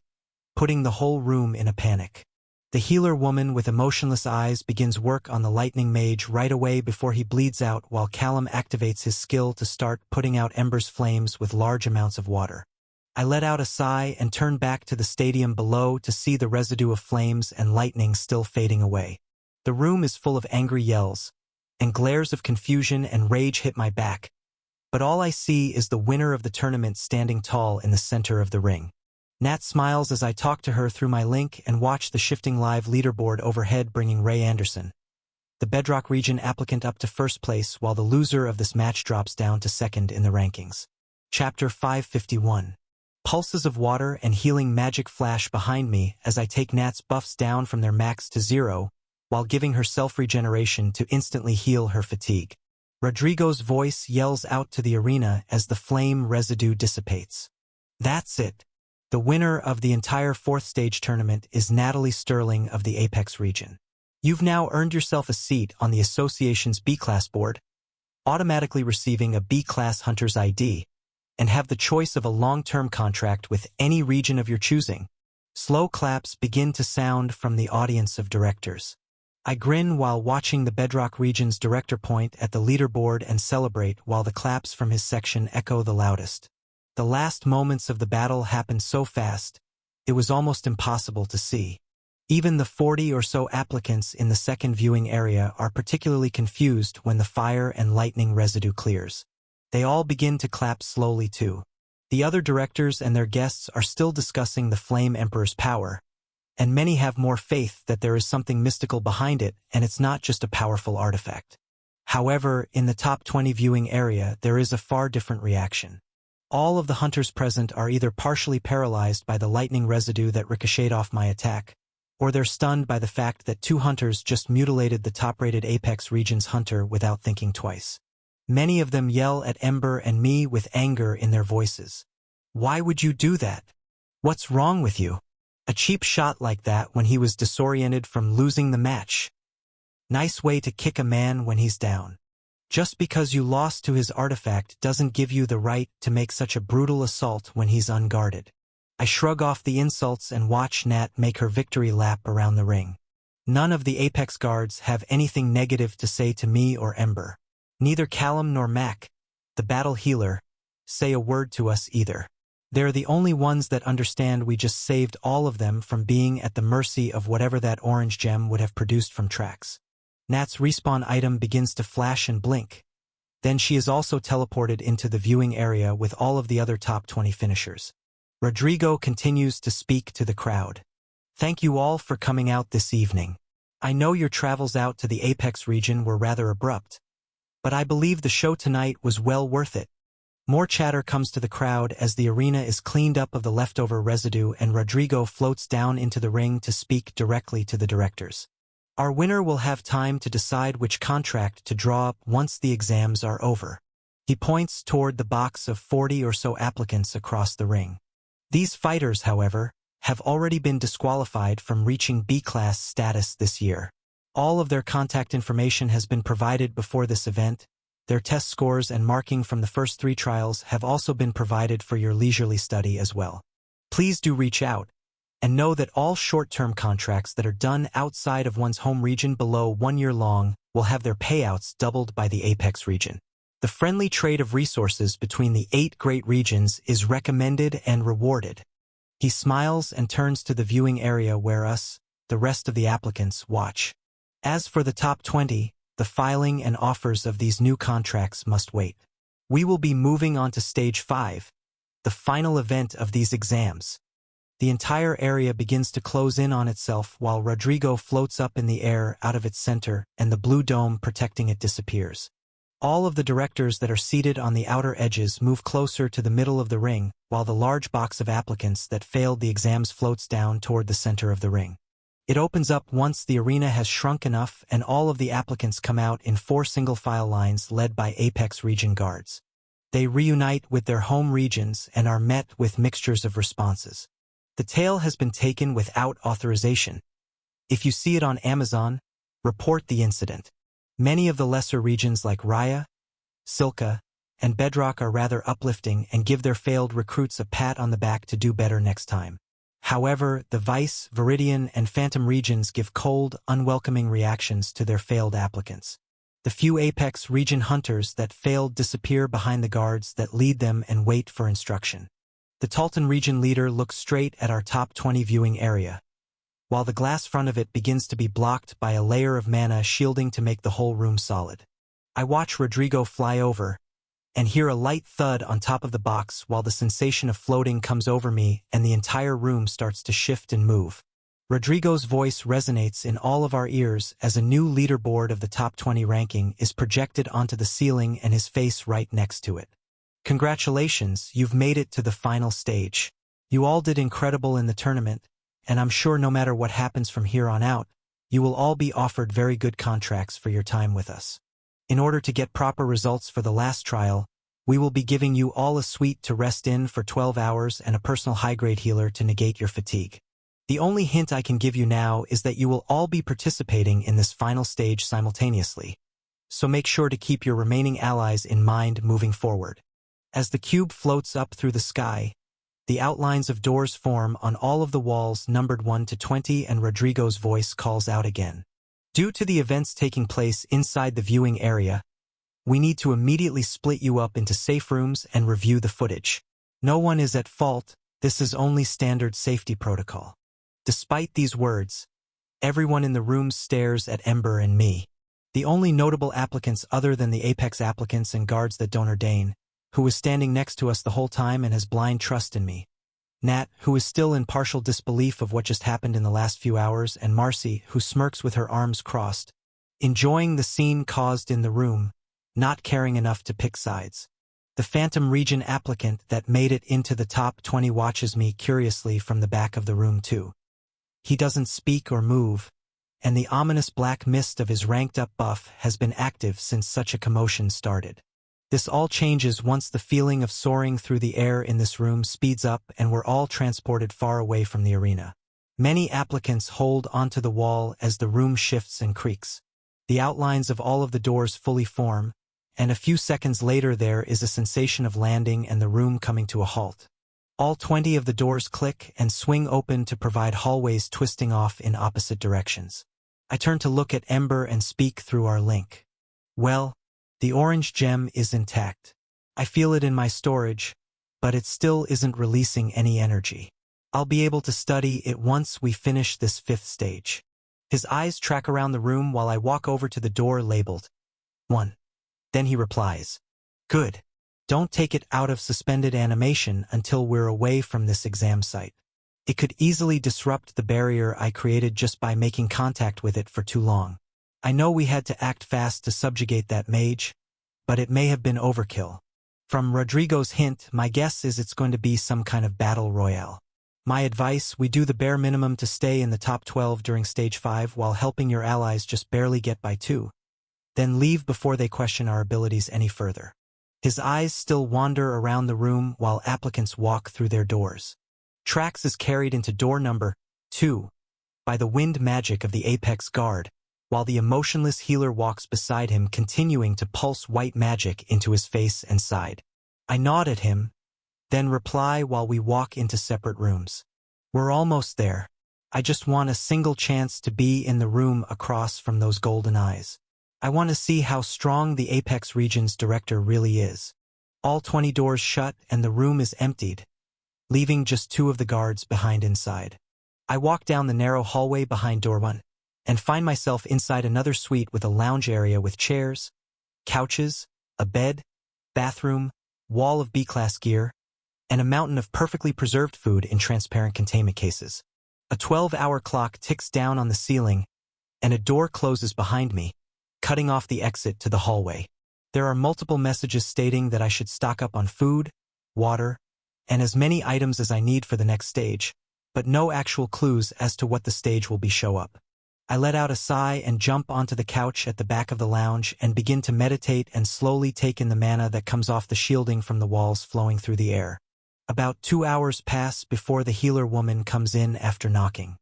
putting the whole room in a panic. The healer woman with emotionless eyes begins work on the lightning mage right away before he bleeds out, while Callum activates his skill to start putting out Ember's flames with large amounts of water. I let out a sigh and turn back to the stadium below to see the residue of flames and lightning still fading away. The room is full of angry yells, and glares of confusion and rage hit my back, but all I see is the winner of the tournament standing tall in the center of the ring. Nat smiles as I talk to her through my link and watch the shifting live leaderboard overhead, bringing Ray Anderson, the Bedrock Region applicant, up to first place, while the loser of this match drops down to second in the rankings. Chapter 551. Pulses of water and healing magic flash behind me as I take Nat's buffs down from their max to 0, while giving her self-regeneration to instantly heal her fatigue. Rodrigo's voice yells out to the arena as the flame residue dissipates. That's it. The winner of the entire 4th stage tournament is Natalie Sterling of the Apex Region. You've now earned yourself a seat on the association's B-Class board, automatically receiving a B-Class Hunter's ID, and have the choice of a long-term contract with any region of your choosing. Slow claps begin to sound from the audience of directors. I grin while watching the Bedrock Region's director point at the leaderboard and celebrate while the claps from his section echo the loudest. The last moments of the battle happened so fast, it was almost impossible to see. Even the 40 or so applicants in the second viewing area are particularly confused when the fire and lightning residue clears. They all begin to clap slowly too. The other directors and their guests are still discussing the Flame Emperor's power, and many have more faith that there is something mystical behind it and it's not just a powerful artifact. However, in the top 20 viewing area there is a far different reaction. All of the hunters present are either partially paralyzed by the lightning residue that ricocheted off my attack, or they're stunned by the fact that 2 hunters just mutilated the top-rated Apex Regions hunter without thinking twice. Many of them yell at Ember and me with anger in their voices. Why would you do that? What's wrong with you? A cheap shot like that when he was disoriented from losing the match. Nice way to kick a man when he's down. Just because you lost to his artifact doesn't give you the right to make such a brutal assault when he's unguarded. I shrug off the insults and watch Nat make her victory lap around the ring. None of the Apex guards have anything negative to say to me or Ember. Neither Callum nor Mac, the battle healer, say a word to us either. They're the only ones that understand we just saved all of them from being at the mercy of whatever that orange gem would have produced from tracks. Nat's respawn item begins to flash and blink. Then she is also teleported into the viewing area with all of the other top 20 finishers. Rodrigo continues to speak to the crowd. Thank you all for coming out this evening. I know your travels out to the Apex region were rather abrupt, but I believe the show tonight was well worth it. More chatter comes to the crowd as the arena is cleaned up of the leftover residue and Rodrigo floats down into the ring to speak directly to the directors. Our winner will have time to decide which contract to draw up once the exams are over. He points toward the box of 40 or so applicants across the ring. These fighters, however, have already been disqualified from reaching B-class status this year. All of their contact information has been provided before this event. Their test scores and marking from the first 3 trials have also been provided for your leisurely study as well. Please do reach out, and know that all short-term contracts that are done outside of one's home region below 1 year long will have their payouts doubled by the Apex region. The friendly trade of resources between the 8 great regions is recommended and rewarded. He smiles and turns to the viewing area where us, the rest of the applicants, watch. As for the top 20, the filing and offers of these new contracts must wait. We will be moving on to Stage 5, the final event of these exams. The entire area begins to close in on itself while Rodrigo floats up in the air out of its center and the blue dome protecting it disappears. All of the directors that are seated on the outer edges move closer to the middle of the ring while the large box of applicants that failed the exams floats down toward the center of the ring. It opens up once the arena has shrunk enough and all of the applicants come out in 4 single-file lines led by Apex region guards. They reunite with their home regions and are met with mixtures of responses. The tale has been taken without authorization. If you see it on Amazon, report the incident. Many of the lesser regions like Raya, Silka, and Bedrock are rather uplifting and give their failed recruits a pat on the back to do better next time. However, the Vice, Viridian, and Phantom regions give cold, unwelcoming reactions to their failed applicants. The few Apex region hunters that failed disappear behind the guards that lead them and wait for instruction. The Talton region leader looks straight at our top 20 viewing area, while the glass front of it begins to be blocked by a layer of mana shielding to make the whole room solid. I watch Rodrigo fly over, and hear a light thud on top of the box while the sensation of floating comes over me and the entire room starts to shift and move. Rodrigo's voice resonates in all of our ears as a new leaderboard of the top 20 ranking is projected onto the ceiling and his face right next to it. Congratulations, you've made it to the final stage. You all did incredible in the tournament, and I'm sure no matter what happens from here on out, you will all be offered very good contracts for your time with us. In order to get proper results for the last trial, we will be giving you all a suite to rest in for 12 hours and a personal high-grade healer to negate your fatigue. The only hint I can give you now is that you will all be participating in this final stage simultaneously, so make sure to keep your remaining allies in mind moving forward. As the cube floats up through the sky, the outlines of doors form on all of the walls numbered 1 to 20 and Rodrigo's voice calls out again. Due to the events taking place inside the viewing area, we need to immediately split you up into safe rooms and review the footage. No one is at fault, this is only standard safety protocol. Despite these words, everyone in the room stares at Ember and me. The only notable applicants other than the Apex applicants and guards that don't ordain, who was standing next to us the whole time and has blind trust in me. Nat, who is still in partial disbelief of what just happened in the last few hours, and Marcy, who smirks with her arms crossed, enjoying the scene caused in the room, not caring enough to pick sides. The Phantom Region applicant that made it into the top 20 watches me curiously from the back of the room too. He doesn't speak or move, and the ominous black mist of his ranked-up buff has been active since such a commotion started. This all changes once the feeling of soaring through the air in this room speeds up and we're all transported far away from the arena. Many applicants hold onto the wall as the room shifts and creaks. The outlines of all of the doors fully form, and a few seconds later there is a sensation of landing and the room coming to a halt. All 20 of the doors click and swing open to provide hallways twisting off in opposite directions. I turn to look at Ember and speak through our link. Well, the orange gem is intact. I feel it in my storage, but it still isn't releasing any energy. I'll be able to study it once we finish this 5th stage. His eyes track around the room while I walk over to the door labeled 1. Then he replies, "Good. Don't take it out of suspended animation until we're away from this exam site. It could easily disrupt the barrier I created just by making contact with it for too long. I know we had to act fast to subjugate that mage, but it may have been overkill. From Rodrigo's hint, my guess is it's going to be some kind of battle royale. My advice, we do the bare minimum to stay in the top 12 during stage 5 while helping your allies just barely get by 2. Then leave before they question our abilities any further." His eyes still wander around the room while applicants walk through their doors. Trax is carried into door number 2 by the wind magic of the Apex Guard, while the emotionless healer walks beside him, continuing to pulse white magic into his face and side. I nod at him, then reply while we walk into separate rooms. "We're almost there. I just want a single chance to be in the room across from those golden eyes. I want to see how strong the Apex Region's director really is." All 20 doors shut and the room is emptied, leaving just 2 of the guards behind inside. I walk down the narrow hallway behind door 1 and find myself inside another suite with a lounge area with chairs, couches, a bed, bathroom, wall of B-class gear, and a mountain of perfectly preserved food in transparent containment cases. A 12-hour clock ticks down on the ceiling, and a door closes behind me, cutting off the exit to the hallway. There are multiple messages stating that I should stock up on food, water, and as many items as I need for the next stage, but no actual clues as to what the stage will be show up. I let out a sigh and jump onto the couch at the back of the lounge and begin to meditate and slowly take in the mana that comes off the shielding from the walls flowing through the air. About 2 hours pass before the healer woman comes in after knocking.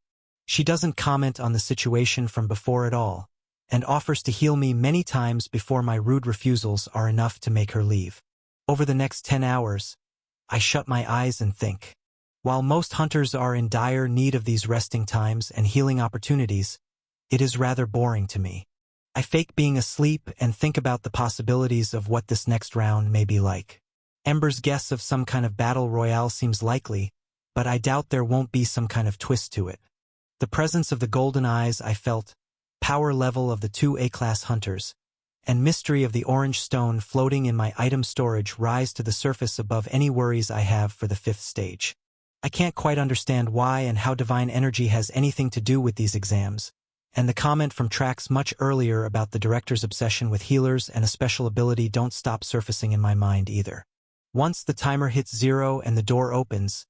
She doesn't comment on the situation from before at all, and offers to heal me many times before my rude refusals are enough to make her leave. Over the next 10 hours, I shut my eyes and think. While most hunters are in dire need of these resting times and healing opportunities, it is rather boring to me. I fake being asleep and think about the possibilities of what this next round may be like. Ember's guess of some kind of battle royale seems likely, but I doubt there won't be some kind of twist to it. The presence of the golden eyes I felt, power level of the 2 A-class hunters, and mystery of the orange stone floating in my item storage rise to the surface above any worries I have for the 5th stage. I can't quite understand why and how divine energy has anything to do with these exams, and the comment from Trax much earlier about the director's obsession with healers and a special ability don't stop surfacing in my mind either. Once the timer hits 0 and the door opens,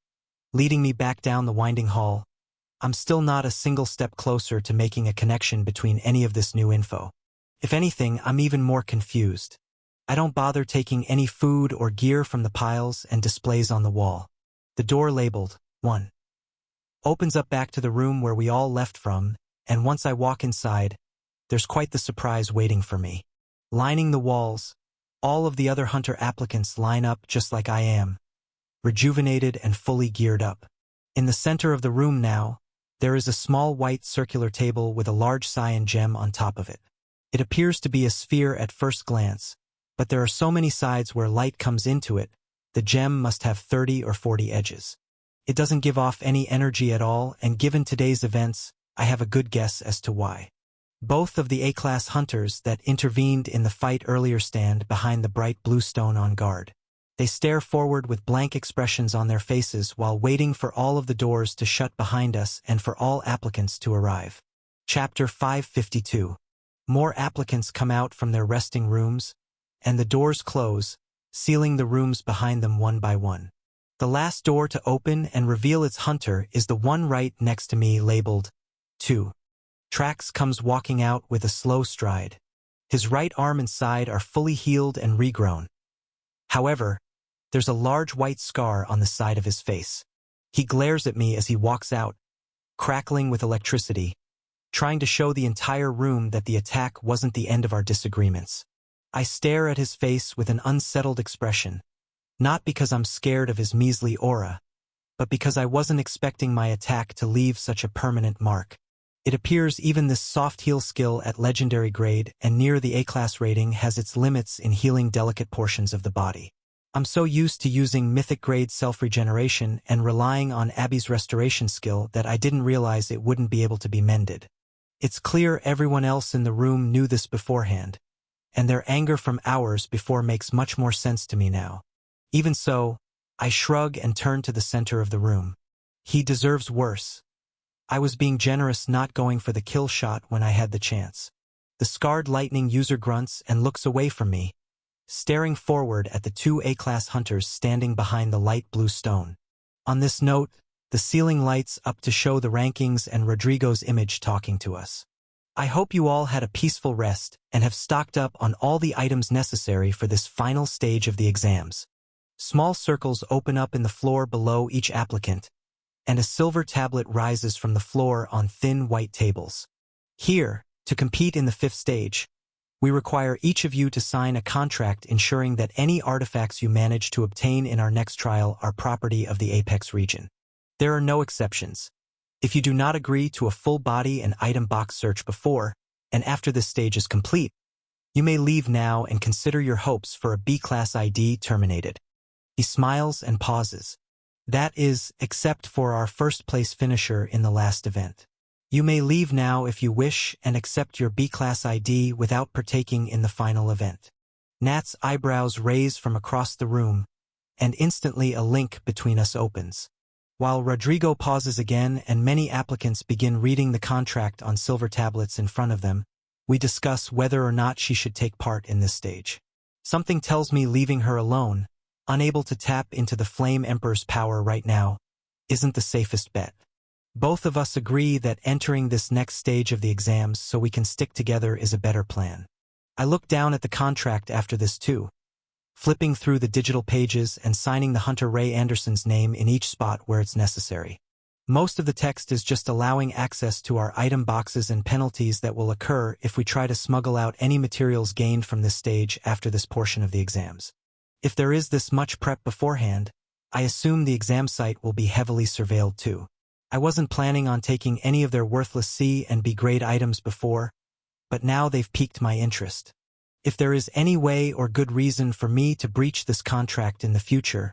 leading me back down the winding hall, I'm still not a single step closer to making a connection between any of this new info. If anything, I'm even more confused. I don't bother taking any food or gear from the piles and displays on the wall. The door labeled 1 opens up back to the room where we all left from, and once I walk inside, there's quite the surprise waiting for me. Lining the walls, all of the other hunter applicants line up just like I am, rejuvenated and fully geared up. In the center of the room now, there is a small white circular table with a large cyan gem on top of it. It appears to be a sphere at first glance, but there are so many sides where light comes into it, the gem must have 30 or 40 edges. It doesn't give off any energy at all, and given today's events, I have a good guess as to why. Both of the A-class hunters that intervened in the fight earlier stand behind the bright blue stone on guard. They stare forward with blank expressions on their faces while waiting for all of the doors to shut behind us and for all applicants to arrive. Chapter 552. More applicants come out from their resting rooms, and the doors close, sealing the rooms behind them one by one. The last door to open and reveal its hunter is the one right next to me, labeled 2. Trax comes walking out with a slow stride. His right arm and side are fully healed and regrown. However, there's a large white scar on the side of his face. He glares at me as he walks out, crackling with electricity, trying to show the entire room that the attack wasn't the end of our disagreements. I stare at his face with an unsettled expression, not because I'm scared of his measly aura, but because I wasn't expecting my attack to leave such a permanent mark. It appears even this soft heal skill at legendary grade and near the A-class rating has its limits in healing delicate portions of the body. I'm so used to using mythic grade self-regeneration and relying on Abby's restoration skill that I didn't realize it wouldn't be able to be mended. It's clear everyone else in the room knew this beforehand, and their anger from hours before makes much more sense to me now. Even so, I shrug and turn to the center of the room. He deserves worse. I was being generous not going for the kill shot when I had the chance. The scarred lightning user grunts and looks away from me, staring forward at the 2 A-class hunters standing behind the light blue stone. On this note, the ceiling lights up to show the rankings and Rodrigo's image talking to us. I hope you all had a peaceful rest and have stocked up on all the items necessary for this final stage of the exams. Small circles open up in the floor below each applicant, and a silver tablet rises from the floor on thin white tables. Here, to compete in the 5th stage, we require each of you to sign a contract ensuring that any artifacts you manage to obtain in our next trial are property of the Apex region. There are no exceptions. If you do not agree to a full body and item box search before and after this stage is complete, you may leave now and consider your hopes for a B-class ID terminated. He smiles and pauses. That is, except for our first-place finisher in the last event. You may leave now if you wish and accept your B-class ID without partaking in the final event. Nat's eyebrows raise from across the room, and instantly a link between us opens. While Rodrigo pauses again and many applicants begin reading the contract on silver tablets in front of them, we discuss whether or not she should take part in this stage. Something tells me leaving her alone, unable to tap into the Flame Emperor's power right now, isn't the safest bet. Both of us agree that entering this next stage of the exams so we can stick together is a better plan. I look down at the contract after this too, flipping through the digital pages and signing the Hunter Ray Anderson's name in each spot where it's necessary. Most of the text is just allowing access to our item boxes and penalties that will occur if we try to smuggle out any materials gained from this stage after this portion of the exams. If there is this much prep beforehand, I assume the exam site will be heavily surveilled too. I wasn't planning on taking any of their worthless C and B grade items before, but now they've piqued my interest. If there is any way or good reason for me to breach this contract in the future,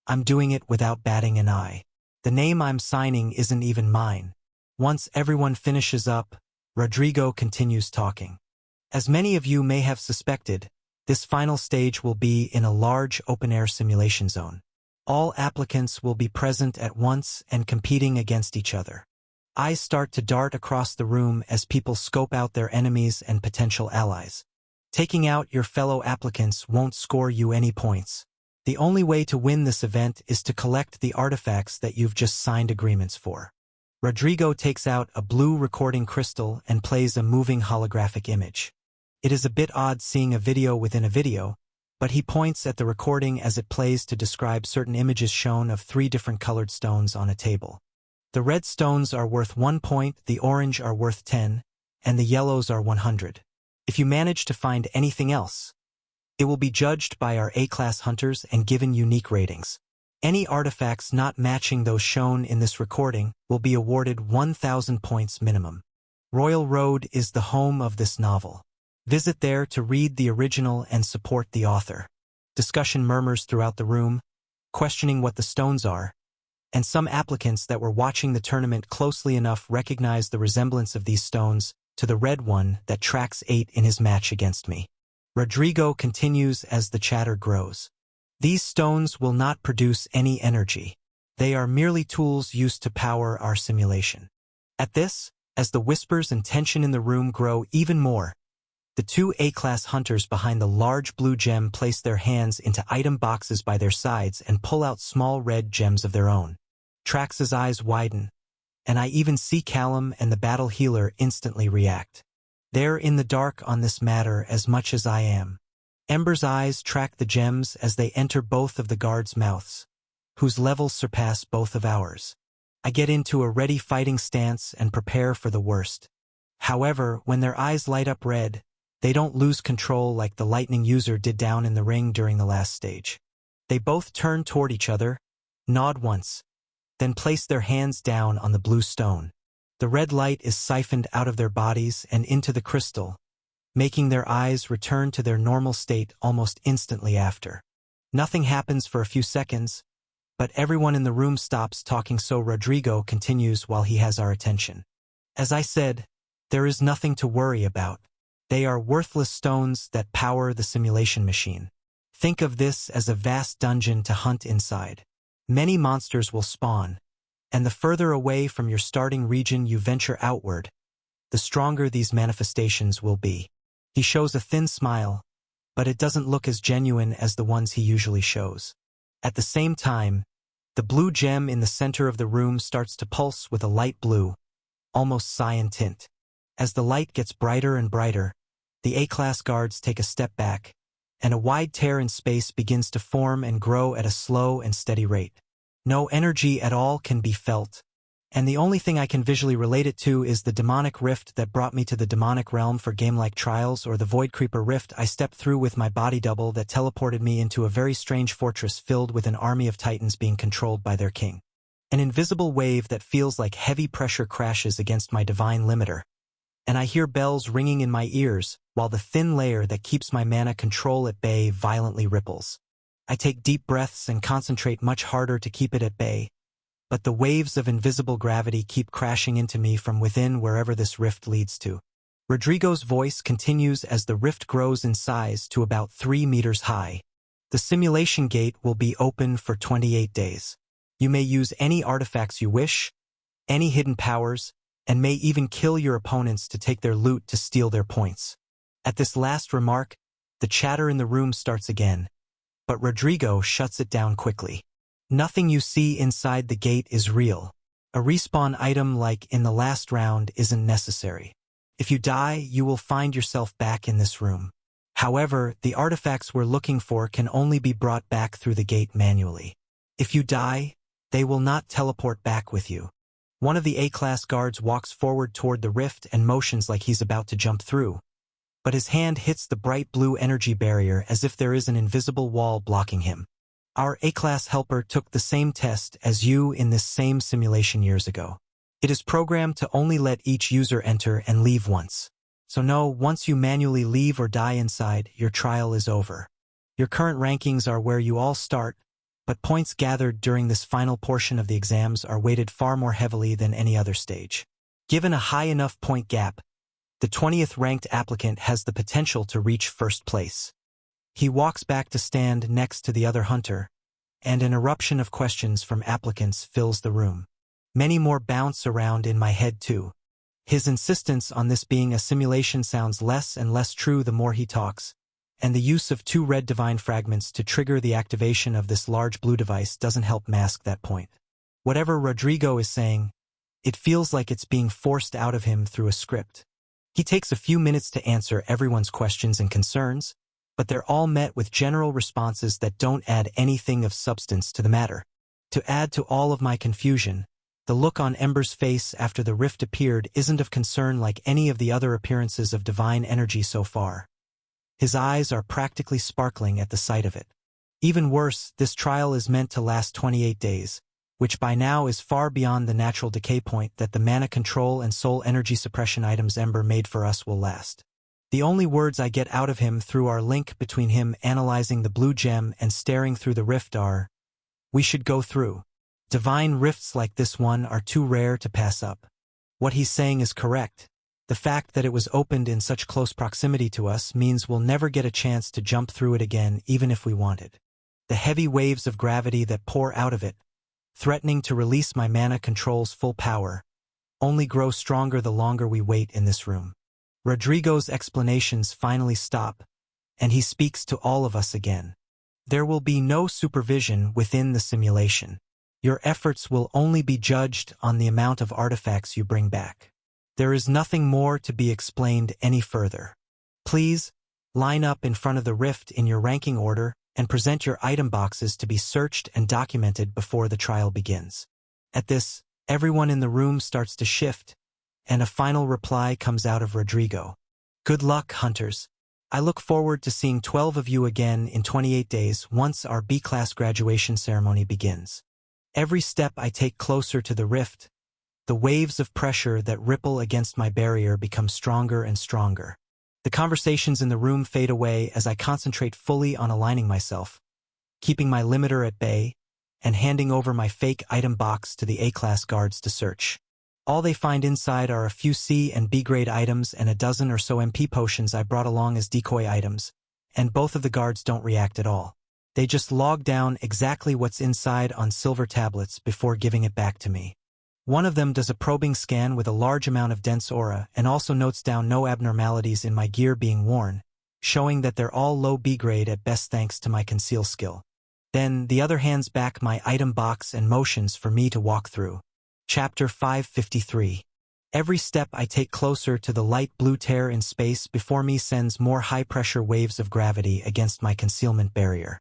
I'm doing it without batting an eye. The name I'm signing isn't even mine. Once everyone finishes up, Rodrigo continues talking. As many of you may have suspected, this final stage will be in a large open-air simulation zone. All applicants will be present at once and competing against each other. Eyes start to dart across the room as people scope out their enemies and potential allies. Taking out your fellow applicants won't score you any points. The only way to win this event is to collect the artifacts that you've just signed agreements for. Rodrigo takes out a blue recording crystal and plays a moving holographic image. It is a bit odd seeing a video within a video, but he points at the recording as it plays to describe certain images shown of 3 different colored stones on a table. The red stones are worth 1 point, the orange are worth 10, and the yellows are 100. If you manage to find anything else, it will be judged by our A-class hunters and given unique ratings. Any artifacts not matching those shown in this recording will be awarded 1,000 points minimum. Royal Road is the home of this novel. Visit there to read the original and support the author. Discussion murmurs throughout the room, questioning what the stones are, and some applicants that were watching the tournament closely enough recognize the resemblance of these stones to the red one that Trax ate in his match against me. Rodrigo continues as the chatter grows. These stones will not produce any energy. They are merely tools used to power our simulation. At this, as the whispers and tension in the room grow even more, The two A-class hunters behind the large blue gem place their hands into item boxes by their sides and pull out small red gems of their own. Trax's eyes widen, and I even see Callum and the battle healer instantly react. They're in the dark on this matter as much as I am. Ember's eyes track the gems as they enter both of the guards' mouths, whose levels surpass both of ours. I get into a ready fighting stance and prepare for the worst. However, when their eyes light up red, they don't lose control like the lightning user did down in the ring during the last stage. They both turn toward each other, nod once, then place their hands down on the blue stone. The red light is siphoned out of their bodies and into the crystal, making their eyes return to their normal state almost instantly after. Nothing happens for a few seconds, but everyone in the room stops talking, so Rodrigo continues while he has our attention. As I said, there is nothing to worry about. They are worthless stones that power the simulation machine. Think of this as a vast dungeon to hunt inside. Many monsters will spawn, and the further away from your starting region you venture outward, the stronger these manifestations will be. He shows a thin smile, but it doesn't look as genuine as the ones he usually shows. At the same time, the blue gem in the center of the room starts to pulse with a light blue, almost cyan tint. As the light gets brighter and brighter, the A-class guards take a step back, and a wide tear in space begins to form and grow at a slow and steady rate. No energy at all can be felt, and the only thing I can visually relate it to is the demonic rift that brought me to the demonic realm for game-like trials, or the Void Creeper rift I stepped through with my body double that teleported me into a very strange fortress filled with an army of titans being controlled by their king. An invisible wave that feels like heavy pressure crashes against my divine limiter, and I hear bells ringing in my ears, while the thin layer that keeps my mana control at bay violently ripples. I take deep breaths and concentrate much harder to keep it at bay, but the waves of invisible gravity keep crashing into me from within wherever this rift leads to. Rodrigo's voice continues as the rift grows in size to about 3 meters high. The simulation gate will be open for 28 days. You may use any artifacts you wish, any hidden powers, and may even kill your opponents to take their loot to steal their points. At this last remark, the chatter in the room starts again, but Rodrigo shuts it down quickly. Nothing you see inside the gate is real. A respawn item like in the last round isn't necessary. If you die, you will find yourself back in this room. However, the artifacts we're looking for can only be brought back through the gate manually. If you die, they will not teleport back with you. One of the A-class guards walks forward toward the rift and motions like he's about to jump through, but his hand hits the bright blue energy barrier as if there is an invisible wall blocking him. Our A-class helper took the same test as you in this same simulation years ago. It is programmed to only let each user enter and leave once. So no, once you manually leave or die inside, your trial is over. Your current rankings are where you all start, but points gathered during this final portion of the exams are weighted far more heavily than any other stage. Given a high enough point gap, the 20th ranked applicant has the potential to reach first place. He walks back to stand next to the other hunter, and an eruption of questions from applicants fills the room. Many more bounce around in my head too. His insistence on this being a simulation sounds less and less true the more he talks, and the use of 2 red divine fragments to trigger the activation of this large blue device doesn't help mask that point. Whatever Rodrigo is saying, it feels like it's being forced out of him through a script. He takes a few minutes to answer everyone's questions and concerns, but they're all met with general responses that don't add anything of substance to the matter. To add to all of my confusion, the look on Ember's face after the rift appeared isn't of concern like any of the other appearances of divine energy so far. His eyes are practically sparkling at the sight of it. Even worse, this trial is meant to last 28 days, which by now is far beyond the natural decay point that the mana control and soul energy suppression items Ember made for us will last. The only words I get out of him through our link between him analyzing the blue gem and staring through the rift are, "We should go through. Divine rifts like this one are too rare to pass up." What he's saying is correct. The fact that it was opened in such close proximity to us means we'll never get a chance to jump through it again even if we wanted. The heavy waves of gravity that pour out of it, threatening to release my mana control's full power, only grow stronger the longer we wait in this room. Rodrigo's explanations finally stop, and he speaks to all of us again. There will be no supervision within the simulation. Your efforts will only be judged on the amount of artifacts you bring back. There is nothing more to be explained any further. Please, line up in front of the rift in your ranking order and present your item boxes to be searched and documented before the trial begins. At this, everyone in the room starts to shift, and a final reply comes out of Rodrigo. Good luck, hunters. I look forward to seeing 12 of you again in 28 days once our B-class graduation ceremony begins. Every step I take closer to the rift, the waves of pressure that ripple against my barrier become stronger and stronger. The conversations in the room fade away as I concentrate fully on aligning myself, keeping my limiter at bay, and handing over my fake item box to the A-class guards to search. All they find inside are a few C and B-grade items and a dozen or so MP potions I brought along as decoy items, and both of the guards don't react at all. They just log down exactly what's inside on silver tablets before giving it back to me. One of them does a probing scan with a large amount of dense aura and also notes down no abnormalities in my gear being worn, showing that they're all low B-grade at best thanks to my conceal skill. Then the other hands back my item box and motions for me to walk through. Chapter 553. Every step I take closer to the light blue tear in space before me sends more high-pressure waves of gravity against my concealment barrier.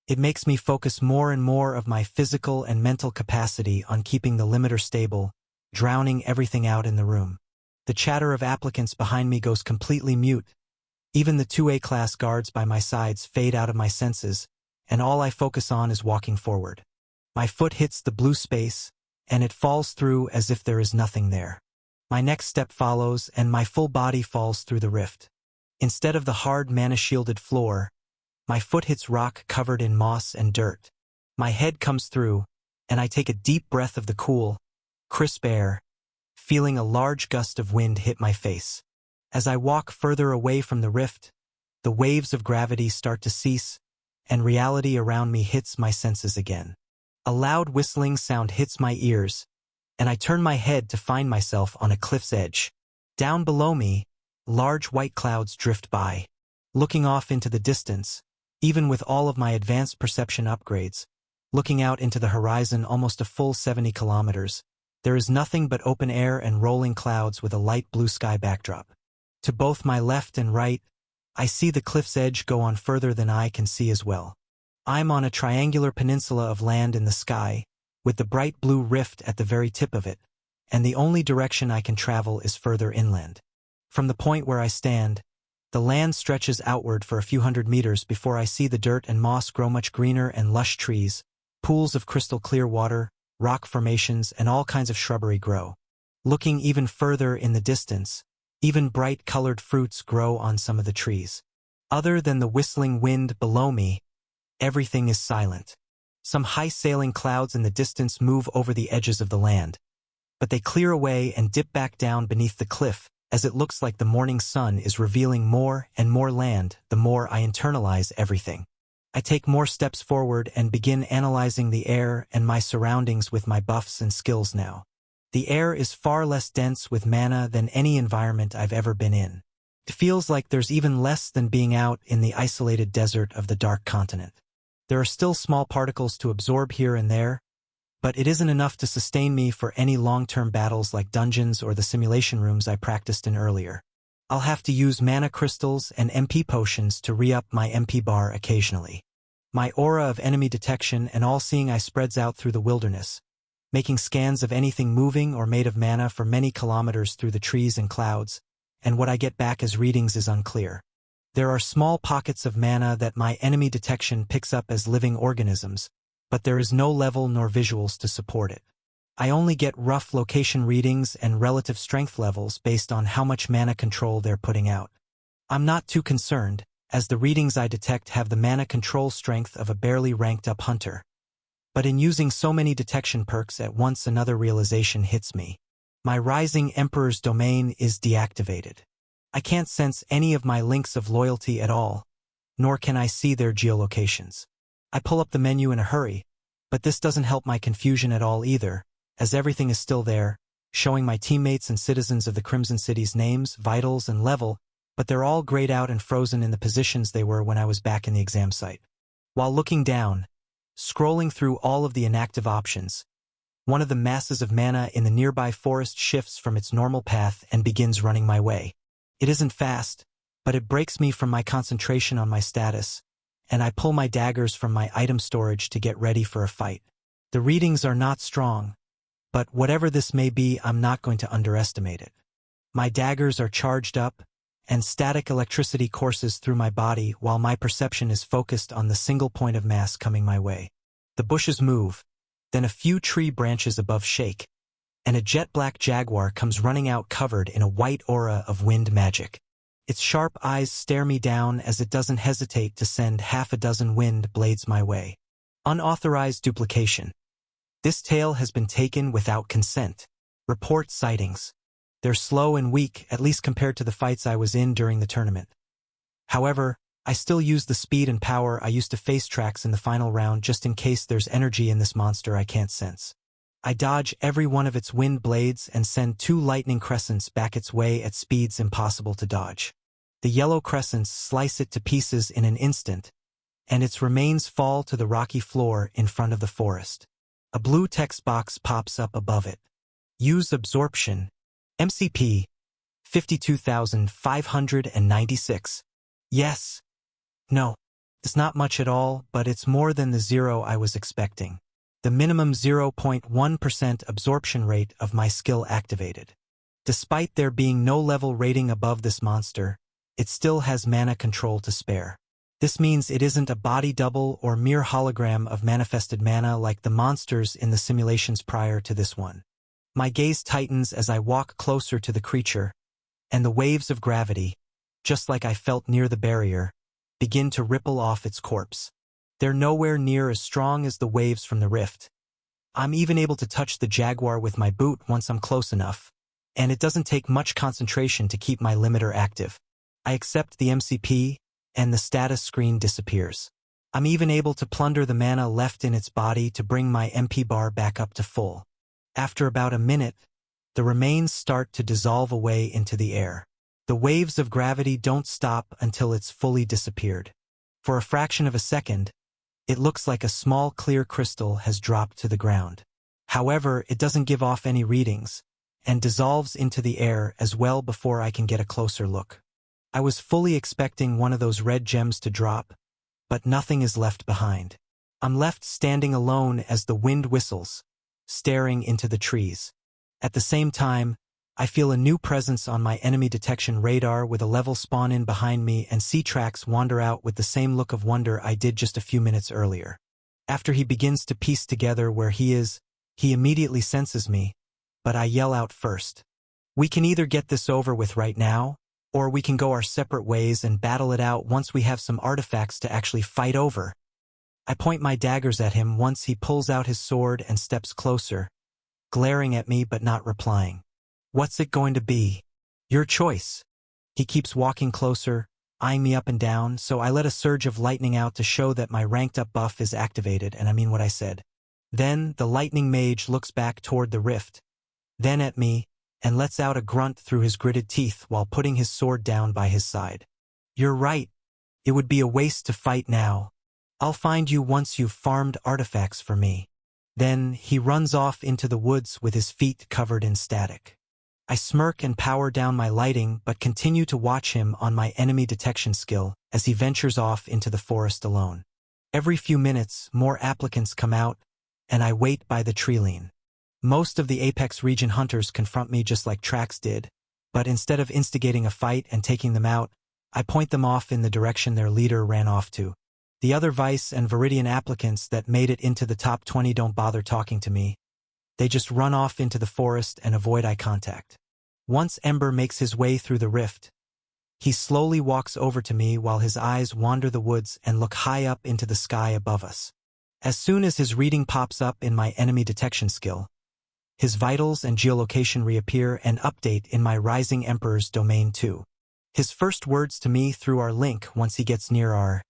It makes me focus more and more of my physical and mental capacity on keeping the limiter stable, drowning everything out in the room. The chatter of applicants behind me goes completely mute. Even the 2A-class guards by my sides fade out of my senses, and all I focus on is walking forward. My foot hits the blue space, and it falls through as if there is nothing there. My next step follows, and my full body falls through the rift. Instead of the hard mana-shielded floor, my foot hits rock covered in moss and dirt. My head comes through, and I take a deep breath of the cool, crisp air, feeling a large gust of wind hit my face. As I walk further away from the rift, the waves of gravity start to cease, and reality around me hits my senses again. A loud whistling sound hits my ears, and I turn my head to find myself on a cliff's edge. Down below me, large white clouds drift by. Looking off into the distance, even with all of my advanced perception upgrades, looking out into the horizon almost a full 70 kilometers, there is nothing but open air and rolling clouds with a light blue sky backdrop. To both my left and right, I see the cliff's edge go on further than I can see as well. I'm on a triangular peninsula of land in the sky, with the bright blue rift at the very tip of it, and the only direction I can travel is further inland. From the point where I stand, the land stretches outward for a few hundred meters before I see the dirt and moss grow much greener and lush trees, pools of crystal clear water, rock formations, and all kinds of shrubbery grow. Looking even further in the distance, even bright-colored fruits grow on some of the trees. Other than the whistling wind below me, everything is silent. Some high-sailing clouds in the distance move over the edges of the land, but they clear away and dip back down beneath the cliff, as it looks like the morning sun is revealing more and more land the more I internalize everything. I take more steps forward and begin analyzing the air and my surroundings with my buffs and skills now. The air is far less dense with mana than any environment I've ever been in. It feels like there's even less than being out in the isolated desert of the Dark Continent. There are still small particles to absorb here and there, but it isn't enough to sustain me for any long-term battles like dungeons or the simulation rooms I practiced in earlier. I'll have to use mana crystals and MP potions to re-up my MP bar occasionally. My aura of enemy detection and all-seeing eye spreads out through the wilderness, making scans of anything moving or made of mana for many kilometers through the trees and clouds, and what I get back as readings is unclear. There are small pockets of mana that my enemy detection picks up as living organisms, but there is no level nor visuals to support it. I only get rough location readings and relative strength levels based on how much mana control they're putting out. I'm not too concerned, as the readings I detect have the mana control strength of a barely ranked up hunter. But in using so many detection perks at once, another realization hits me. My Rising Emperor's domain is deactivated. I can't sense any of my links of loyalty at all, nor can I see their geolocations. I pull up the menu in a hurry, but this doesn't help my confusion at all either, as everything is still there, showing my teammates and citizens of the Crimson City's names, vitals, and level, but they're all grayed out and frozen in the positions they were when I was back in the exam site. While looking down, scrolling through all of the inactive options, one of the masses of mana in the nearby forest shifts from its normal path and begins running my way. It isn't fast, but it breaks me from my concentration on my status, and I pull my daggers from my item storage to get ready for a fight. The readings are not strong, but whatever this may be, I'm not going to underestimate it. My daggers are charged up, and static electricity courses through my body while my perception is focused on the single point of mass coming my way. The bushes move, then a few tree branches above shake, and a jet-black jaguar comes running out covered in a white aura of wind magic. Its sharp eyes stare me down as it doesn't hesitate to send half a dozen wind blades my way. Unauthorized duplication. This tail has been taken without consent. Report sightings. They're slow and weak, at least compared to the fights I was in during the tournament. However, I still use the speed and power I used to face tracks in the final round just in case there's energy in this monster I can't sense. I dodge every one of its wind blades and send 2 lightning crescents back its way at speeds impossible to dodge. The yellow crescents slice it to pieces in an instant, and its remains fall to the rocky floor in front of the forest. A blue text box pops up above it. Use absorption. MCP 52,596. Yes. No. It's not much at all, but it's more than the 0 I was expecting. The minimum 0.1% absorption rate of my skill activated. Despite there being no level rating above this monster, it still has mana control to spare. This means it isn't a body double or mere hologram of manifested mana like the monsters in the simulations prior to this one. My gaze tightens as I walk closer to the creature, and the waves of gravity, just like I felt near the barrier, begin to ripple off its corpse. They're nowhere near as strong as the waves from the rift. I'm even able to touch the jaguar with my boot once I'm close enough, and it doesn't take much concentration to keep my limiter active. I accept the MCP, and the status screen disappears. I'm even able to plunder the mana left in its body to bring my MP bar back up to full. After about a minute, the remains start to dissolve away into the air. The waves of gravity don't stop until it's fully disappeared. For a fraction of a second, it looks like a small clear crystal has dropped to the ground. However, it doesn't give off any readings, and dissolves into the air as well before I can get a closer look. I was fully expecting one of those red gems to drop, but nothing is left behind. I'm left standing alone as the wind whistles, staring into the trees. At the same time, I feel a new presence on my enemy detection radar with a level spawn in behind me and C-Trax wander out with the same look of wonder I did just a few minutes earlier. After he begins to piece together where he is, he immediately senses me, but I yell out first. We can either get this over with right now, or we can go our separate ways and battle it out once we have some artifacts to actually fight over. I point my daggers at him once he pulls out his sword and steps closer, glaring at me but not replying. What's it going to be? Your choice. He keeps walking closer, eyeing me up and down, so I let a surge of lightning out to show that my ranked up buff is activated, and I mean what I said. Then the lightning mage looks back toward the rift, then at me, and lets out a grunt through his gritted teeth while putting his sword down by his side. You're right. It would be a waste to fight now. I'll find you once you've farmed artifacts for me. Then he runs off into the woods with his feet covered in static. I smirk and power down my lighting but continue to watch him on my enemy detection skill as he ventures off into the forest alone. Every few minutes, more applicants come out, and I wait by the treeline. Most of the Apex region hunters confront me just like Trax did, but instead of instigating a fight and taking them out, I point them off in the direction their leader ran off to. The other Vice and Viridian applicants that made it into the top 20 don't bother talking to me. They just run off into the forest and avoid eye contact. Once Ember makes his way through the rift, he slowly walks over to me while his eyes wander the woods and look high up into the sky above us. As soon as his reading pops up in my enemy detection skill, his vitals and geolocation reappear and update in my Rising Emperor's domain too. His first words to me through our link once he gets near are,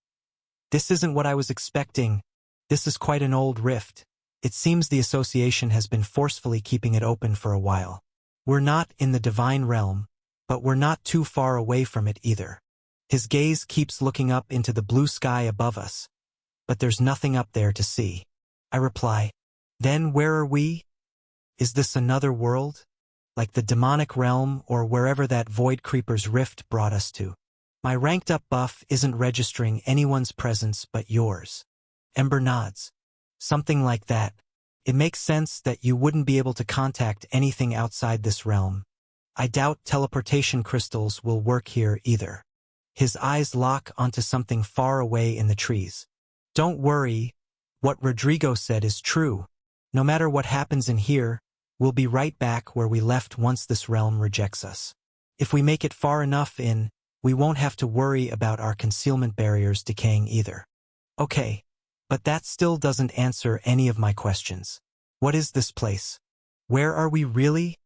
"This isn't what I was expecting. This is quite an old rift. It seems the association has been forcefully keeping it open for a while." We're not in the divine realm, but we're not too far away from it either. His gaze keeps looking up into the blue sky above us, but there's nothing up there to see. I reply, then where are we? Is this another world? Like the demonic realm or wherever that Void Creeper's rift brought us to? My ranked-up buff isn't registering anyone's presence but yours. Ember nods. Something like that. It makes sense that you wouldn't be able to contact anything outside this realm. I doubt teleportation crystals will work here either. His eyes lock onto something far away in the trees. Don't worry, what Rodrigo said is true. No matter what happens in here, we'll be right back where we left once this realm rejects us. If we make it far enough in, we won't have to worry about our concealment barriers decaying either. Okay, but that still doesn't answer any of my questions. What is this place? Where are we really?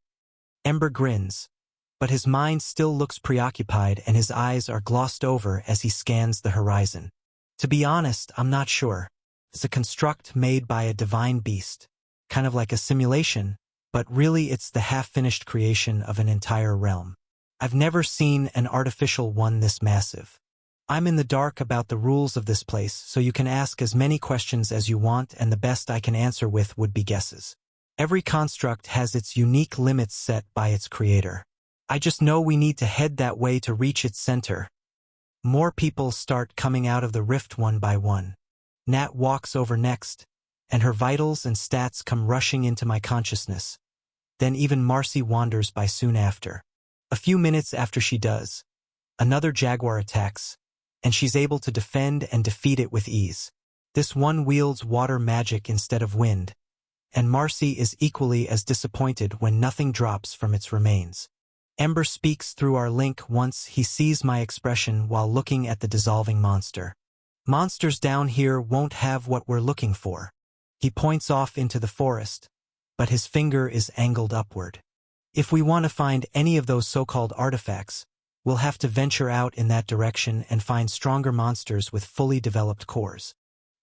Ember grins, but his mind still looks preoccupied and his eyes are glossed over as he scans the horizon. To be honest, I'm not sure. It's a construct made by a divine beast, kind of like a simulation, but really it's the half-finished creation of an entire realm. I've never seen an artificial one this massive. I'm in the dark about the rules of this place, so you can ask as many questions as you want and the best I can answer with would be guesses. Every construct has its unique limits set by its creator. I just know we need to head that way to reach its center. More people start coming out of the rift one by one. Nat walks over next, and her vitals and stats come rushing into my consciousness. Then even Marcy wanders by soon after. A few minutes after she does, another jaguar attacks, and she's able to defend and defeat it with ease. This one wields water magic instead of wind, and Marcy is equally as disappointed when nothing drops from its remains. Ember speaks through our link once he sees my expression while looking at the dissolving monster. Monsters down here won't have what we're looking for. He points off into the forest, but his finger is angled upward. If we want to find any of those so-called artifacts, we'll have to venture out in that direction and find stronger monsters with fully developed cores.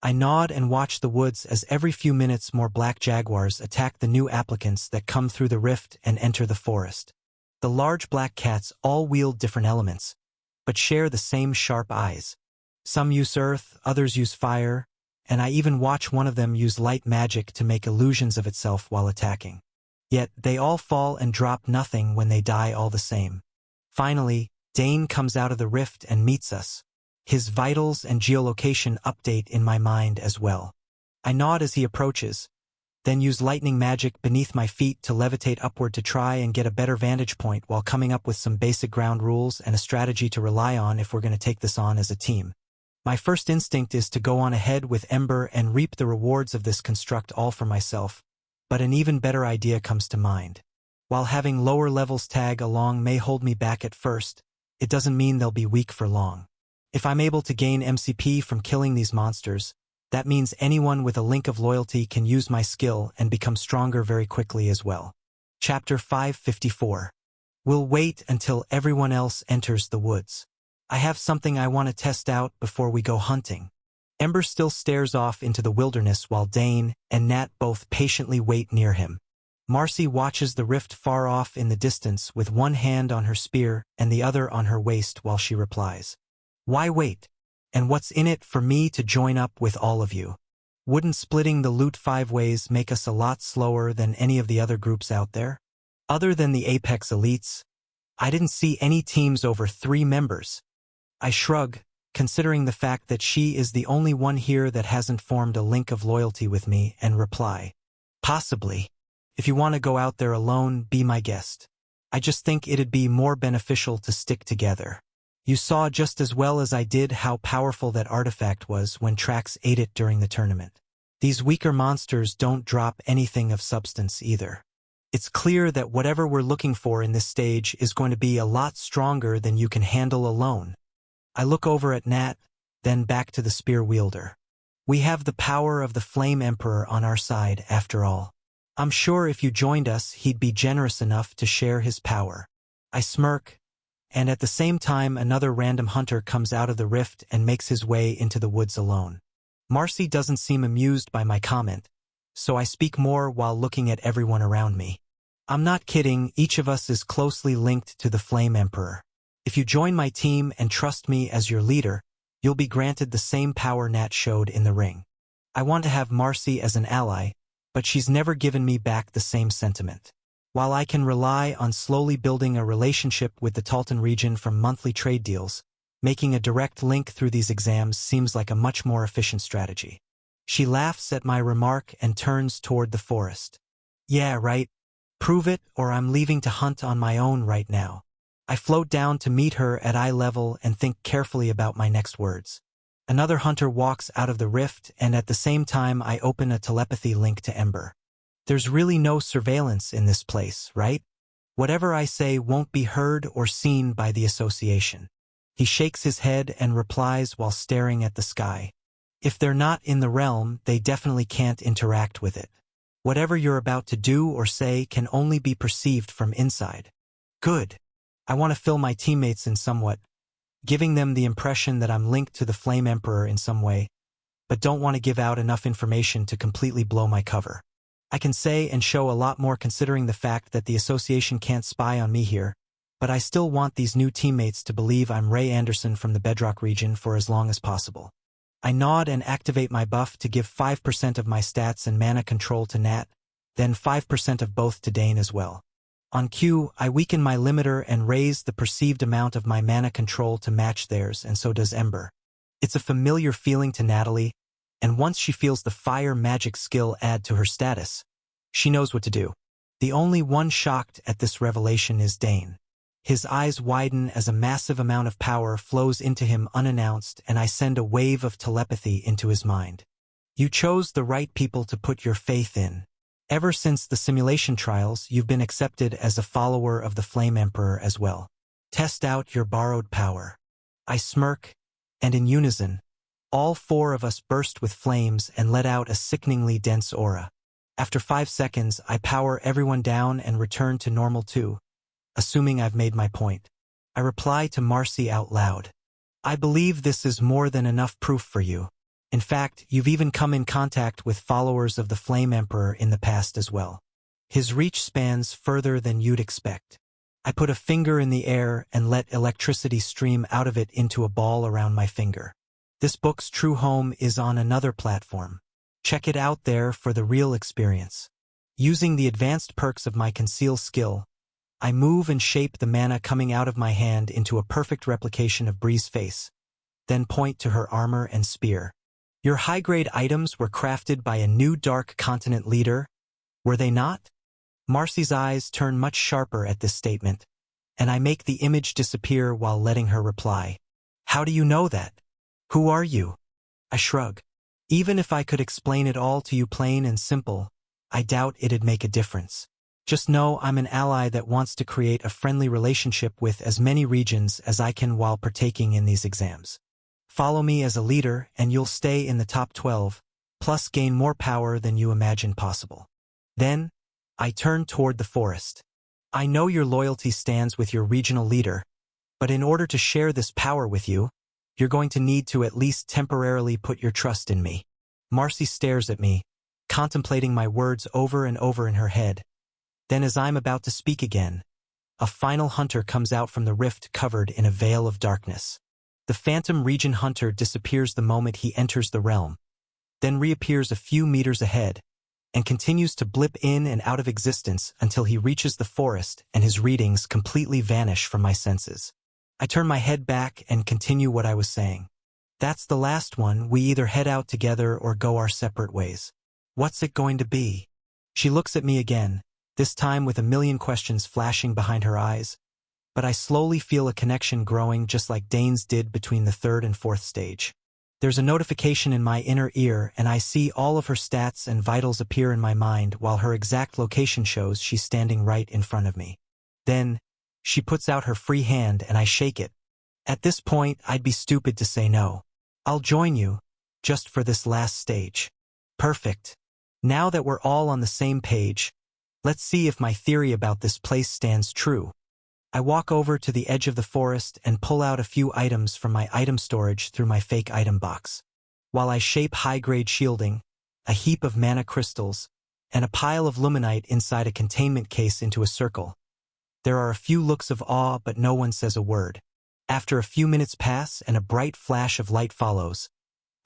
I nod and watch the woods as every few minutes more black jaguars attack the new applicants that come through the rift and enter the forest. The large black cats all wield different elements, but share the same sharp eyes. Some use earth, others use fire, and I even watch one of them use light magic to make illusions of itself while attacking. Yet they all fall and drop nothing when they die all the same. Finally, Dane comes out of the rift and meets us. His vitals and geolocation update in my mind as well. I nod as he approaches, then use lightning magic beneath my feet to levitate upward to try and get a better vantage point while coming up with some basic ground rules and a strategy to rely on if we're going to take this on as a team. My first instinct is to go on ahead with Ember and reap the rewards of this construct all for myself, but an even better idea comes to mind. While having lower levels tag along may hold me back at first, it doesn't mean they'll be weak for long. If I'm able to gain MCP from killing these monsters, that means anyone with a link of loyalty can use my skill and become stronger very quickly as well. Chapter 554. We'll wait until everyone else enters the woods. I have something I want to test out before we go hunting. Ember still stares off into the wilderness while Dane and Nat both patiently wait near him. Marcy watches the rift far off in the distance with one hand on her spear and the other on her waist while she replies, "Why wait? And what's in it for me to join up with all of you? Wouldn't splitting the loot 5 ways make us a lot slower than any of the other groups out there? Other than the Apex Elites, I didn't see any teams over 3 members." I shrug, considering the fact that she is the only one here that hasn't formed a link of loyalty with me, and reply, "Possibly. If you want to go out there alone, be my guest. I just think it'd be more beneficial to stick together. You saw just as well as I did how powerful that artifact was when Trax ate it during the tournament. These weaker monsters don't drop anything of substance either. It's clear that whatever we're looking for in this stage is going to be a lot stronger than you can handle alone." I look over at Nat, then back to the spear wielder. We have the power of the Flame Emperor on our side, after all. I'm sure if you joined us, he'd be generous enough to share his power. I smirk, and at the same time another random hunter comes out of the rift and makes his way into the woods alone. Marcy doesn't seem amused by my comment, so I speak more while looking at everyone around me. I'm not kidding, each of us is closely linked to the Flame Emperor. If you join my team and trust me as your leader, you'll be granted the same power Nat showed in the ring. I want to have Marcy as an ally, but she's never given me back the same sentiment. While I can rely on slowly building a relationship with the Talton region from monthly trade deals, making a direct link through these exams seems like a much more efficient strategy. She laughs at my remark and turns toward the forest. Yeah, right. Prove it, or I'm leaving to hunt on my own right now. I float down to meet her at eye level and think carefully about my next words. Another hunter walks out of the rift, and at the same time I open a telepathy link to Ember. There's really no surveillance in this place, right? Whatever I say won't be heard or seen by the association. He shakes his head and replies while staring at the sky. If they're not in the realm, they definitely can't interact with it. Whatever you're about to do or say can only be perceived from inside. Good. I want to fill my teammates in somewhat, giving them the impression that I'm linked to the Flame Emperor in some way, but don't want to give out enough information to completely blow my cover. I can say and show a lot more considering the fact that the association can't spy on me here, but I still want these new teammates to believe I'm Ray Anderson from the Bedrock region for as long as possible. I nod and activate my buff to give 5% of my stats and mana control to Nat, then 5% of both to Dane as well. On cue, I weaken my limiter and raise the perceived amount of my mana control to match theirs, and so does Ember. It's a familiar feeling to Natalie, and once she feels the fire magic skill add to her status, she knows what to do. The only one shocked at this revelation is Dane. His eyes widen as a massive amount of power flows into him unannounced, and I send a wave of telepathy into his mind. You chose the right people to put your faith in. Ever since the simulation trials, you've been accepted as a follower of the Flame Emperor as well. Test out your borrowed power. I smirk, and in unison, all four of us burst with flames and let out a sickeningly dense aura. After 5 seconds, I power everyone down and return to normal too, assuming I've made my point. I reply to Marcy out loud. I believe this is more than enough proof for you. In fact, you've even come in contact with followers of the Flame Emperor in the past as well. His reach spans further than you'd expect. I put a finger in the air and let electricity stream out of it into a ball around my finger. This book's true home is on another platform. Check it out there for the real experience. Using the advanced perks of my conceal skill, I move and shape the mana coming out of my hand into a perfect replication of Bree's face, then point to her armor and spear. Your high-grade items were crafted by a new Dark Continent leader, were they not? Marcy's eyes turn much sharper at this statement, and I make the image disappear while letting her reply. How do you know that? Who are you? I shrug. Even if I could explain it all to you plain and simple, I doubt it'd make a difference. Just know I'm an ally that wants to create a friendly relationship with as many regions as I can while partaking in these exams. Follow me as a leader and you'll stay in the top 12, plus gain more power than you imagine possible. Then, I turn toward the forest. I know your loyalty stands with your regional leader, but in order to share this power with you, you're going to need to at least temporarily put your trust in me. Marcy stares at me, contemplating my words over and over in her head. Then as I'm about to speak again, a final hunter comes out from the rift covered in a veil of darkness. The Phantom Region Hunter disappears the moment he enters the realm, then reappears a few meters ahead, and continues to blip in and out of existence until he reaches the forest and his readings completely vanish from my senses. I turn my head back and continue what I was saying. That's the last one. We either head out together or go our separate ways. What's it going to be? She looks at me again, this time with a million questions flashing behind her eyes, but I slowly feel a connection growing just like Dane's did between the 3rd and 4th stage. There's a notification in my inner ear and I see all of her stats and vitals appear in my mind while her exact location shows she's standing right in front of me. Then, she puts out her free hand and I shake it. At this point, I'd be stupid to say no. I'll join you, just for this last stage. Perfect. Now that we're all on the same page, let's see if my theory about this place stands true. I walk over to the edge of the forest and pull out a few items from my item storage through my fake item box. While I shape high-grade shielding, a heap of mana crystals, and a pile of luminite inside a containment case into a circle. There are a few looks of awe, but no one says a word. After a few minutes pass and a bright flash of light follows,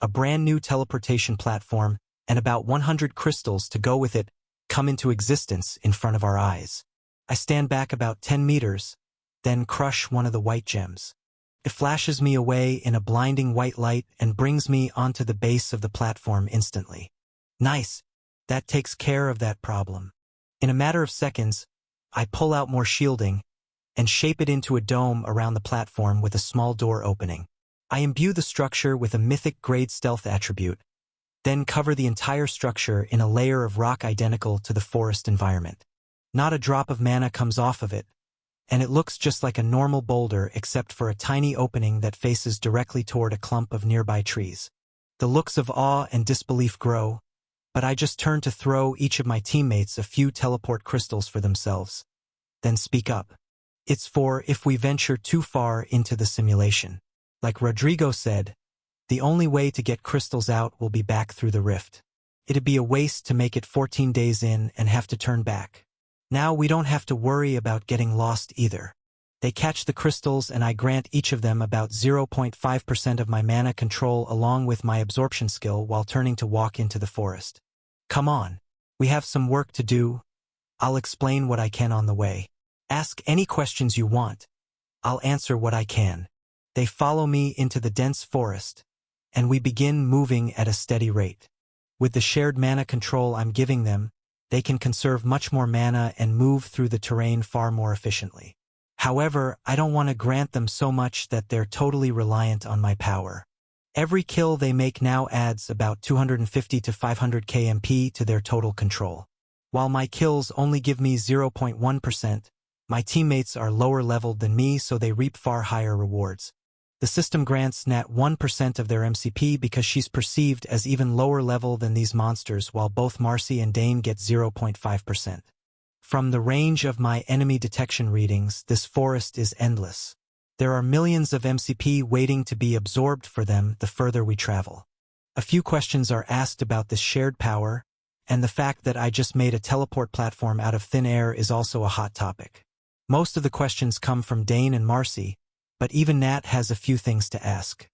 a brand new teleportation platform and about 100 crystals to go with it come into existence in front of our eyes. I stand back about 10 meters, then crush one of the white gems. It flashes me away in a blinding white light and brings me onto the base of the platform instantly. Nice. That takes care of that problem. In a matter of seconds, I pull out more shielding and shape it into a dome around the platform with a small door opening. I imbue the structure with a mythic grade stealth attribute, then cover the entire structure in a layer of rock identical to the forest environment. Not a drop of mana comes off of it, and it looks just like a normal boulder except for a tiny opening that faces directly toward a clump of nearby trees. The looks of awe and disbelief grow, but I just turn to throw each of my teammates a few teleport crystals for themselves. Then speak up. It's for if we venture too far into the simulation. Like Rodrigo said, the only way to get crystals out will be back through the rift. It'd be a waste to make it 14 days in and have to turn back. Now we don't have to worry about getting lost either. They catch the crystals and I grant each of them about 0.5% of my mana control along with my absorption skill while turning to walk into the forest. Come on. We have some work to do. I'll explain what I can on the way. Ask any questions you want. I'll answer what I can. They follow me into the dense forest, and we begin moving at a steady rate. With the shared mana control I'm giving them, they can conserve much more mana and move through the terrain far more efficiently. However, I don't want to grant them so much that they're totally reliant on my power. Every kill they make now adds about 250 to 500 KMP to their total control. While my kills only give me 0.1%, my teammates are lower leveled than me, so they reap far higher rewards. The system grants Nat 1% of their MCP because she's perceived as even lower level than these monsters, while both Marcy and Dane get 0.5%. From the range of my enemy detection readings, this forest is endless. There are millions of MCP waiting to be absorbed for them the further we travel. A few questions are asked about this shared power, and the fact that I just made a teleport platform out of thin air is also a hot topic. Most of the questions come from Dane and Marcy, but even Nat has a few things to ask.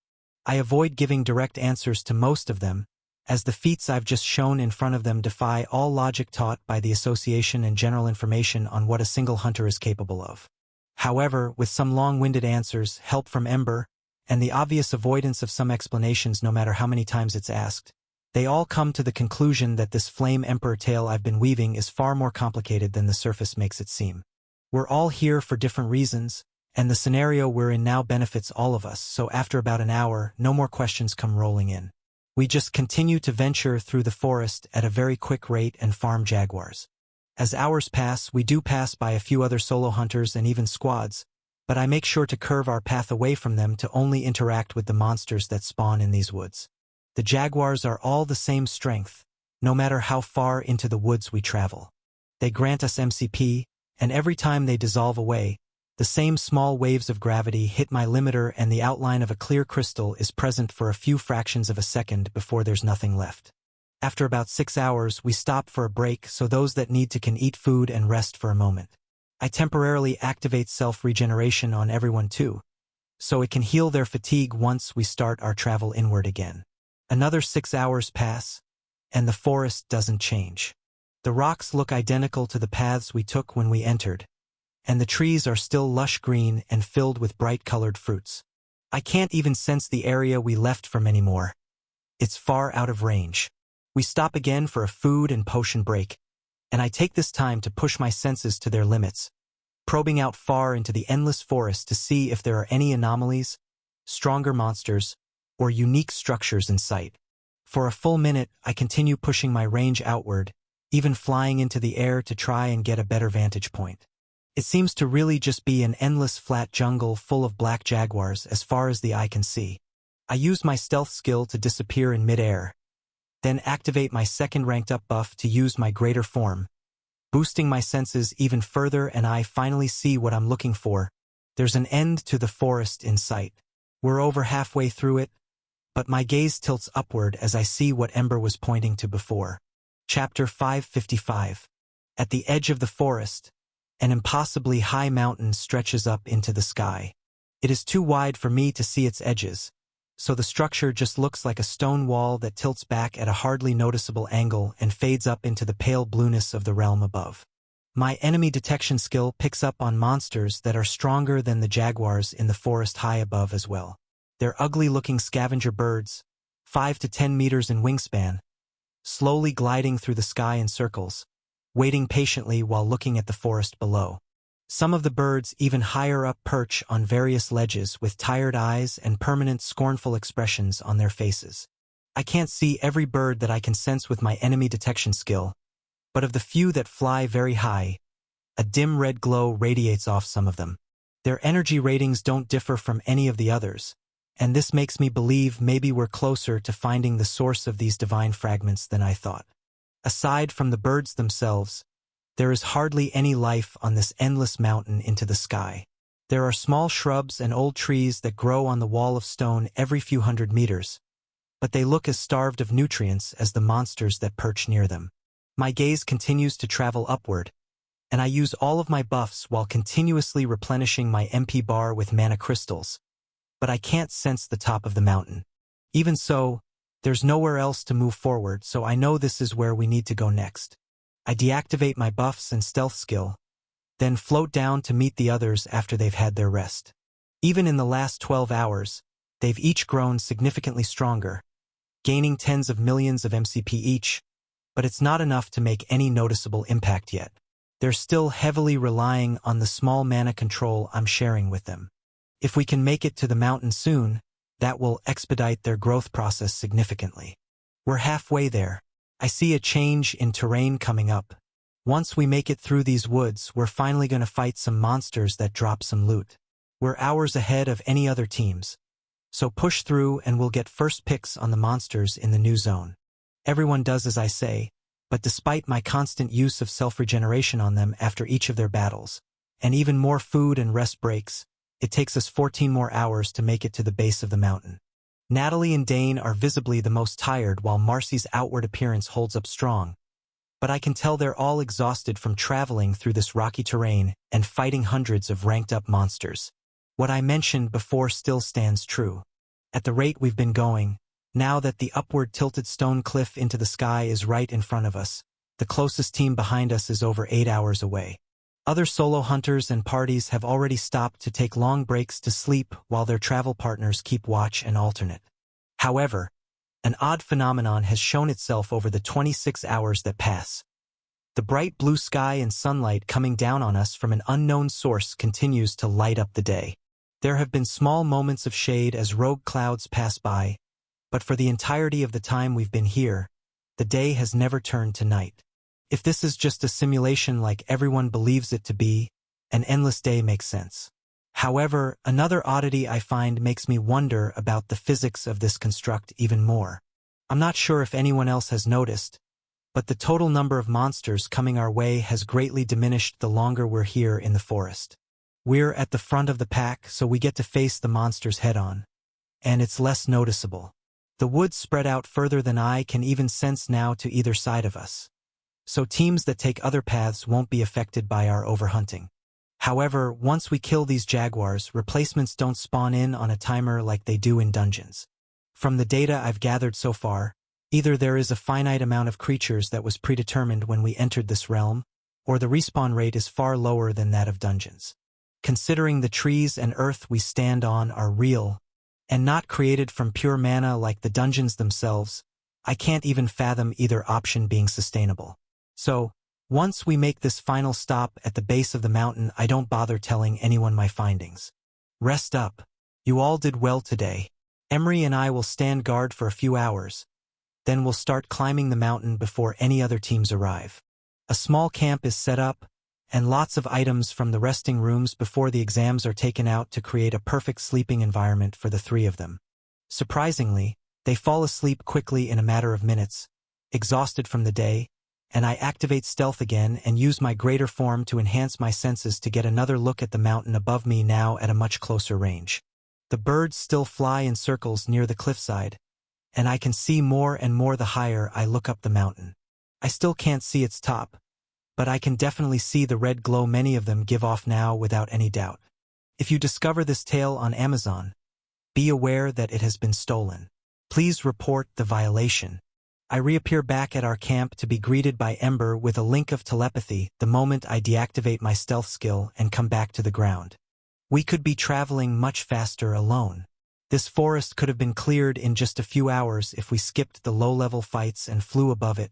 I avoid giving direct answers to most of them, as the feats I've just shown in front of them defy all logic taught by the association and general information on what a single hunter is capable of. However, with some long-winded answers, help from Ember, and the obvious avoidance of some explanations no matter how many times it's asked, they all come to the conclusion that this Flame Emperor tale I've been weaving is far more complicated than the surface makes it seem. We're all here for different reasons, and the scenario we're in now benefits all of us, so after about an hour, no more questions come rolling in. We just continue to venture through the forest at a very quick rate and farm jaguars. As hours pass, we do pass by a few other solo hunters and even squads, but I make sure to curve our path away from them to only interact with the monsters that spawn in these woods. The jaguars are all the same strength, no matter how far into the woods we travel. They grant us MCP, and every time they dissolve away, the same small waves of gravity hit my limiter and the outline of a clear crystal is present for a few fractions of a second before there's nothing left. After about 6 hours, we stop for a break so those that need to can eat food and rest for a moment. I temporarily activate self-regeneration on everyone too, so it can heal their fatigue once we start our travel inward again. Another 6 hours pass, and the forest doesn't change. The rocks look identical to the paths we took when we entered, and the trees are still lush green and filled with bright-colored fruits. I can't even sense the area we left from anymore. It's far out of range. We stop again for a food and potion break, and I take this time to push my senses to their limits, probing out far into the endless forest to see if there are any anomalies, stronger monsters, or unique structures in sight. For a full minute, I continue pushing my range outward, even flying into the air to try and get a better vantage point. It seems to really just be an endless flat jungle full of black jaguars as far as the eye can see. I use my stealth skill to disappear in mid-air, then activate my second ranked up buff to use my greater form, boosting my senses even further, and I finally see what I'm looking for. There's an end to the forest in sight. We're over halfway through it, but my gaze tilts upward as I see what Ember was pointing to before. Chapter 555. At the edge of the forest, an impossibly high mountain stretches up into the sky. It is too wide for me to see its edges, so the structure just looks like a stone wall that tilts back at a hardly noticeable angle and fades up into the pale blueness of the realm above. My enemy detection skill picks up on monsters that are stronger than the jaguars in the forest high above as well. They're ugly-looking scavenger birds, 5 to 10 meters in wingspan, slowly gliding through the sky in circles, waiting patiently while looking at the forest below. Some of the birds even higher up perch on various ledges with tired eyes and permanent scornful expressions on their faces. I can't see every bird that I can sense with my enemy detection skill, but of the few that fly very high, a dim red glow radiates off some of them. Their energy ratings don't differ from any of the others, and this makes me believe maybe we're closer to finding the source of these divine fragments than I thought. Aside from the birds themselves, there is hardly any life on this endless mountain into the sky. There are small shrubs and old trees that grow on the wall of stone every few hundred meters, but they look as starved of nutrients as the monsters that perch near them. My gaze continues to travel upward, and I use all of my buffs while continuously replenishing my MP bar with mana crystals, but I can't sense the top of the mountain. Even so, there's nowhere else to move forward, so I know this is where we need to go next. I deactivate my buffs and stealth skill, then float down to meet the others after they've had their rest. Even in the last 12 hours, they've each grown significantly stronger, gaining tens of millions of MCP each, but it's not enough to make any noticeable impact yet. They're still heavily relying on the small mana control I'm sharing with them. If we can make it to the mountain soon, that will expedite their growth process significantly. We're halfway there. I see a change in terrain coming up. Once we make it through these woods, we're finally going to fight some monsters that drop some loot. We're hours ahead of any other teams, so push through and we'll get first picks on the monsters in the new zone. Everyone does as I say, but despite my constant use of self-regeneration on them after each of their battles, and even more food and rest breaks, it takes us 14 more hours to make it to the base of the mountain. Natalie and Dane are visibly the most tired while Marcy's outward appearance holds up strong, but I can tell they're all exhausted from traveling through this rocky terrain and fighting hundreds of ranked-up monsters. What I mentioned before still stands true. At the rate we've been going, now that the upward tilted stone cliff into the sky is right in front of us, the closest team behind us is over 8 hours away. Other solo hunters and parties have already stopped to take long breaks to sleep while their travel partners keep watch and alternate. However, an odd phenomenon has shown itself over the 26 hours that pass. The bright blue sky and sunlight coming down on us from an unknown source continues to light up the day. There have been small moments of shade as rogue clouds pass by, but for the entirety of the time we've been here, the day has never turned to night. If this is just a simulation like everyone believes it to be, an endless day makes sense. However, another oddity I find makes me wonder about the physics of this construct even more. I'm not sure if anyone else has noticed, but the total number of monsters coming our way has greatly diminished the longer we're here in the forest. We're at the front of the pack, so we get to face the monsters head-on, and it's less noticeable. The woods spread out further than I can even sense now to either side of us, so teams that take other paths won't be affected by our overhunting. However, once we kill these jaguars, replacements don't spawn in on a timer like they do in dungeons. From the data I've gathered so far, either there is a finite amount of creatures that was predetermined when we entered this realm, or the respawn rate is far lower than that of dungeons. Considering the trees and earth we stand on are real, and not created from pure mana like the dungeons themselves, I can't even fathom either option being sustainable. So, once we make this final stop at the base of the mountain, I don't bother telling anyone my findings. Rest up. You all did well today. Emery and I will stand guard for a few hours. Then we'll start climbing the mountain before any other teams arrive. A small camp is set up, and lots of items from the resting rooms before the exams are taken out to create a perfect sleeping environment for the three of them. Surprisingly, they fall asleep quickly in a matter of minutes, exhausted from the day, and I activate stealth again and use my greater form to enhance my senses to get another look at the mountain above me now at a much closer range. The birds still fly in circles near the cliffside, and I can see more and more the higher I look up the mountain. I still can't see its top, but I can definitely see the red glow many of them give off now without any doubt. If you discover this tale on Amazon, be aware that it has been stolen. Please report the violation. I reappear back at our camp to be greeted by Ember with a link of telepathy the moment I deactivate my stealth skill and come back to the ground. We could be traveling much faster alone. This forest could have been cleared in just a few hours if we skipped the low-level fights and flew above it,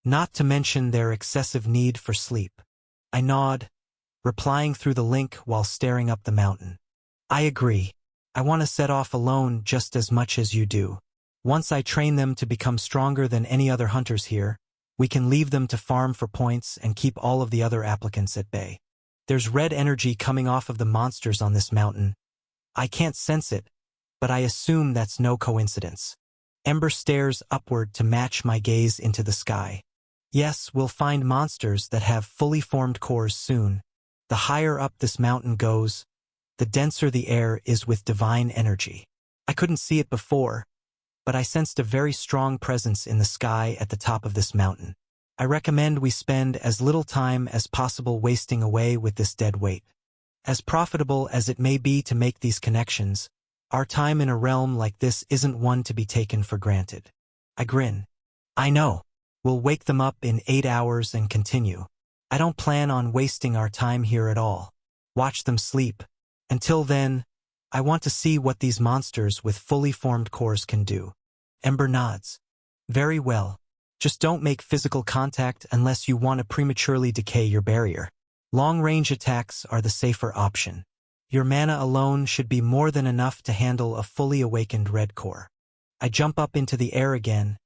not to mention their excessive need for sleep. I nod, replying through the link while staring up the mountain. I agree. I want to set off alone just as much as you do. Once I train them to become stronger than any other hunters here, we can leave them to farm for points and keep all of the other applicants at bay. There's red energy coming off of the monsters on this mountain. I can't sense it, but I assume that's no coincidence. Ember stares upward to match my gaze into the sky. Yes, we'll find monsters that have fully formed cores soon. The higher up this mountain goes, the denser the air is with divine energy. I couldn't see it before, but I sensed a very strong presence in the sky at the top of this mountain. I recommend we spend as little time as possible wasting away with this dead weight. As profitable as it may be to make these connections, our time in a realm like this isn't one to be taken for granted. I grin. I know. We'll wake them up in 8 hours and continue. I don't plan on wasting our time here at all. Watch them sleep. Until then, I want to see what these monsters with fully formed cores can do. Ember nods. Very well. Just don't make physical contact unless you want to prematurely decay your barrier. Long-range attacks are the safer option. Your mana alone should be more than enough to handle a fully awakened red core. I jump up into the air again,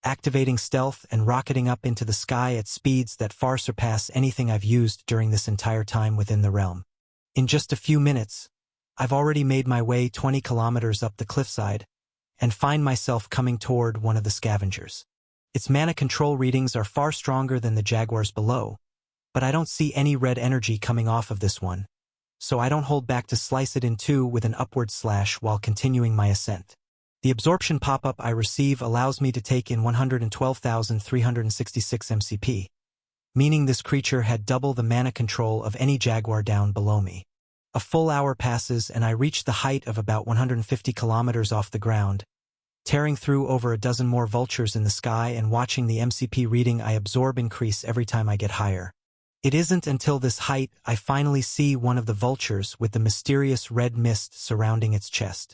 activating stealth and rocketing up into the sky at speeds that far surpass anything I've used during this entire time within the realm. In just a few minutes, I've already made my way 20 kilometers up the cliffside and find myself coming toward one of the scavengers. Its mana control readings are far stronger than the jaguars below, but I don't see any red energy coming off of this one, so I don't hold back to slice it in two with an upward slash while continuing my ascent. The absorption pop-up I receive allows me to take in 112,366 MCP, meaning this creature had double the mana control of any jaguar down below me. A full hour passes and I reach the height of about 150 kilometers off the ground, tearing through over a dozen more vultures in the sky and watching the MCP reading I absorb increase every time I get higher. It isn't until this height I finally see one of the vultures with the mysterious red mist surrounding its chest.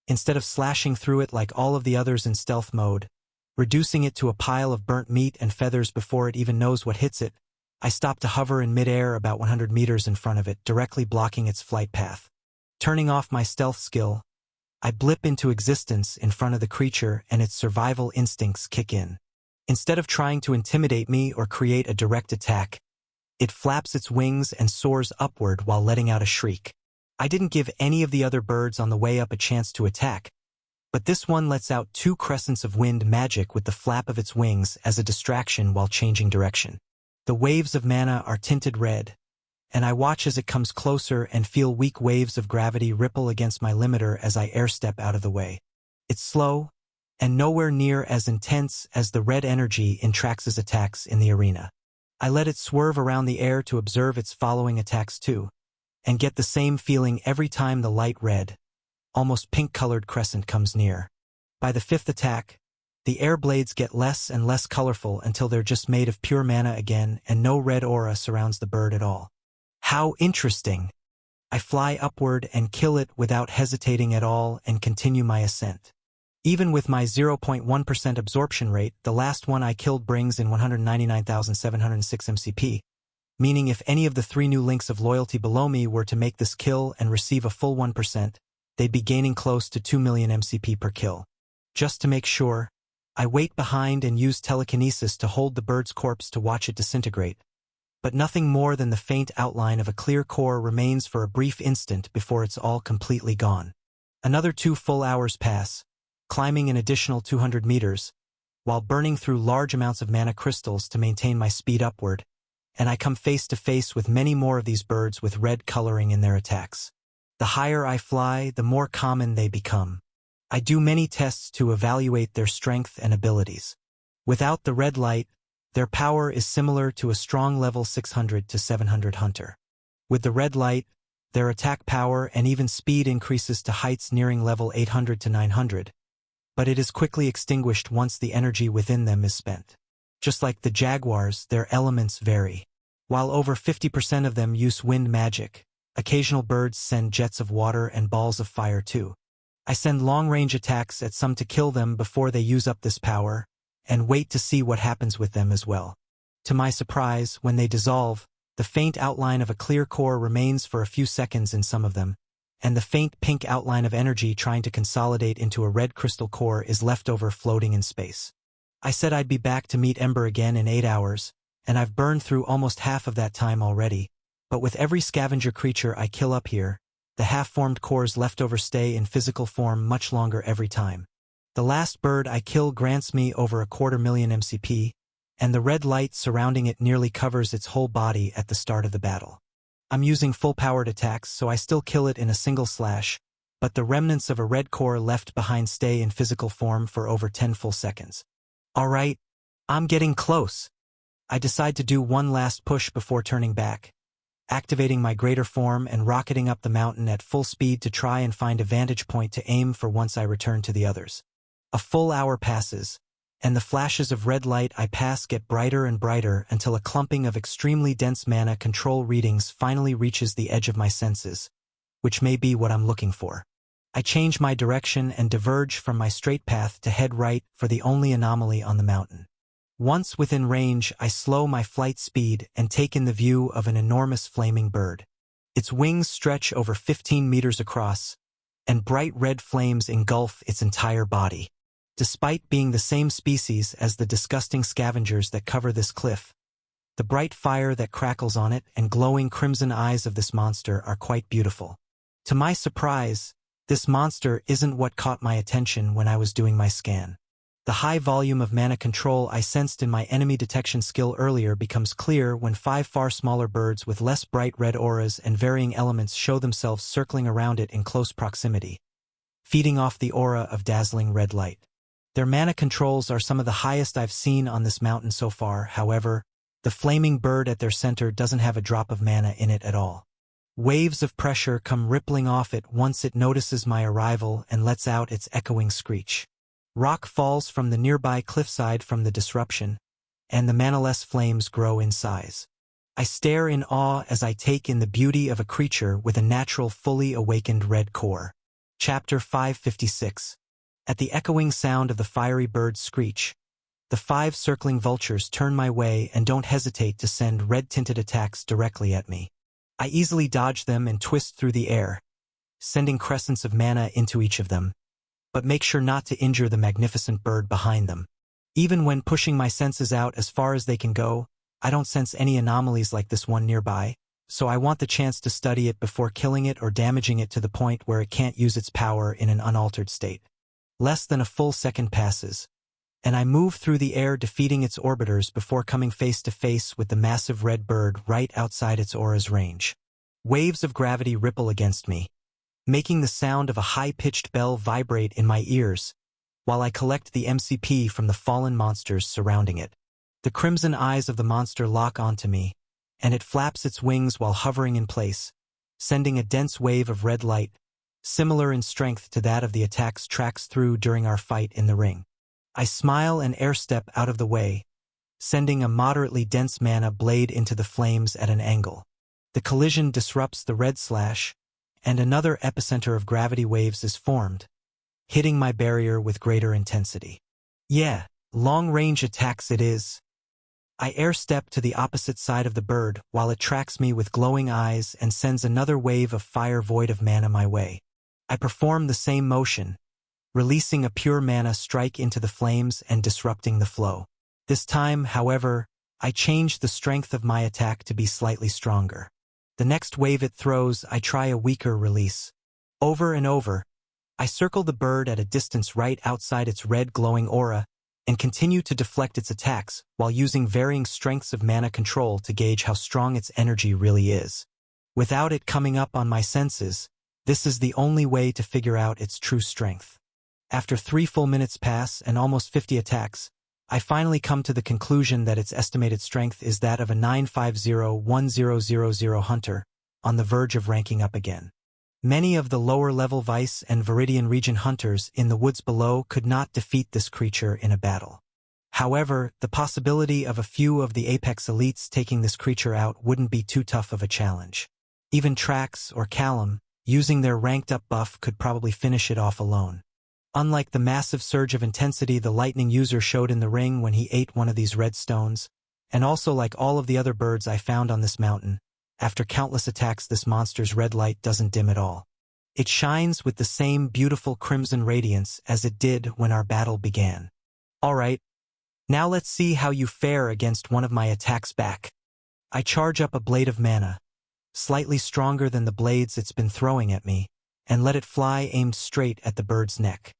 Instead of slashing through it like all of the others in stealth mode, reducing it to a pile of burnt meat and feathers before it even knows what hits it, I stop to hover in midair about 100 meters in front of it, directly blocking its flight path. Turning off my stealth skill, I blip into existence in front of the creature and its survival instincts kick in. Instead of trying to intimidate me or create a direct attack, it flaps its wings and soars upward while letting out a shriek. I didn't give any of the other birds on the way up a chance to attack, but this one lets out 2 crescents of wind magic with the flap of its wings as a distraction while changing direction. The waves of mana are tinted red, and I watch as it comes closer and feel weak waves of gravity ripple against my limiter as I airstep out of the way. It's slow, and nowhere near as intense as the red energy in Trax's attacks in the arena. I let it swerve around the air to observe its following attacks too, and get the same feeling every time the light red, almost pink-colored crescent comes near. By the 5th attack, the air blades get less and less colorful until they're just made of pure mana again and no red aura surrounds the bird at all. How interesting! I fly upward and kill it without hesitating at all and continue my ascent. Even with my 0.1% absorption rate, the last one I killed brings in 199,706 MCP, meaning if any of the 3 new links of loyalty below me were to make this kill and receive a full 1%, they'd be gaining close to 2 million MCP per kill. Just to make sure, I wait behind and use telekinesis to hold the bird's corpse to watch it disintegrate, but nothing more than the faint outline of a clear core remains for a brief instant before it's all completely gone. Another 2 full hours pass, climbing an additional 200 meters, while burning through large amounts of mana crystals to maintain my speed upward, and I come face to face with many more of these birds with red coloring in their attacks. The higher I fly, the more common they become. I do many tests to evaluate their strength and abilities. Without the red light, Their power is similar to a strong level 600 to 700 hunter. With the red light, their attack power and even speed increases to heights nearing level 800 to 900, but it is quickly extinguished once the energy within them is spent. Just like the jaguars, their elements vary. While over 50% of them use wind magic, occasional birds send jets of water and balls of fire too. I send long-range attacks at some to kill them before they use up this power, and wait to see what happens with them as well. To my surprise, when they dissolve, the faint outline of a clear core remains for a few seconds in some of them, and the faint pink outline of energy trying to consolidate into a red crystal core is left over floating in space. I said I'd be back to meet Ember again in 8 hours, and I've burned through almost half of that time already, but with every scavenger creature I kill up here, the half-formed cores left over stay in physical form much longer every time. The last bird I kill grants me over 250,000 MCP, and the red light surrounding it nearly covers its whole body at the start of the battle. I'm using full-powered attacks, so I still kill it in a single slash, but the remnants of a red core left behind stay in physical form for over 10 full seconds. Alright, I'm getting close. I decide to do one last push before turning back, activating my greater form and rocketing up the mountain at full speed to try and find a vantage point to aim for once I return to the others. A full hour passes, and the flashes of red light I pass get brighter and brighter until a clumping of extremely dense mana control readings finally reaches the edge of my senses, which may be what I'm looking for. I change my direction and diverge from my straight path to head right for the only anomaly on the mountain. Once within range, I slow my flight speed and take in the view of an enormous flaming bird. Its wings stretch over 15 meters across, and bright red flames engulf its entire body. Despite being the same species as the disgusting scavengers that cover this cliff, the bright fire that crackles on it and glowing crimson eyes of this monster are quite beautiful. To my surprise, this monster isn't what caught my attention when I was doing my scan. The high volume of mana control I sensed in my enemy detection skill earlier becomes clear when 5 far smaller birds with less bright red auras and varying elements show themselves circling around it in close proximity, feeding off the aura of dazzling red light. Their mana controls are some of the highest I've seen on this mountain so far. However, the flaming bird at their center doesn't have a drop of mana in it at all. Waves of pressure come rippling off it once it notices my arrival and lets out its echoing screech. Rock falls from the nearby cliffside from the disruption, and the manaless flames grow in size. I stare in awe as I take in the beauty of a creature with a natural fully awakened red core. Chapter 556. At the echoing sound of the fiery bird's screech, the 5 circling vultures turn my way and don't hesitate to send red-tinted attacks directly at me. I easily dodge them and twist through the air, sending crescents of mana into each of them, but make sure not to injure the magnificent bird behind them. Even when pushing my senses out as far as they can go, I don't sense any anomalies like this one nearby, so I want the chance to study it before killing it or damaging it to the point where it can't use its power in an unaltered state. Less than a full second passes, and I move through the air defeating its orbiters before coming face to face with the massive red bird right outside its aura's range. Waves of gravity ripple against me, making the sound of a high-pitched bell vibrate in my ears, while I collect the MCP from the fallen monsters surrounding it. The crimson eyes of the monster lock onto me, and it flaps its wings while hovering in place, sending a dense wave of red light, similar in strength to that of the attacks tracks through during our fight in the ring. I smile and airstep out of the way, sending a moderately dense mana blade into the flames at an angle. The collision disrupts the red slash, and another epicenter of gravity waves is formed, hitting my barrier with greater intensity. Yeah, long-range attacks it is. I airstep to the opposite side of the bird while it tracks me with glowing eyes and sends another wave of fire void of mana my way. I perform the same motion, releasing a pure mana strike into the flames and disrupting the flow. This time, however, I change the strength of my attack to be slightly stronger. The next wave it throws, I try a weaker release. Over and over, I circle the bird at a distance right outside its red glowing aura and continue to deflect its attacks while using varying strengths of mana control to gauge how strong its energy really is. Without it coming up on my senses, this is the only way to figure out its true strength. After 3 full minutes pass and almost 50 attacks, I finally come to the conclusion that its estimated strength is that of a 950-1000 hunter, on the verge of ranking up again. Many of the lower-level Vice and Viridian region hunters in the woods below could not defeat this creature in a battle. However, the possibility of a few of the Apex elites taking this creature out wouldn't be too tough of a challenge. Even Trax or Callum, using their ranked-up buff, could probably finish it off alone. Unlike the massive surge of intensity the lightning user showed in the ring when he ate one of these red stones, and also like all of the other birds I found on this mountain, after countless attacks this monster's red light doesn't dim at all. It shines with the same beautiful crimson radiance as it did when our battle began. Alright, now let's see how you fare against one of my attacks back. I charge up a blade of mana, slightly stronger than the blades it's been throwing at me, and let it fly aimed straight at the bird's neck.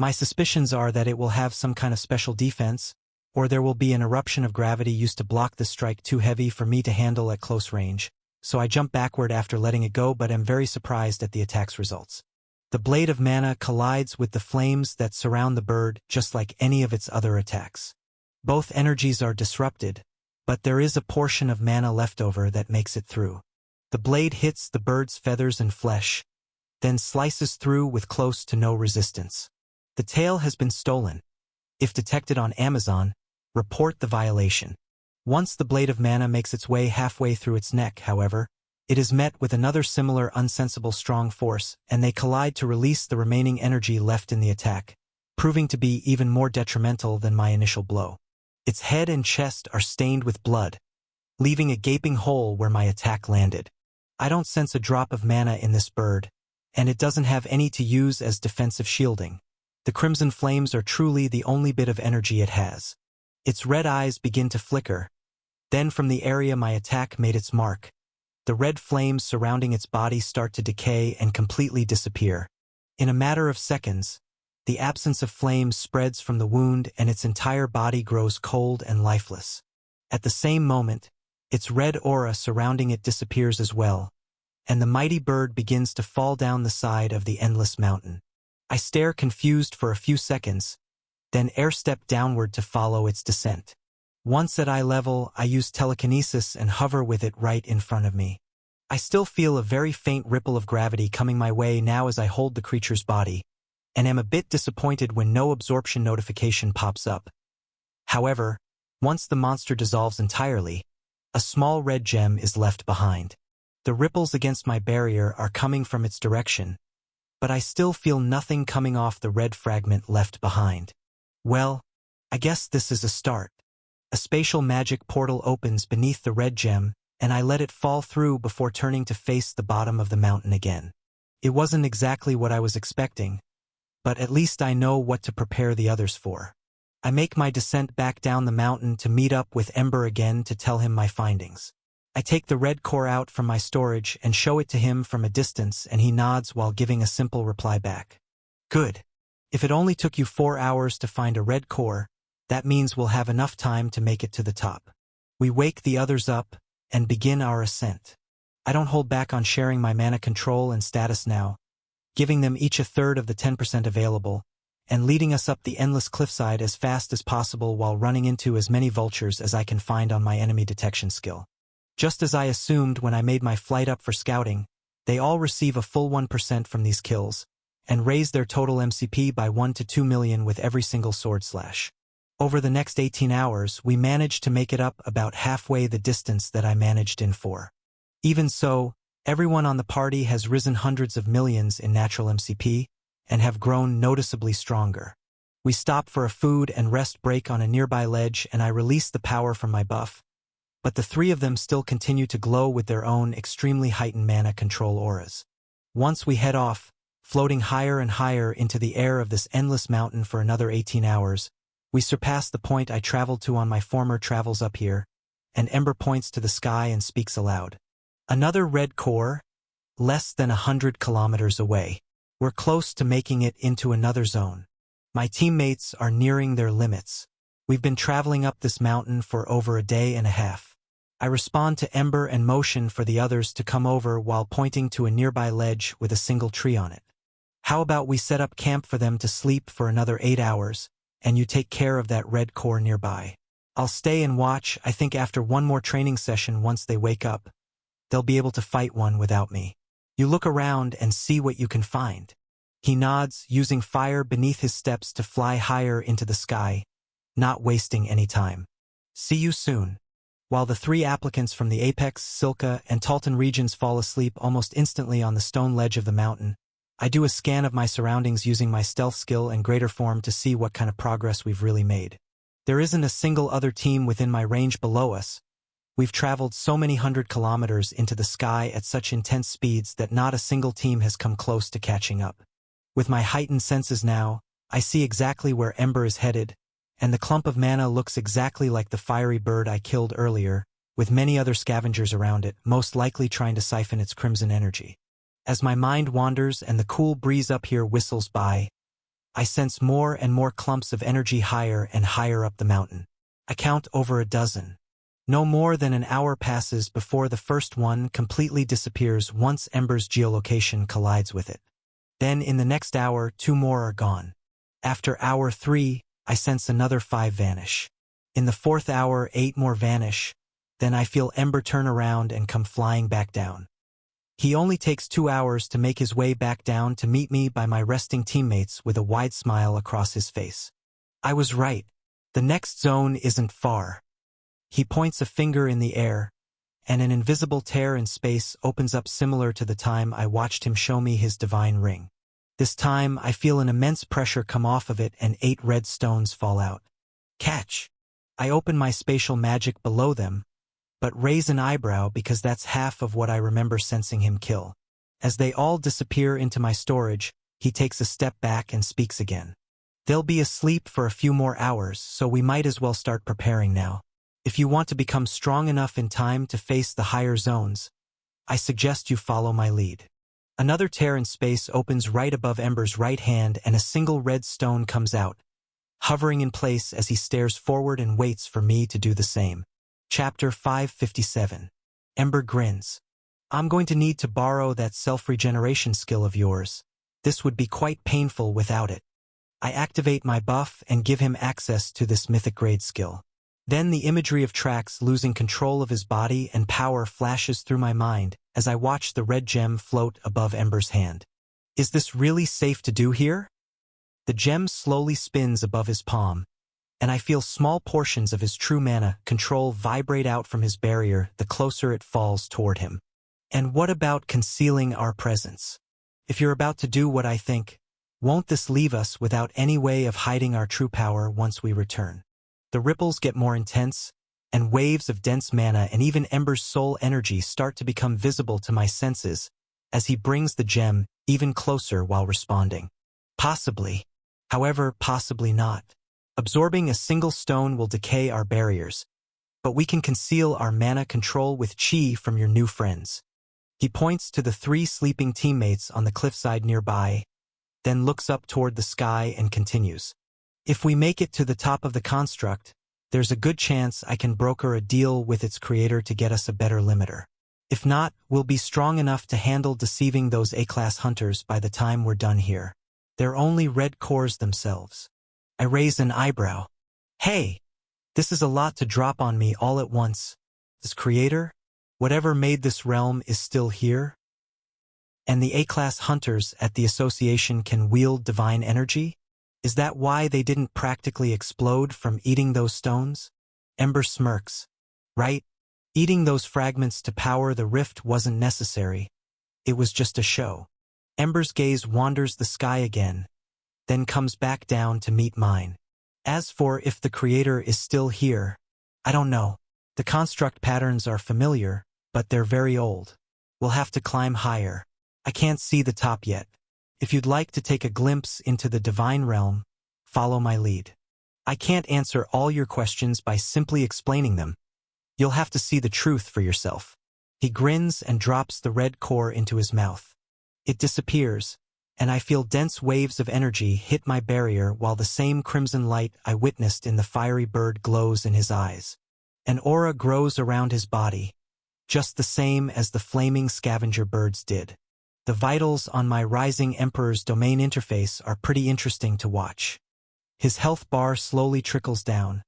My suspicions are that it will have some kind of special defense, or there will be an eruption of gravity used to block the strike too heavy for me to handle at close range, so I jump backward after letting it go but am very surprised at the attack's results. The blade of mana collides with the flames that surround the bird just like any of its other attacks. Both energies are disrupted, but there is a portion of mana left over that makes it through. The blade hits the bird's feathers and flesh, then slices through with close to no resistance. The tail has been stolen. If detected on Amazon, report the violation. Once the blade of mana makes its way halfway through its neck, however, it is met with another similar unsensible strong force, and they collide to release the remaining energy left in the attack, proving to be even more detrimental than my initial blow. Its head and chest are stained with blood, leaving a gaping hole where my attack landed. I don't sense a drop of mana in this bird, and it doesn't have any to use as defensive shielding. The crimson flames are truly the only bit of energy it has. Its red eyes begin to flicker. Then from the area my attack made its mark, the red flames surrounding its body start to decay and completely disappear. In a matter of seconds, the absence of flames spreads from the wound and its entire body grows cold and lifeless. At the same moment, its red aura surrounding it disappears as well, and the mighty bird begins to fall down the side of the endless mountain. I stare confused for a few seconds, then air-step downward to follow its descent. Once at eye level, I use telekinesis and hover with it right in front of me. I still feel a very faint ripple of gravity coming my way now as I hold the creature's body, and am a bit disappointed when no absorption notification pops up. However, once the monster dissolves entirely, a small red gem is left behind. The ripples against my barrier are coming from its direction, but I still feel nothing coming off the red fragment left behind. Well, I guess this is a start. A spatial magic portal opens beneath the red gem, and I let it fall through before turning to face the bottom of the mountain again. It wasn't exactly what I was expecting, but at least I know what to prepare the others for. I make my descent back down the mountain to meet up with Ember again to tell him my findings. I take the red core out from my storage and show it to him from a distance, and he nods while giving a simple reply back. Good. If it only took you 4 hours to find a red core, that means we'll have enough time to make it to the top. We wake the others up and begin our ascent. I don't hold back on sharing my mana control and status now, giving them each a third of the 10% available, and leading us up the endless cliffside as fast as possible while running into as many vultures as I can find on my enemy detection skill. Just as I assumed when I made my flight up for scouting, they all receive a full 1% from these kills, and raise their total MCP by 1 to 2 million with every single sword slash. Over the next 18 hours, we managed to make it up about halfway the distance that I managed in 4. Even so, everyone on the party has risen hundreds of millions in natural MCP, and have grown noticeably stronger. We stop for a food and rest break on a nearby ledge, and I release the power from my buff, but the 3 of them still continue to glow with their own extremely heightened mana control auras. Once we head off, floating higher and higher into the air of this endless mountain for another 18 hours, we surpass the point I traveled to on my former travels up here, and Ember points to the sky and speaks aloud. Another red core? Less than 100 kilometers away. We're close to making it into another zone. My teammates are nearing their limits. We've been traveling up this mountain for over a day and a half. I respond to Ember and motion for the others to come over while pointing to a nearby ledge with a single tree on it. How about we set up camp for them to sleep for another 8 hours, and you take care of that red core nearby. I'll stay and watch. I think after one more training session, once they wake up, they'll be able to fight one without me. You look around and see what you can find. He nods, using fire beneath his steps to fly higher into the sky, not wasting any time. See you soon. While the three applicants from the Apex, Silka, and Talton regions fall asleep almost instantly on the stone ledge of the mountain, I do a scan of my surroundings using my stealth skill and greater form to see what kind of progress we've really made. There isn't a single other team within my range below us. We've traveled so many 100 kilometers into the sky at such intense speeds that not a single team has come close to catching up. With my heightened senses now, I see exactly where Ember is headed, and the clump of mana looks exactly like the fiery bird I killed earlier, with many other scavengers around it, most likely trying to siphon its crimson energy. As my mind wanders and the cool breeze up here whistles by, I sense more and more clumps of energy higher and higher up the mountain. I count over a dozen. No more than an hour passes before the first one completely disappears once Ember's geolocation collides with it. Then in the next hour, 2 more are gone. After hour 3, I sense another 5 vanish. In the 4th hour, 8 more vanish. Then I feel Ember turn around and come flying back down. He only takes 2 hours to make his way back down to meet me by my resting teammates with a wide smile across his face. I was right. The next zone isn't far. He points a finger in the air, and an invisible tear in space opens up similar to the time I watched him show me his divine ring. This time, I feel an immense pressure come off of it and 8 red stones fall out. Catch! I open my spatial magic below them, but raise an eyebrow because that's half of what I remember sensing him kill. As they all disappear into my storage, he takes a step back and speaks again. They'll be asleep for a few more hours, so we might as well start preparing now. If you want to become strong enough in time to face the higher zones, I suggest you follow my lead. Another tear in space opens right above Ember's right hand and a single red stone comes out, hovering in place as he stares forward and waits for me to do the same. Chapter 557. Ember grins. I'm going to need to borrow that self-regeneration skill of yours. This would be quite painful without it. I activate my buff and give him access to this mythic grade skill. Then the imagery of Trax losing control of his body and power flashes through my mind as I watch the red gem float above Ember's hand. Is this really safe to do here? The gem slowly spins above his palm, and I feel small portions of his true mana control vibrate out from his barrier the closer it falls toward him. And what about concealing our presence? If you're about to do what I think, won't this leave us without any way of hiding our true power once we return? The ripples get more intense, and waves of dense mana and even Ember's soul energy start to become visible to my senses as he brings the gem even closer while responding. Possibly. However, possibly not. Absorbing a single stone will decay our barriers, but we can conceal our mana control with chi from your new friends. He points to the 3 sleeping teammates on the cliffside nearby, then looks up toward the sky and continues. If we make it to the top of the construct, there's a good chance I can broker a deal with its creator to get us a better limiter. If not, we'll be strong enough to handle deceiving those A-class hunters by the time we're done here. They're only red cores themselves. I raise an eyebrow. Hey, this is a lot to drop on me all at once. This creator, whatever made this realm, is still here? And the A-class hunters at the association can wield divine energy? Is that why they didn't practically explode from eating those stones? Ember smirks. Right? Eating those fragments to power the rift wasn't necessary. It was just a show. Ember's gaze wanders the sky again, then comes back down to meet mine. As for if the creator is still here, I don't know. The construct patterns are familiar, but they're very old. We'll have to climb higher. I can't see the top yet. If you'd like to take a glimpse into the divine realm, follow my lead. I can't answer all your questions by simply explaining them. You'll have to see the truth for yourself. He grins and drops the red core into his mouth. It disappears, and I feel dense waves of energy hit my barrier while the same crimson light I witnessed in the fiery bird glows in his eyes. An aura grows around his body, just the same as the flaming scavenger birds did. The vitals on my Rising Emperor's domain interface are pretty interesting to watch. His health bar slowly trickles down.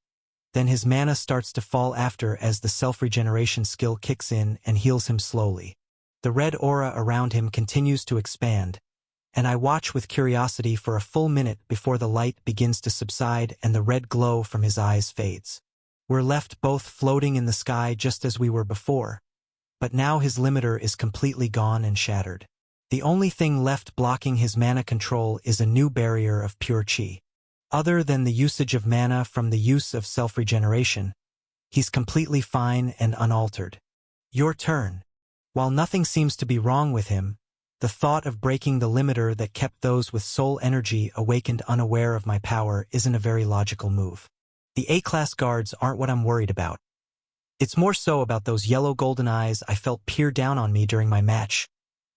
Then his mana starts to fall after as the self-regeneration skill kicks in and heals him slowly. The red aura around him continues to expand, and I watch with curiosity for a full minute before the light begins to subside and the red glow from his eyes fades. We're left both floating in the sky just as we were before, but now his limiter is completely gone and shattered. The only thing left blocking his mana control is a new barrier of pure chi. Other than the usage of mana from the use of self-regeneration, he's completely fine and unaltered. Your turn. While nothing seems to be wrong with him, the thought of breaking the limiter that kept those with soul energy awakened unaware of my power isn't a very logical move. The A-class guards aren't what I'm worried about. It's more so about those yellow golden eyes I felt peer down on me during my match,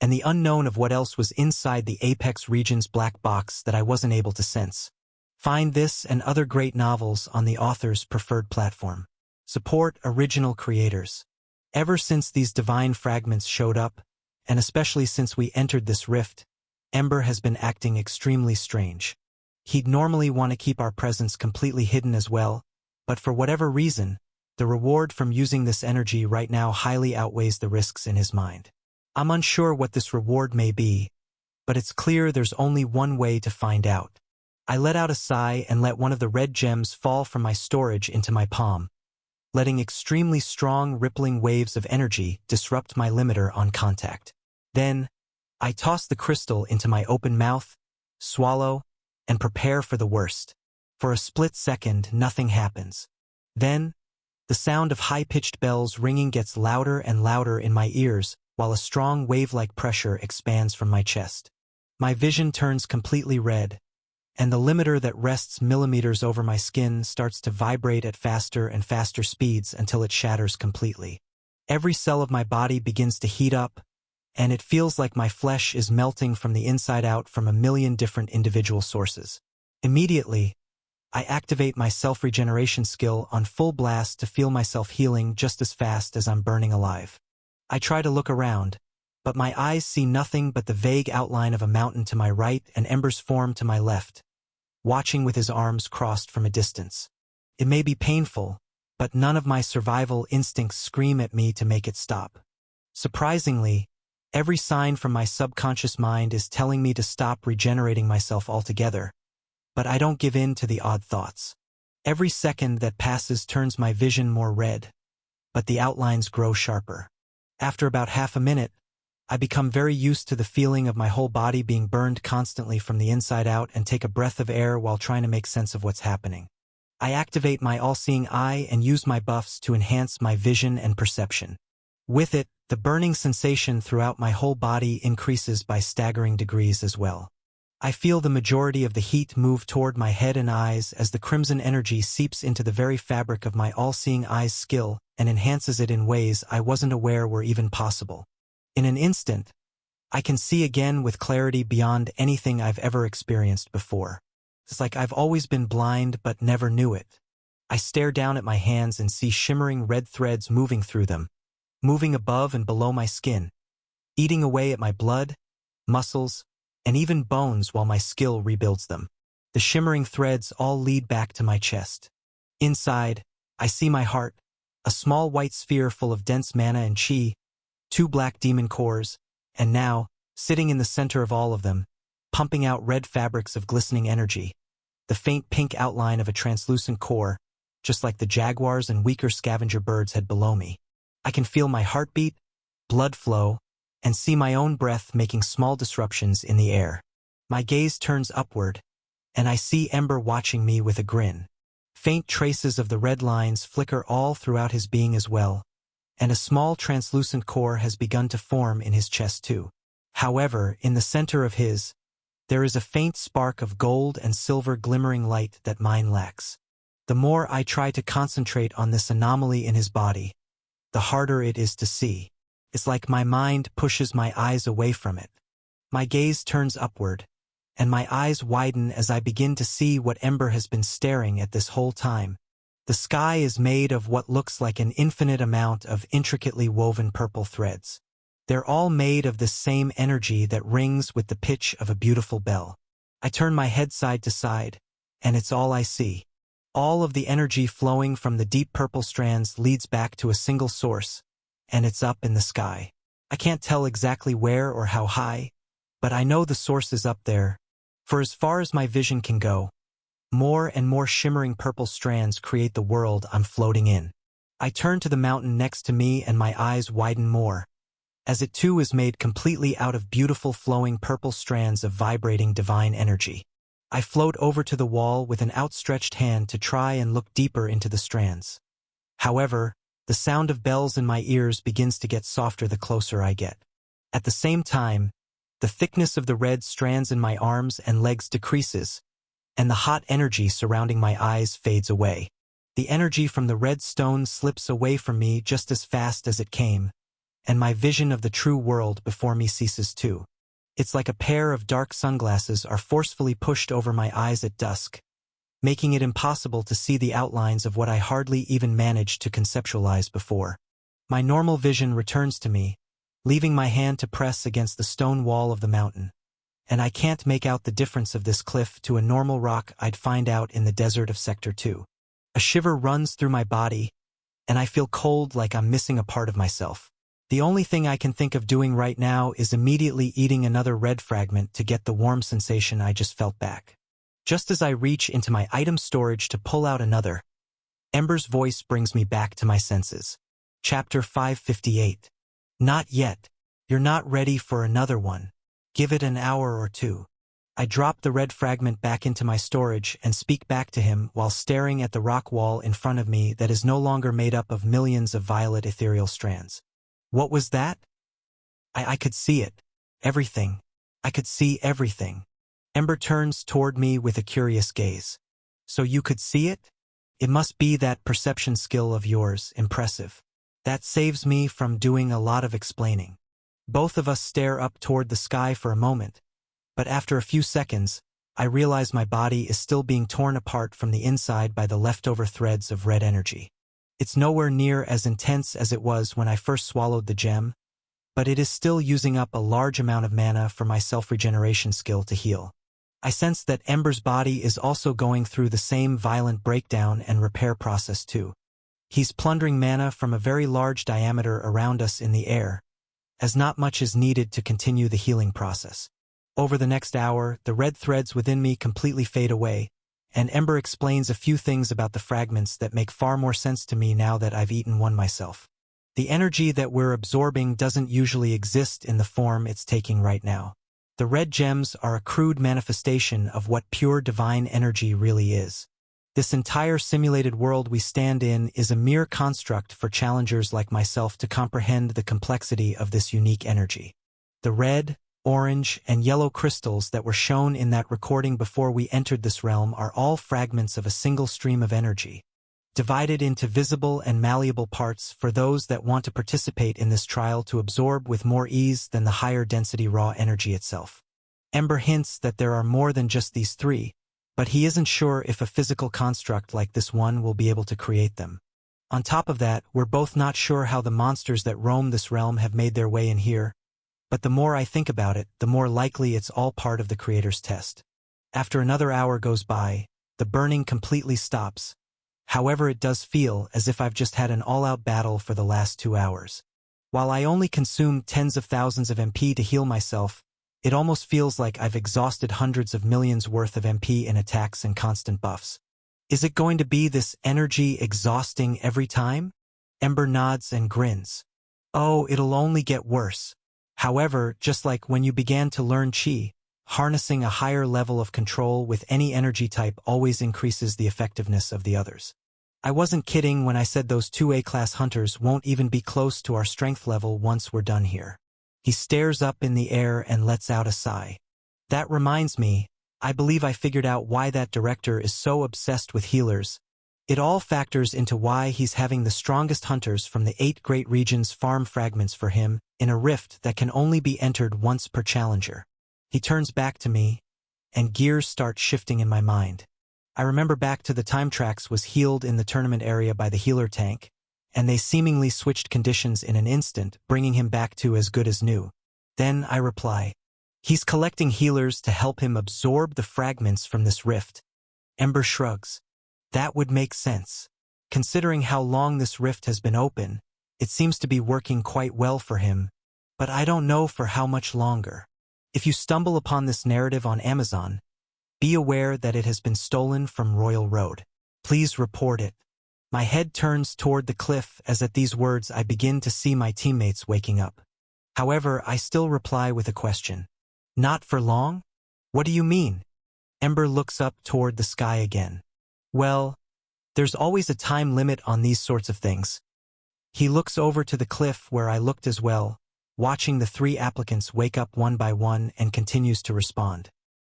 and the unknown of what else was inside the Apex region's black box that I wasn't able to sense. Find this and other great novels on the author's preferred platform. Support original creators. Ever since these divine fragments showed up, and especially since we entered this rift, Ember has been acting extremely strange. He'd normally want to keep our presence completely hidden as well, but for whatever reason, the reward from using this energy right now highly outweighs the risks in his mind. I'm unsure what this reward may be, but it's clear there's only one way to find out. I let out a sigh and let one of the red gems fall from my storage into my palm, letting extremely strong rippling waves of energy disrupt my limiter on contact. Then, I toss the crystal into my open mouth, swallow, and prepare for the worst. For a split second, nothing happens. Then, the sound of high-pitched bells ringing gets louder and louder in my ears, while a strong wave-like pressure expands from my chest. My vision turns completely red, and the limiter that rests millimeters over my skin starts to vibrate at faster and faster speeds until it shatters completely. Every cell of my body begins to heat up, and it feels like my flesh is melting from the inside out from a million different individual sources. Immediately, I activate my self-regeneration skill on full blast to feel myself healing just as fast as I'm burning alive. I try to look around, but my eyes see nothing but the vague outline of a mountain to my right and Ember's form to my left, watching with his arms crossed from a distance. It may be painful, but none of my survival instincts scream at me to make it stop. Surprisingly, every sign from my subconscious mind is telling me to stop regenerating myself altogether, but I don't give in to the odd thoughts. Every second that passes turns my vision more red, but the outlines grow sharper. After about half a minute, I become very used to the feeling of my whole body being burned constantly from the inside out and take a breath of air while trying to make sense of what's happening. I activate my all-seeing eye and use my buffs to enhance my vision and perception. With it, the burning sensation throughout my whole body increases by staggering degrees as well. I feel the majority of the heat move toward my head and eyes as the crimson energy seeps into the very fabric of my all-seeing eye's skill and enhances it in ways I wasn't aware were even possible. In an instant, I can see again with clarity beyond anything I've ever experienced before. It's like I've always been blind but never knew it. I stare down at my hands and see shimmering red threads moving through them, moving above and below my skin, eating away at my blood, muscles, and even bones while my skill rebuilds them. The shimmering threads all lead back to my chest. Inside, I see my heart, a small white sphere full of dense mana and chi, 2 black demon cores, and now, sitting in the center of all of them, pumping out red fabrics of glistening energy, the faint pink outline of a translucent core, just like the jaguars and weaker scavenger birds had below me. I can feel my heartbeat, blood flow, and see my own breath making small disruptions in the air. My gaze turns upward, and I see Ember watching me with a grin. Faint traces of the red lines flicker all throughout his being as well, and a small translucent core has begun to form in his chest too. However, in the center of his, there is a faint spark of gold and silver glimmering light that mine lacks. The more I try to concentrate on this anomaly in his body, the harder it is to see. It's like my mind pushes my eyes away from it. My gaze turns upward, and my eyes widen as I begin to see what Ember has been staring at this whole time. The sky is made of what looks like an infinite amount of intricately woven purple threads. They're all made of the same energy that rings with the pitch of a beautiful bell. I turn my head side to side, and it's all I see. All of the energy flowing from the deep purple strands leads back to a single source, and it's up in the sky. I can't tell exactly where or how high, but I know the source is up there. For as far as my vision can go, more and more shimmering purple strands create the world I'm floating in. I turn to the mountain next to me and my eyes widen more, as it too is made completely out of beautiful flowing purple strands of vibrating divine energy. I float over to the wall with an outstretched hand to try and look deeper into the strands. However, the sound of bells in my ears begins to get softer the closer I get. At the same time, the thickness of the red strands in my arms and legs decreases, and the hot energy surrounding my eyes fades away. The energy from the red stone slips away from me just as fast as it came, and my vision of the true world before me ceases too. It's like a pair of dark sunglasses are forcefully pushed over my eyes at dusk, making it impossible to see the outlines of what I hardly even managed to conceptualize before. My normal vision returns to me, leaving my hand to press against the stone wall of the mountain, and I can't make out the difference of this cliff to a normal rock I'd find out in the desert of Sector 2. A shiver runs through my body, and I feel cold like I'm missing a part of myself. The only thing I can think of doing right now is immediately eating another red fragment to get the warm sensation I just felt back. Just as I reach into my item storage to pull out another, Ember's voice brings me back to my senses. Chapter 558. Not yet. You're not ready for another one. Give it an hour or two. I drop the red fragment back into my storage and speak back to him while staring at the rock wall in front of me that is no longer made up of millions of violet ethereal strands. What was that? I could see it. Everything. I could see everything. Ember turns toward me with a curious gaze. So you could see it? It must be that perception skill of yours, impressive. That saves me from doing a lot of explaining. Both of us stare up toward the sky for a moment, but after a few seconds, I realize my body is still being torn apart from the inside by the leftover threads of red energy. It's nowhere near as intense as it was when I first swallowed the gem, but it is still using up a large amount of mana for my self-regeneration skill to heal. I sense that Ember's body is also going through the same violent breakdown and repair process too. He's plundering mana from a very large diameter around us in the air, as not much is needed to continue the healing process. Over the next hour, the red threads within me completely fade away, and Ember explains a few things about the fragments that make far more sense to me now that I've eaten one myself. The energy that we're absorbing doesn't usually exist in the form it's taking right now. The red gems are a crude manifestation of what pure divine energy really is. This entire simulated world we stand in is a mere construct for challengers like myself to comprehend the complexity of this unique energy. The red, orange, and yellow crystals that were shown in that recording before we entered this realm are all fragments of a single stream of energy, divided into visible and malleable parts for those that want to participate in this trial to absorb with more ease than the higher density raw energy itself. Ember hints that there are more than just these three, but he isn't sure if a physical construct like this one will be able to create them. On top of that, we're both not sure how the monsters that roam this realm have made their way in here, but the more I think about it, the more likely it's all part of the Creator's test. After another hour goes by, the burning completely stops. However, it does feel as if I've just had an all-out battle for the last 2 hours. While I only consume tens of thousands of MP to heal myself, it almost feels like I've exhausted hundreds of millions worth of MP in attacks and constant buffs. Is it going to be this energy exhausting every time? Ember nods and grins. Oh, it'll only get worse. However, just like when you began to learn Qi, harnessing a higher level of control with any energy type always increases the effectiveness of the others. I wasn't kidding when I said those 2 A-class hunters won't even be close to our strength level once we're done here. He stares up in the air and lets out a sigh. That reminds me, I believe I figured out why that director is so obsessed with healers. It all factors into why he's having the strongest hunters from the 8 great regions farm fragments for him in a rift that can only be entered once per challenger. He turns back to me, and gears start shifting in my mind. I remember back to the time Trax was healed in the tournament area by the healer tank, and they seemingly switched conditions in an instant, bringing him back to as good as new. Then I reply, he's collecting healers to help him absorb the fragments from this rift. Ember shrugs. That would make sense. Considering how long this rift has been open, it seems to be working quite well for him, but I don't know for how much longer. If you stumble upon this narrative on Amazon, be aware that it has been stolen from Royal Road. Please report it. My head turns toward the cliff as at these words I begin to see my teammates waking up. However, I still reply with a question. Not for long? What do you mean? Ember looks up toward the sky again. Well, there's always a time limit on these sorts of things. He looks over to the cliff where I looked as well, watching the 3 applicants wake up one by one, and continues to respond.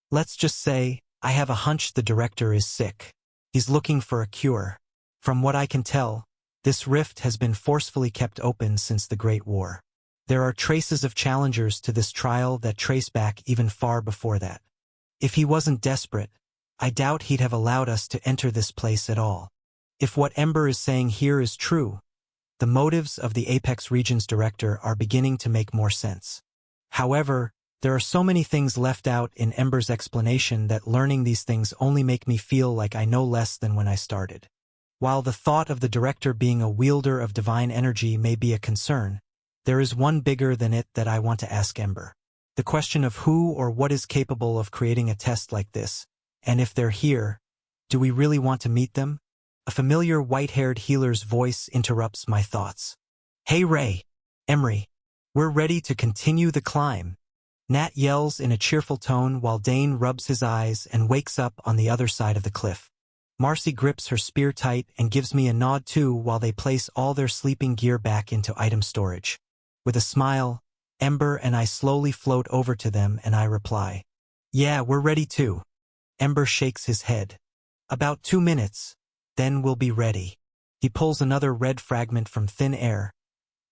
Let's just say, I have a hunch the director is sick. He's looking for a cure. From what I can tell, this rift has been forcefully kept open since the Great War. There are traces of challengers to this trial that trace back even far before that. If he wasn't desperate, I doubt he'd have allowed us to enter this place at all. If what Ember is saying here is true, the motives of the Apex Region's director are beginning to make more sense. However, there are so many things left out in Ember's explanation that learning these things only make me feel like I know less than when I started. While the thought of the director being a wielder of divine energy may be a concern, there is one bigger than it that I want to ask Ember. The question of who or what is capable of creating a test like this, and if they're here, do we really want to meet them? A familiar white-haired healer's voice interrupts my thoughts. Hey Ray, Emery, we're ready to continue the climb. Nat yells in a cheerful tone while Dane rubs his eyes and wakes up on the other side of the cliff. Marcy grips her spear tight and gives me a nod too while they place all their sleeping gear back into item storage. With a smile, Ember and I slowly float over to them and I reply, Yeah, we're ready too. Ember shakes his head. About 2 minutes, then we'll be ready. He pulls another red fragment from thin air,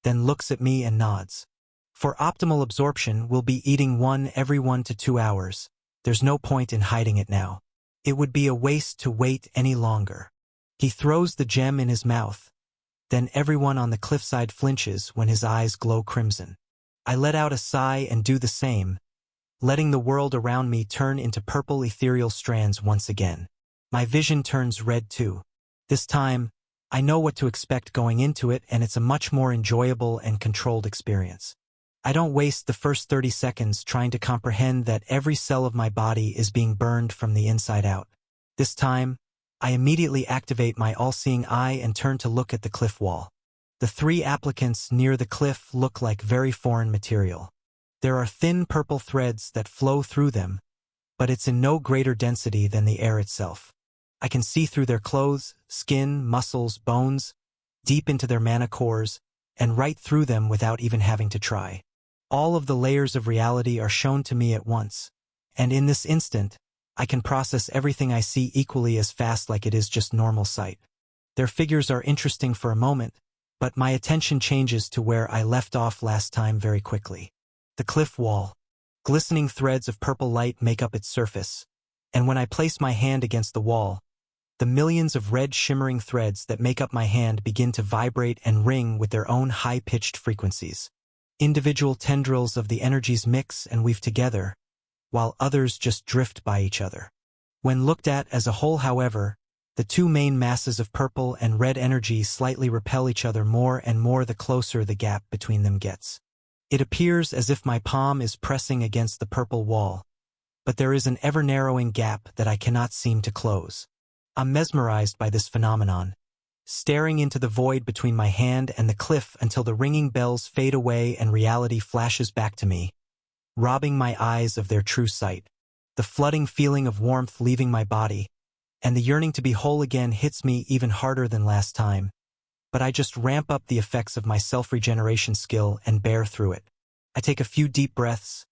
then looks at me and nods. For optimal absorption, we'll be eating one every 1 to 2 hours. There's no point in hiding it now. It would be a waste to wait any longer. He throws the gem in his mouth. Then everyone on the cliffside flinches when his eyes glow crimson. I let out a sigh and do the same, letting the world around me turn into purple ethereal strands once again. My vision turns red too. This time, I know what to expect going into it, and it's a much more enjoyable and controlled experience. I don't waste the first 30 seconds trying to comprehend that every cell of my body is being burned from the inside out. This time, I immediately activate my all-seeing eye and turn to look at the cliff wall. The 3 applicants near the cliff look like very foreign material. There are thin purple threads that flow through them, but it's in no greater density than the air itself. I can see through their clothes, skin, muscles, bones, deep into their mana cores, and right through them without even having to try. All of the layers of reality are shown to me at once, and in this instant, I can process everything I see equally as fast like it is just normal sight. Their figures are interesting for a moment, but my attention changes to where I left off last time very quickly. The cliff wall. Glistening threads of purple light make up its surface, and when I place my hand against the wall, the millions of red shimmering threads that make up my hand begin to vibrate and ring with their own high-pitched frequencies. Individual tendrils of the energies mix and weave together, while others just drift by each other. When looked at as a whole, however, the 2 main masses of purple and red energy slightly repel each other more and more the closer the gap between them gets. It appears as if my palm is pressing against the purple wall, but there is an ever-narrowing gap that I cannot seem to close. I'm mesmerized by this phenomenon, staring into the void between my hand and the cliff until the ringing bells fade away and reality flashes back to me, robbing my eyes of their true sight. The flooding feeling of warmth leaving my body, and the yearning to be whole again hits me even harder than last time, but I just ramp up the effects of my self-regeneration skill and bear through it. I take a few deep breaths,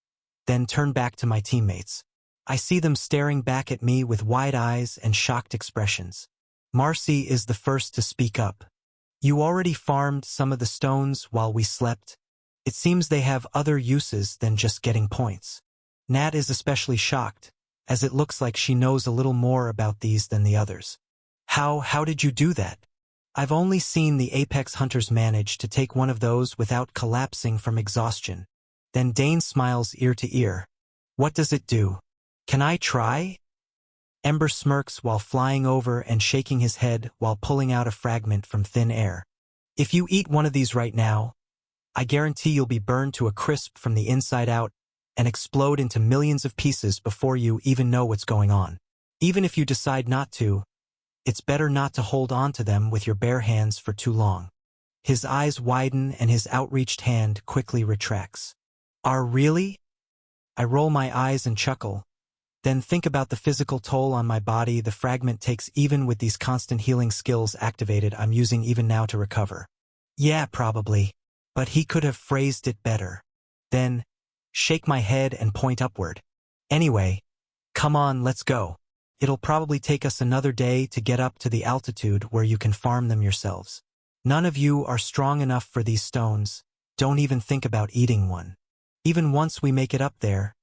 then turn back to my teammates. I see them staring back at me with wide eyes and shocked expressions. Marcy is the first to speak up. You already farmed some of the stones while we slept. It seems they have other uses than just getting points. Nat is especially shocked, as it looks like she knows a little more about these than the others. How did you do that? I've only seen the Apex Hunters manage to take one of those without collapsing from exhaustion. Then Dane smiles ear to ear. What does it do? Can I try? Ember smirks while flying over and shaking his head while pulling out a fragment from thin air. If you eat one of these right now, I guarantee you'll be burned to a crisp from the inside out and explode into millions of pieces before you even know what's going on. Even if you decide not to, it's better not to hold on to them with your bare hands for too long. His eyes widen and his outreached hand quickly retracts. Really? I roll my eyes and chuckle, then think about the physical toll on my body the fragment takes even with these constant healing skills activated I'm using even now to recover. Yeah, probably. But he could have phrased it better. Then, shake my head and point upward. Anyway, come on, let's go. It'll probably take us another day to get up to the altitude where you can farm them yourselves. None of you are strong enough for these stones. Don't even think about eating one. Even once we make it up there,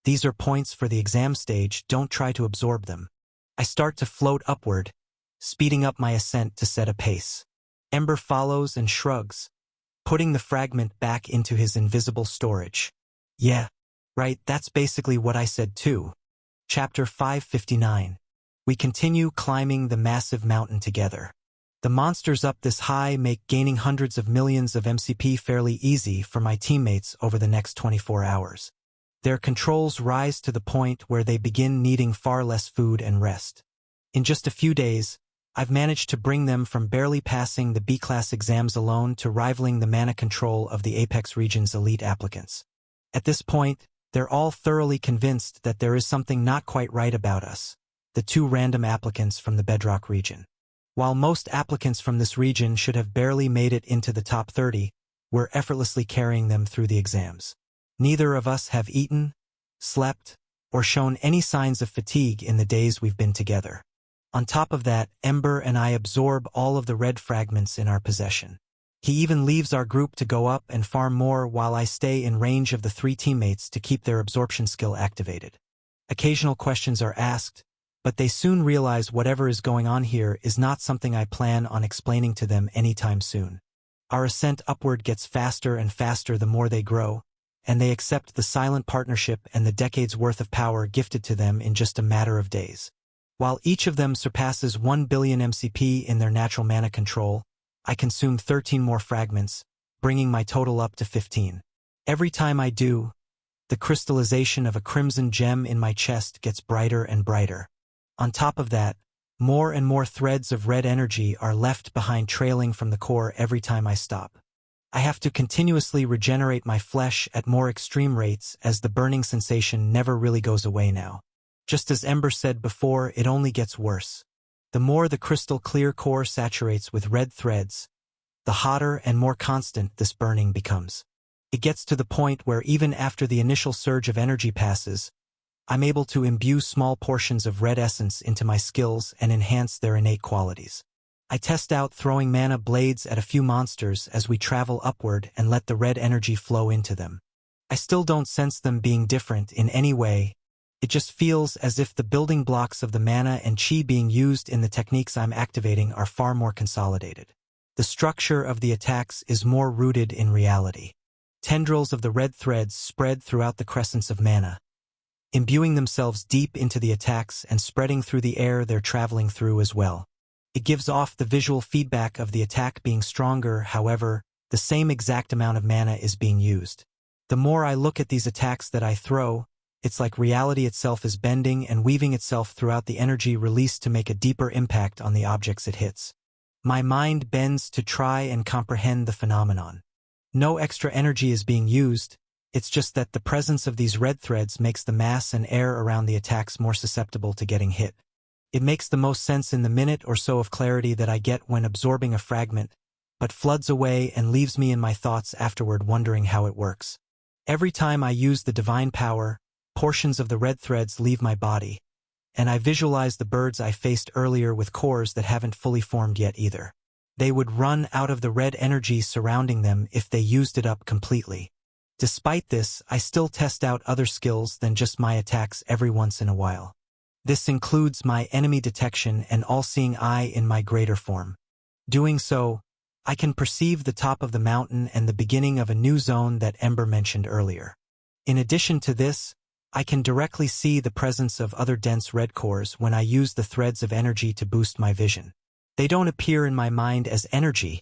these are points for the exam stage, don't try to absorb them. I start to float upward, speeding up my ascent to set a pace. Ember follows and shrugs, putting the fragment back into his invisible storage. Yeah, right, that's basically what I said too. Chapter 559. We continue climbing the massive mountain together. The monsters up this high make gaining hundreds of millions of MCP fairly easy for my teammates over the next 24 hours. Their controls rise to the point where they begin needing far less food and rest. In just a few days, I've managed to bring them from barely passing the B-class exams alone to rivaling the mana control of the Apex region's elite applicants. At this point, they're all thoroughly convinced that there is something not quite right about us, the two random applicants from the Bedrock region. While most applicants from this region should have barely made it into the top 30, we're effortlessly carrying them through the exams. Neither of us have eaten, slept, or shown any signs of fatigue in the days we've been together. On top of that, Ember and I absorb all of the red fragments in our possession. He even leaves our group to go up and farm more while I stay in range of the three teammates to keep their absorption skill activated. Occasional questions are asked, but they soon realize whatever is going on here is not something I plan on explaining to them anytime soon. Our ascent upward gets faster and faster the more they grow, and they accept the silent partnership and the decades' worth of power gifted to them in just a matter of days. While each of them surpasses 1 billion MCP in their natural mana control, I consume 13 more fragments, bringing my total up to 15. Every time I do, the crystallization of a crimson gem in my chest gets brighter and brighter. On top of that, more and more threads of red energy are left behind trailing from the core every time I stop. I have to continuously regenerate my flesh at more extreme rates as the burning sensation never really goes away now. Just as Ember said before, it only gets worse. The more the crystal clear core saturates with red threads, the hotter and more constant this burning becomes. It gets to the point where even after the initial surge of energy passes, I'm able to imbue small portions of red essence into my skills and enhance their innate qualities. I test out throwing mana blades at a few monsters as we travel upward and let the red energy flow into them. I still don't sense them being different in any way. It just feels as if the building blocks of the mana and chi being used in the techniques I'm activating are far more consolidated. The structure of the attacks is more rooted in reality. Tendrils of the red threads spread throughout the crescents of mana, imbuing themselves deep into the attacks and spreading through the air they're traveling through as well. It gives off the visual feedback of the attack being stronger, however, the same exact amount of mana is being used. The more I look at these attacks that I throw, it's like reality itself is bending and weaving itself throughout the energy released to make a deeper impact on the objects it hits. My mind bends to try and comprehend the phenomenon. No extra energy is being used, it's just that the presence of these red threads makes the mass and air around the attacks more susceptible to getting hit. It makes the most sense in the minute or so of clarity that I get when absorbing a fragment, but floods away and leaves me in my thoughts afterward wondering how it works. Every time I use the divine power, portions of the red threads leave my body, and I visualize the birds I faced earlier with cores that haven't fully formed yet either. They would run out of the red energy surrounding them if they used it up completely. Despite this, I still test out other skills than just my attacks every once in a while. This includes my enemy detection and all-seeing eye in my greater form. Doing so, I can perceive the top of the mountain and the beginning of a new zone that Ember mentioned earlier. In addition to this, I can directly see the presence of other dense red cores when I use the threads of energy to boost my vision. They don't appear in my mind as energy,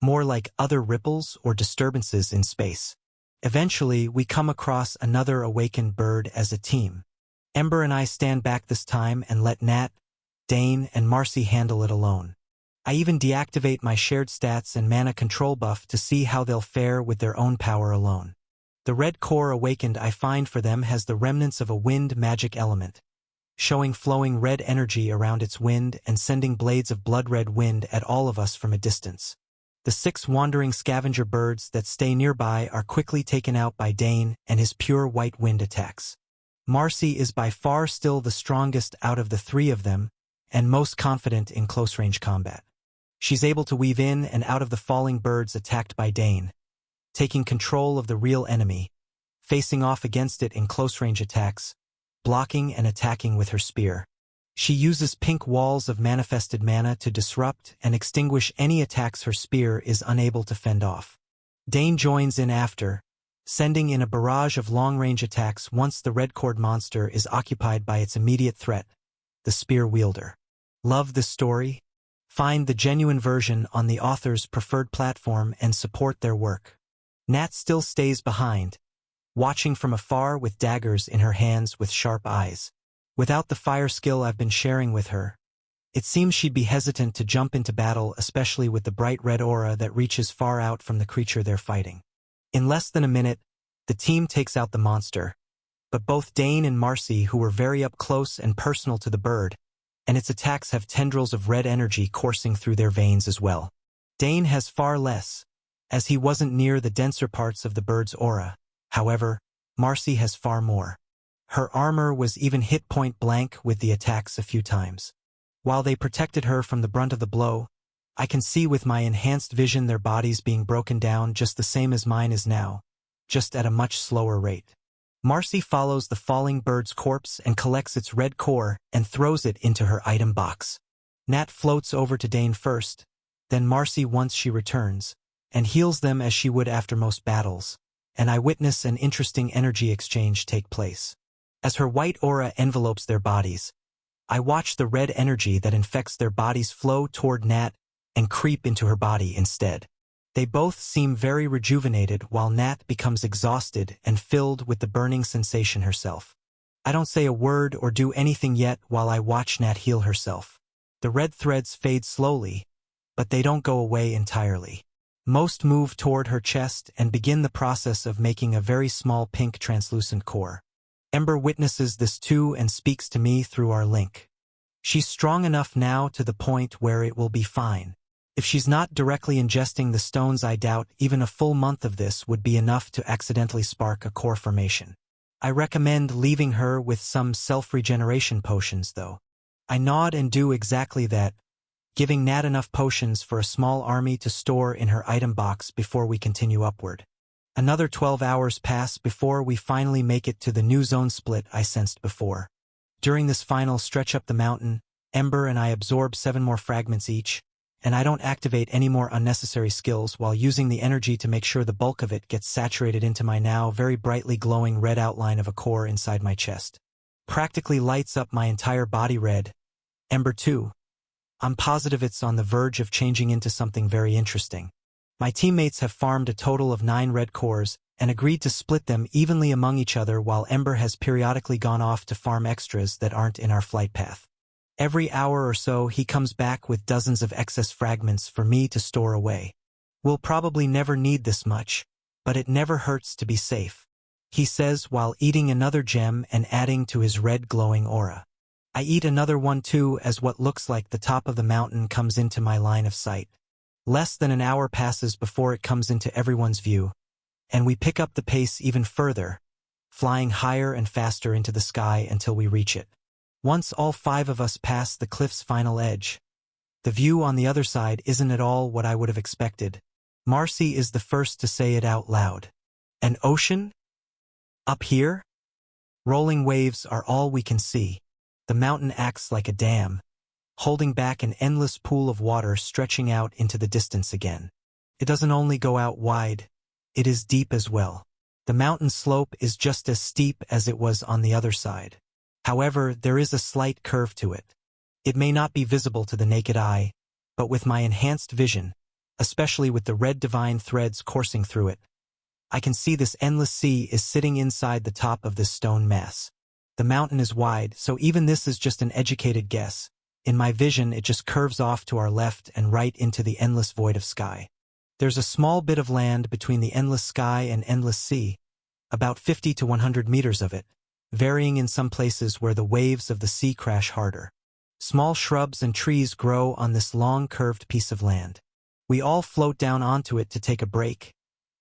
more like other ripples or disturbances in space. Eventually, we come across another awakened bird as a team. Ember and I stand back this time and let Nat, Dane, and Marcy handle it alone. I even deactivate my shared stats and mana control buff to see how they'll fare with their own power alone. The red core awakened I find for them has the remnants of a wind magic element, showing flowing red energy around its wind and sending blades of blood-red wind at all of us from a distance. The 6 wandering scavenger birds that stay nearby are quickly taken out by Dane and his pure white wind attacks. Marcy is by far still the strongest out of the 3 of them and most confident in close-range combat. She's able to weave in and out of the falling birds attacked by Dane, taking control of the real enemy, facing off against it in close-range attacks, blocking and attacking with her spear. She uses pink walls of manifested mana to disrupt and extinguish any attacks her spear is unable to fend off. Dane joins in after, sending in a barrage of long-range attacks once the red-cored monster is occupied by its immediate threat, the spear wielder. Love this story? Find the genuine version on the author's preferred platform and support their work. Nat still stays behind, watching from afar with daggers in her hands with sharp eyes. Without the fire skill I've been sharing with her, it seems she'd be hesitant to jump into battle, especially with the bright red aura that reaches far out from the creature they're fighting. In less than a minute, the team takes out the monster, but both Dane and Marcy, who were very up close and personal to the bird, and its attacks have tendrils of red energy coursing through their veins as well. Dane has far less, as he wasn't near the denser parts of the bird's aura. However, Marcy has far more. Her armor was even hit point blank with the attacks a few times. While they protected her from the brunt of the blow, I can see with my enhanced vision their bodies being broken down just the same as mine is now, just at a much slower rate. Marcy follows the falling bird's corpse and collects its red core and throws it into her item box. Nat floats over to Dane first, then Marcy once she returns, and heals them as she would after most battles, and I witness an interesting energy exchange take place. As her white aura envelopes their bodies, I watch the red energy that infects their bodies flow toward Nat and creep into her body instead. They both seem very rejuvenated while Nat becomes exhausted and filled with the burning sensation herself. I don't say a word or do anything yet while I watch Nat heal herself. The red threads fade slowly, but they don't go away entirely. Most move toward her chest and begin the process of making a very small pink translucent core. Ember witnesses this too and speaks to me through our link. She's strong enough now to the point where it will be fine. If she's not directly ingesting the stones, I doubt even a full month of this would be enough to accidentally spark a core formation. I recommend leaving her with some self-regeneration potions though. I nod and do exactly that, giving Nat enough potions for a small army to store in her item box before we continue upward. Another 12 hours pass before we finally make it to the new zone split I sensed before. During this final stretch up the mountain, Ember and I absorb 7 more fragments each, and I don't activate any more unnecessary skills while using the energy to make sure the bulk of it gets saturated into my now very brightly glowing red outline of a core inside my chest. Practically lights up my entire body red. Ember too. I'm positive it's on the verge of changing into something very interesting. My teammates have farmed a total of 9 red cores and agreed to split them evenly among each other while Ember has periodically gone off to farm extras that aren't in our flight path. Every hour or so he comes back with dozens of excess fragments for me to store away. We'll probably never need this much, but it never hurts to be safe, he says while eating another gem and adding to his red glowing aura. I eat another one too as what looks like the top of the mountain comes into my line of sight. Less than an hour passes before it comes into everyone's view, and we pick up the pace even further, flying higher and faster into the sky until we reach it. Once all 5 of us pass the cliff's final edge, the view on the other side isn't at all what I would have expected. Marcy is the first to say it out loud. An ocean? Up here? Rolling waves are all we can see. The mountain acts like a dam, holding back an endless pool of water stretching out into the distance again. It doesn't only go out wide, it is deep as well. The mountain slope is just as steep as it was on the other side. However, there is a slight curve to it. It may not be visible to the naked eye, but with my enhanced vision, especially with the red divine threads coursing through it, I can see this endless sea is sitting inside the top of this stone mass. The mountain is wide, so even this is just an educated guess. In my vision, it just curves off to our left and right into the endless void of sky. There's a small bit of land between the endless sky and endless sea, about 50 to 100 meters of it, varying in some places where the waves of the sea crash harder. Small shrubs and trees grow on this long curved piece of land. We all float down onto it to take a break,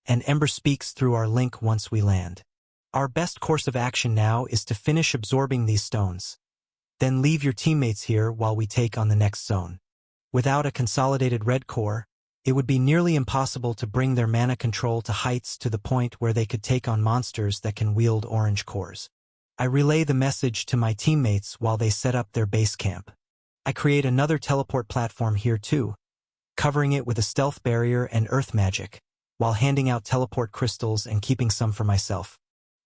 and Ember speaks through our link once we land. Our best course of action now is to finish absorbing these stones. Then leave your teammates here while we take on the next zone. Without a consolidated red core, it would be nearly impossible to bring their mana control to heights to the point where they could take on monsters that can wield orange cores. I relay the message to my teammates while they set up their base camp. I create another teleport platform here too, covering it with a stealth barrier and earth magic, while handing out teleport crystals and keeping some for myself.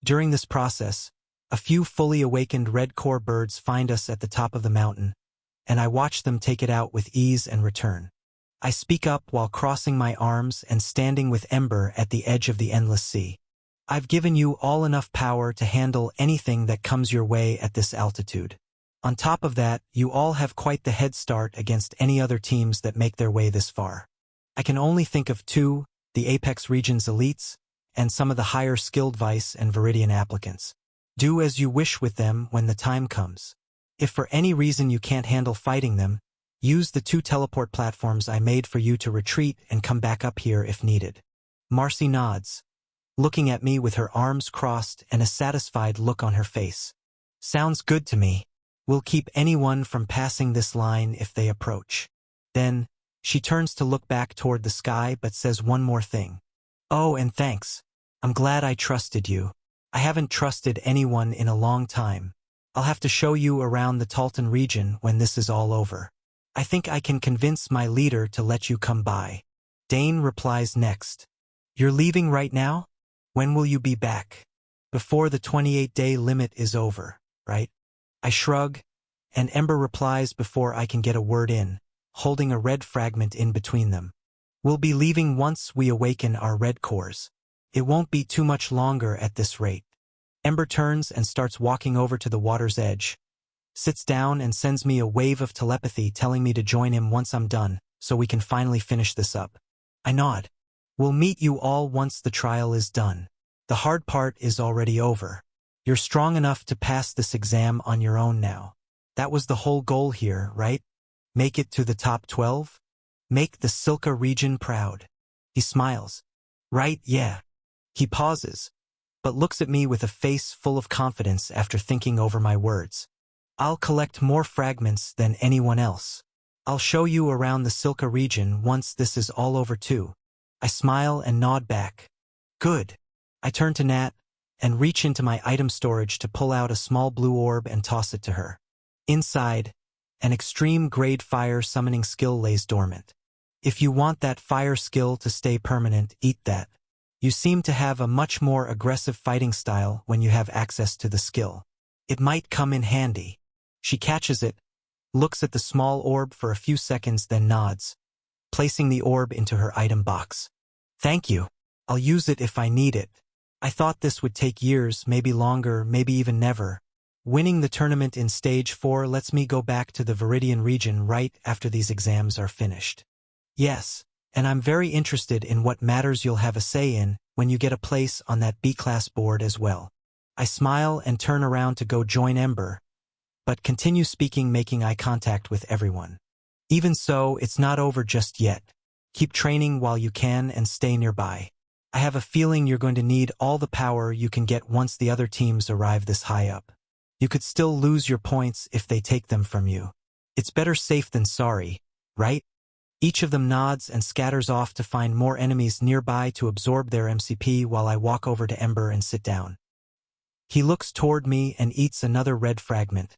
During this process, a few fully awakened red core birds find us at the top of the mountain, and I watch them take it out with ease and return. I speak up while crossing my arms and standing with Ember at the edge of the endless sea. I've given you all enough power to handle anything that comes your way at this altitude. On top of that, you all have quite the head start against any other teams that make their way this far. I can only think of two, the Apex Region's elites, and some of the higher skilled Vice and Viridian applicants. Do as you wish with them when the time comes. If for any reason you can't handle fighting them, use the 2 teleport platforms I made for you to retreat and come back up here if needed. Marcy nods, looking at me with her arms crossed and a satisfied look on her face. Sounds good to me. We'll keep anyone from passing this line if they approach. Then, she turns to look back toward the sky but says one more thing. Oh, and thanks. I'm glad I trusted you. I haven't trusted anyone in a long time. I'll have to show you around the Talton region when this is all over. I think I can convince my leader to let you come by. Dane replies next. You're leaving right now? When will you be back? Before the 28-day limit is over, right? I shrug, and Ember replies before I can get a word in, holding a red fragment in between them. We'll be leaving once we awaken our red cores. It won't be too much longer at this rate. Ember turns and starts walking over to the water's edge, sits down and sends me a wave of telepathy telling me to join him once I'm done, so we can finally finish this up. I nod. We'll meet you all once the trial is done. The hard part is already over. You're strong enough to pass this exam on your own now. That was the whole goal here, right? Make it to the top 12? Make the Silka region proud. He smiles. Right, yeah. He pauses, but looks at me with a face full of confidence after thinking over my words. I'll collect more fragments than anyone else. I'll show you around the Silka region once this is all over too. I smile and nod back. Good. I turn to Nat and reach into my item storage to pull out a small blue orb and toss it to her. Inside, an extreme grade fire summoning skill lays dormant. If you want that fire skill to stay permanent, eat that. You seem to have a much more aggressive fighting style when you have access to the skill. It might come in handy. She catches it, looks at the small orb for a few seconds then nods, placing the orb into her item box. Thank you. I'll use it if I need it. I thought this would take years, maybe longer, maybe even never. Winning the tournament in Stage 4 lets me go back to the Viridian region right after these exams are finished. Yes, and I'm very interested in what matters you'll have a say in when you get a place on that B-class board as well. I smile and turn around to go join Ember, but continue speaking, making eye contact with everyone. Even so, it's not over just yet. Keep training while you can and stay nearby. I have a feeling you're going to need all the power you can get once the other teams arrive this high up. You could still lose your points if they take them from you. It's better safe than sorry, right? Each of them nods and scatters off to find more enemies nearby to absorb their MCP while I walk over to Ember and sit down. He looks toward me and eats another red fragment,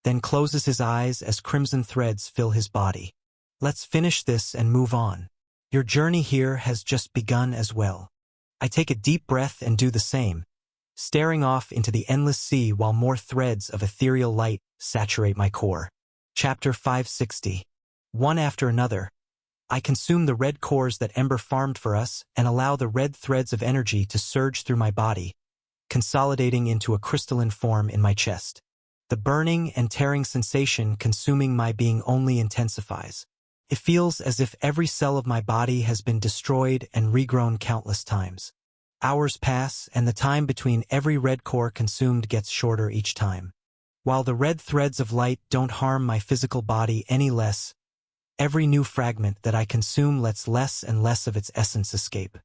then closes his eyes as crimson threads fill his body. Let's finish this and move on. Your journey here has just begun as well. I take a deep breath and do the same, staring off into the endless sea while more threads of ethereal light saturate my core. Chapter 560. One after another, I consume the red cores that Ember farmed for us and allow the red threads of energy to surge through my body, consolidating into a crystalline form in my chest. The burning and tearing sensation consuming my being only intensifies. It feels as if every cell of my body has been destroyed and regrown countless times. Hours pass, and the time between every red core consumed gets shorter each time. While the red threads of light don't harm my physical body any less, every new fragment that I consume lets less and less of its essence escape.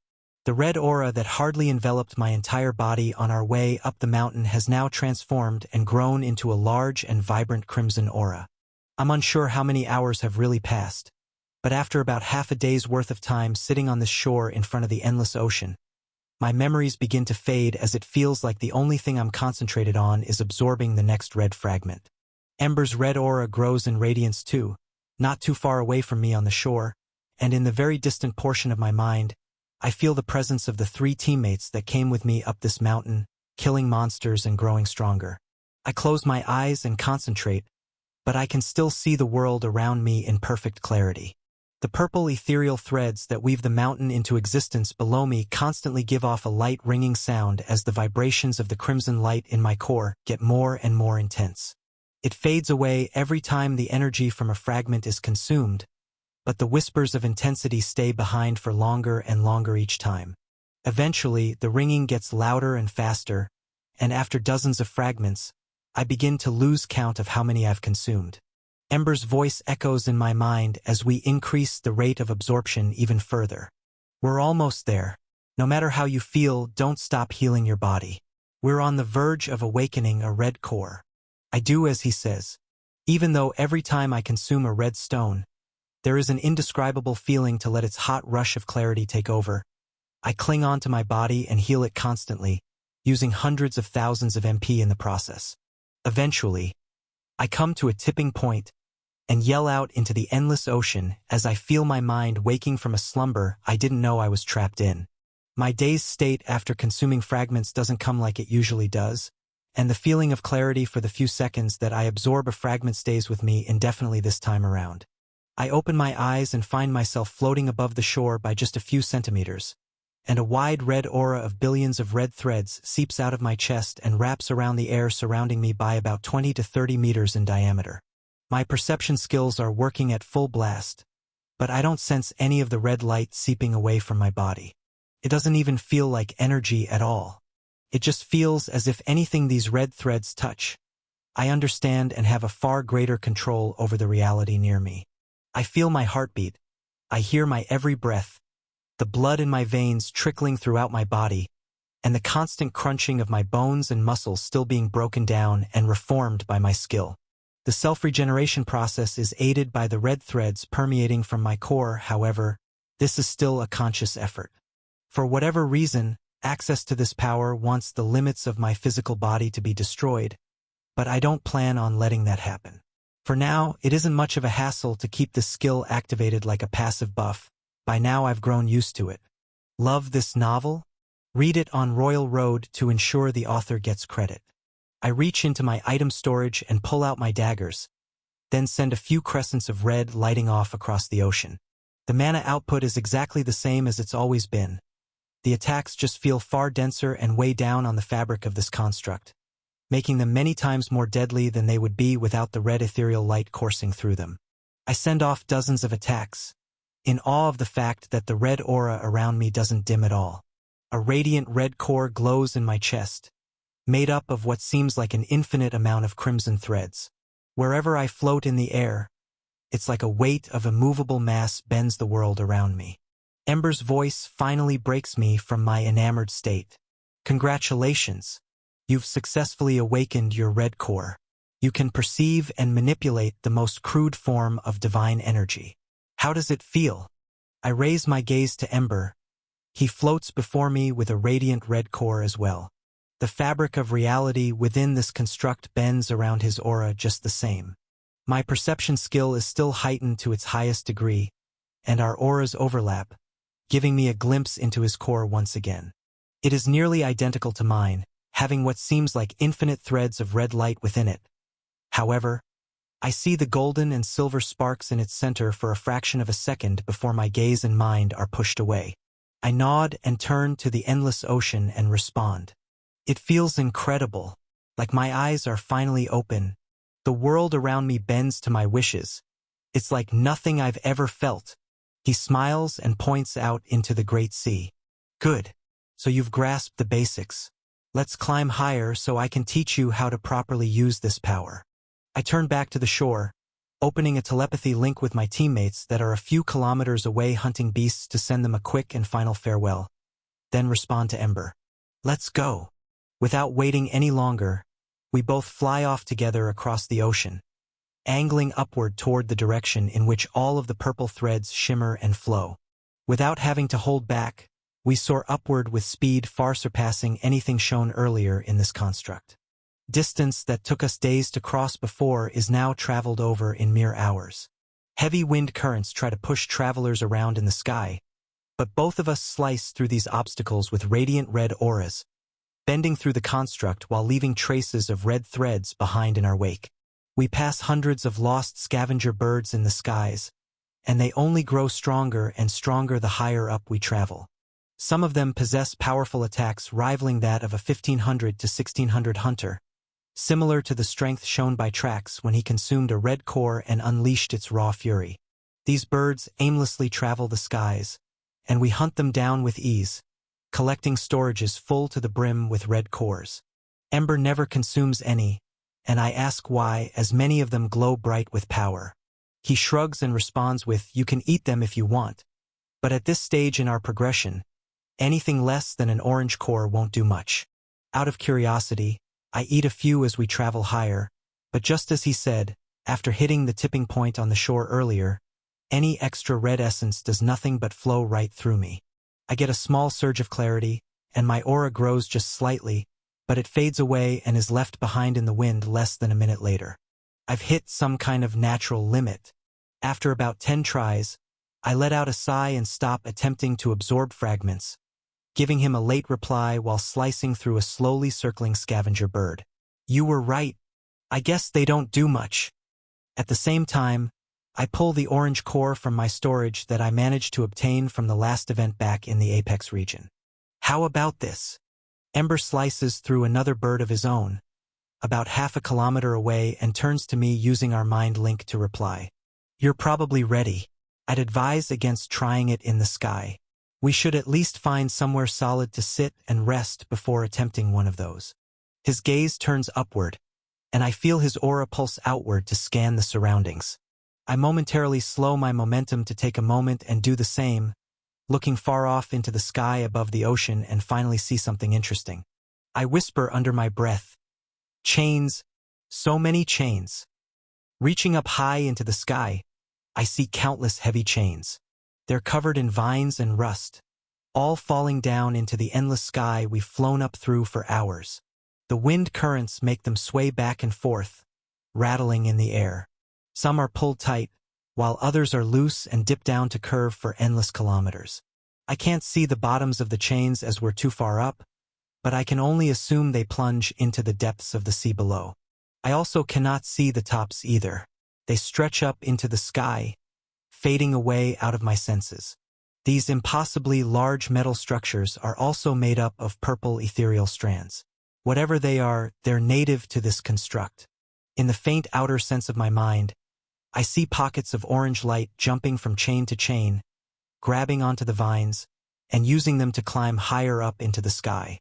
The red aura that hardly enveloped my entire body on our way up the mountain has now transformed and grown into a large and vibrant crimson aura. I'm unsure how many hours have really passed, but after about half a day's worth of time sitting on this shore in front of the endless ocean, my memories begin to fade as it feels like the only thing I'm concentrated on is absorbing the next red fragment. Ember's red aura grows in radiance too, not too far away from me on the shore, and in the very distant portion of my mind, I feel the presence of the 3 teammates that came with me up this mountain, killing monsters and growing stronger. I close my eyes and concentrate, but I can still see the world around me in perfect clarity. The purple ethereal threads that weave the mountain into existence below me constantly give off a light ringing sound as the vibrations of the crimson light in my core get more and more intense. It fades away every time the energy from a fragment is consumed, but the whispers of intensity stay behind for longer and longer each time. Eventually, the ringing gets louder and faster, and after dozens of fragments, I begin to lose count of how many I've consumed. Ember's voice echoes in my mind as we increase the rate of absorption even further. We're almost there. No matter how you feel, don't stop healing your body. We're on the verge of awakening a red core. I do as he says. Even though every time I consume a red stone, there is an indescribable feeling to let its hot rush of clarity take over. I cling on to my body and heal it constantly, using hundreds of thousands of MP in the process. Eventually, I come to a tipping point and yell out into the endless ocean as I feel my mind waking from a slumber I didn't know I was trapped in. My dazed state after consuming fragments doesn't come like it usually does, and the feeling of clarity for the few seconds that I absorb a fragment stays with me indefinitely this time around. I open my eyes and find myself floating above the shore by just a few centimeters, and a wide red aura of billions of red threads seeps out of my chest and wraps around the air surrounding me by about 20 to 30 meters in diameter. My perception skills are working at full blast, but I don't sense any of the red light seeping away from my body. It doesn't even feel like energy at all. It just feels as if anything these red threads touch, I understand and have a far greater control over the reality near me. I feel my heartbeat. I hear my every breath, the blood in my veins trickling throughout my body, and the constant crunching of my bones and muscles still being broken down and reformed by my skill. The self-regeneration process is aided by the red threads permeating from my core. However, this is still a conscious effort. For whatever reason, access to this power wants the limits of my physical body to be destroyed, but I don't plan on letting that happen. For now, it isn't much of a hassle to keep this skill activated like a passive buff. By now I've grown used to it. Love this novel? Read it on Royal Road to ensure the author gets credit. I reach into my item storage and pull out my daggers, then send a few crescents of red lighting off across the ocean. The mana output is exactly the same as it's always been. The attacks just feel far denser and weigh down on the fabric of this construct, making them many times more deadly than they would be without the red ethereal light coursing through them. I send off dozens of attacks, in awe of the fact that the red aura around me doesn't dim at all. A radiant red core glows in my chest, made up of what seems like an infinite amount of crimson threads. Wherever I float in the air, it's like a weight of immovable mass bends the world around me. Ember's voice finally breaks me from my enamored state. Congratulations! You've successfully awakened your red core. You can perceive and manipulate the most crude form of divine energy. How does it feel? I raise my gaze to Ember. He floats before me with a radiant red core as well. The fabric of reality within this construct bends around his aura just the same. My perception skill is still heightened to its highest degree, and our auras overlap, giving me a glimpse into his core once again. It is nearly identical to mine, having what seems like infinite threads of red light within it. However, I see the golden and silver sparks in its center for a fraction of a second before my gaze and mind are pushed away. I nod and turn to the endless ocean and respond. It feels incredible, like my eyes are finally open. The world around me bends to my wishes. It's like nothing I've ever felt. He smiles and points out into the great sea. Good. So you've grasped the basics. Let's climb higher so I can teach you how to properly use this power. I turn back to the shore, opening a telepathy link with my teammates that are a few kilometers away hunting beasts to send them a quick and final farewell. Then respond to Ember. Let's go. Without waiting any longer, we both fly off together across the ocean, angling upward toward the direction in which all of the purple threads shimmer and flow. Without having to hold back, we soar upward with speed far surpassing anything shown earlier in this construct. Distance that took us days to cross before is now traveled over in mere hours. Heavy wind currents try to push travelers around in the sky, but both of us slice through these obstacles with radiant red auras, bending through the construct while leaving traces of red threads behind in our wake. We pass hundreds of lost scavenger birds in the skies, and they only grow stronger and stronger the higher up we travel. Some of them possess powerful attacks rivaling that of a 1500 to 1600 hunter, similar to the strength shown by Trax when he consumed a red core and unleashed its raw fury. These birds aimlessly travel the skies, and we hunt them down with ease, collecting storages full to the brim with red cores. Ember never consumes any, and I ask why, as many of them glow bright with power. He shrugs and responds with, "You can eat them if you want, but at this stage in our progression, anything less than an orange core won't do much." Out of curiosity, I eat a few as we travel higher, but just as he said, after hitting the tipping point on the shore earlier, any extra red essence does nothing but flow right through me. I get a small surge of clarity, and my aura grows just slightly, but it fades away and is left behind in the wind less than a minute later. I've hit some kind of natural limit. After about 10 tries, I let out a sigh and stop attempting to absorb fragments, giving him a late reply while slicing through a slowly circling scavenger bird. "You were right. I guess they don't do much." At the same time, I pull the orange core from my storage that I managed to obtain from the last event back in the Apex region. "How about this?" Ember slices through another bird of his own, about half a kilometer away, and turns to me using our mind link to reply. "You're probably ready. I'd advise against trying it in the sky. We should at least find somewhere solid to sit and rest before attempting one of those." His gaze turns upward, and I feel his aura pulse outward to scan the surroundings. I momentarily slow my momentum to take a moment and do the same, looking far off into the sky above the ocean and finally see something interesting. I whisper under my breath, "Chains, so many chains." Reaching up high into the sky, I see countless heavy chains. They're covered in vines and rust, all falling down into the endless sky we've flown up through for hours. The wind currents make them sway back and forth, rattling in the air. Some are pulled tight, while others are loose and dip down to curve for endless kilometers. I can't see the bottoms of the chains as we're too far up, but I can only assume they plunge into the depths of the sea below. I also cannot see the tops either. They stretch up into the sky, fading away out of my senses. These impossibly large metal structures are also made up of purple ethereal strands. Whatever they are, they're native to this construct. In the faint outer sense of my mind, I see pockets of orange light jumping from chain to chain, grabbing onto the vines, and using them to climb higher up into the sky.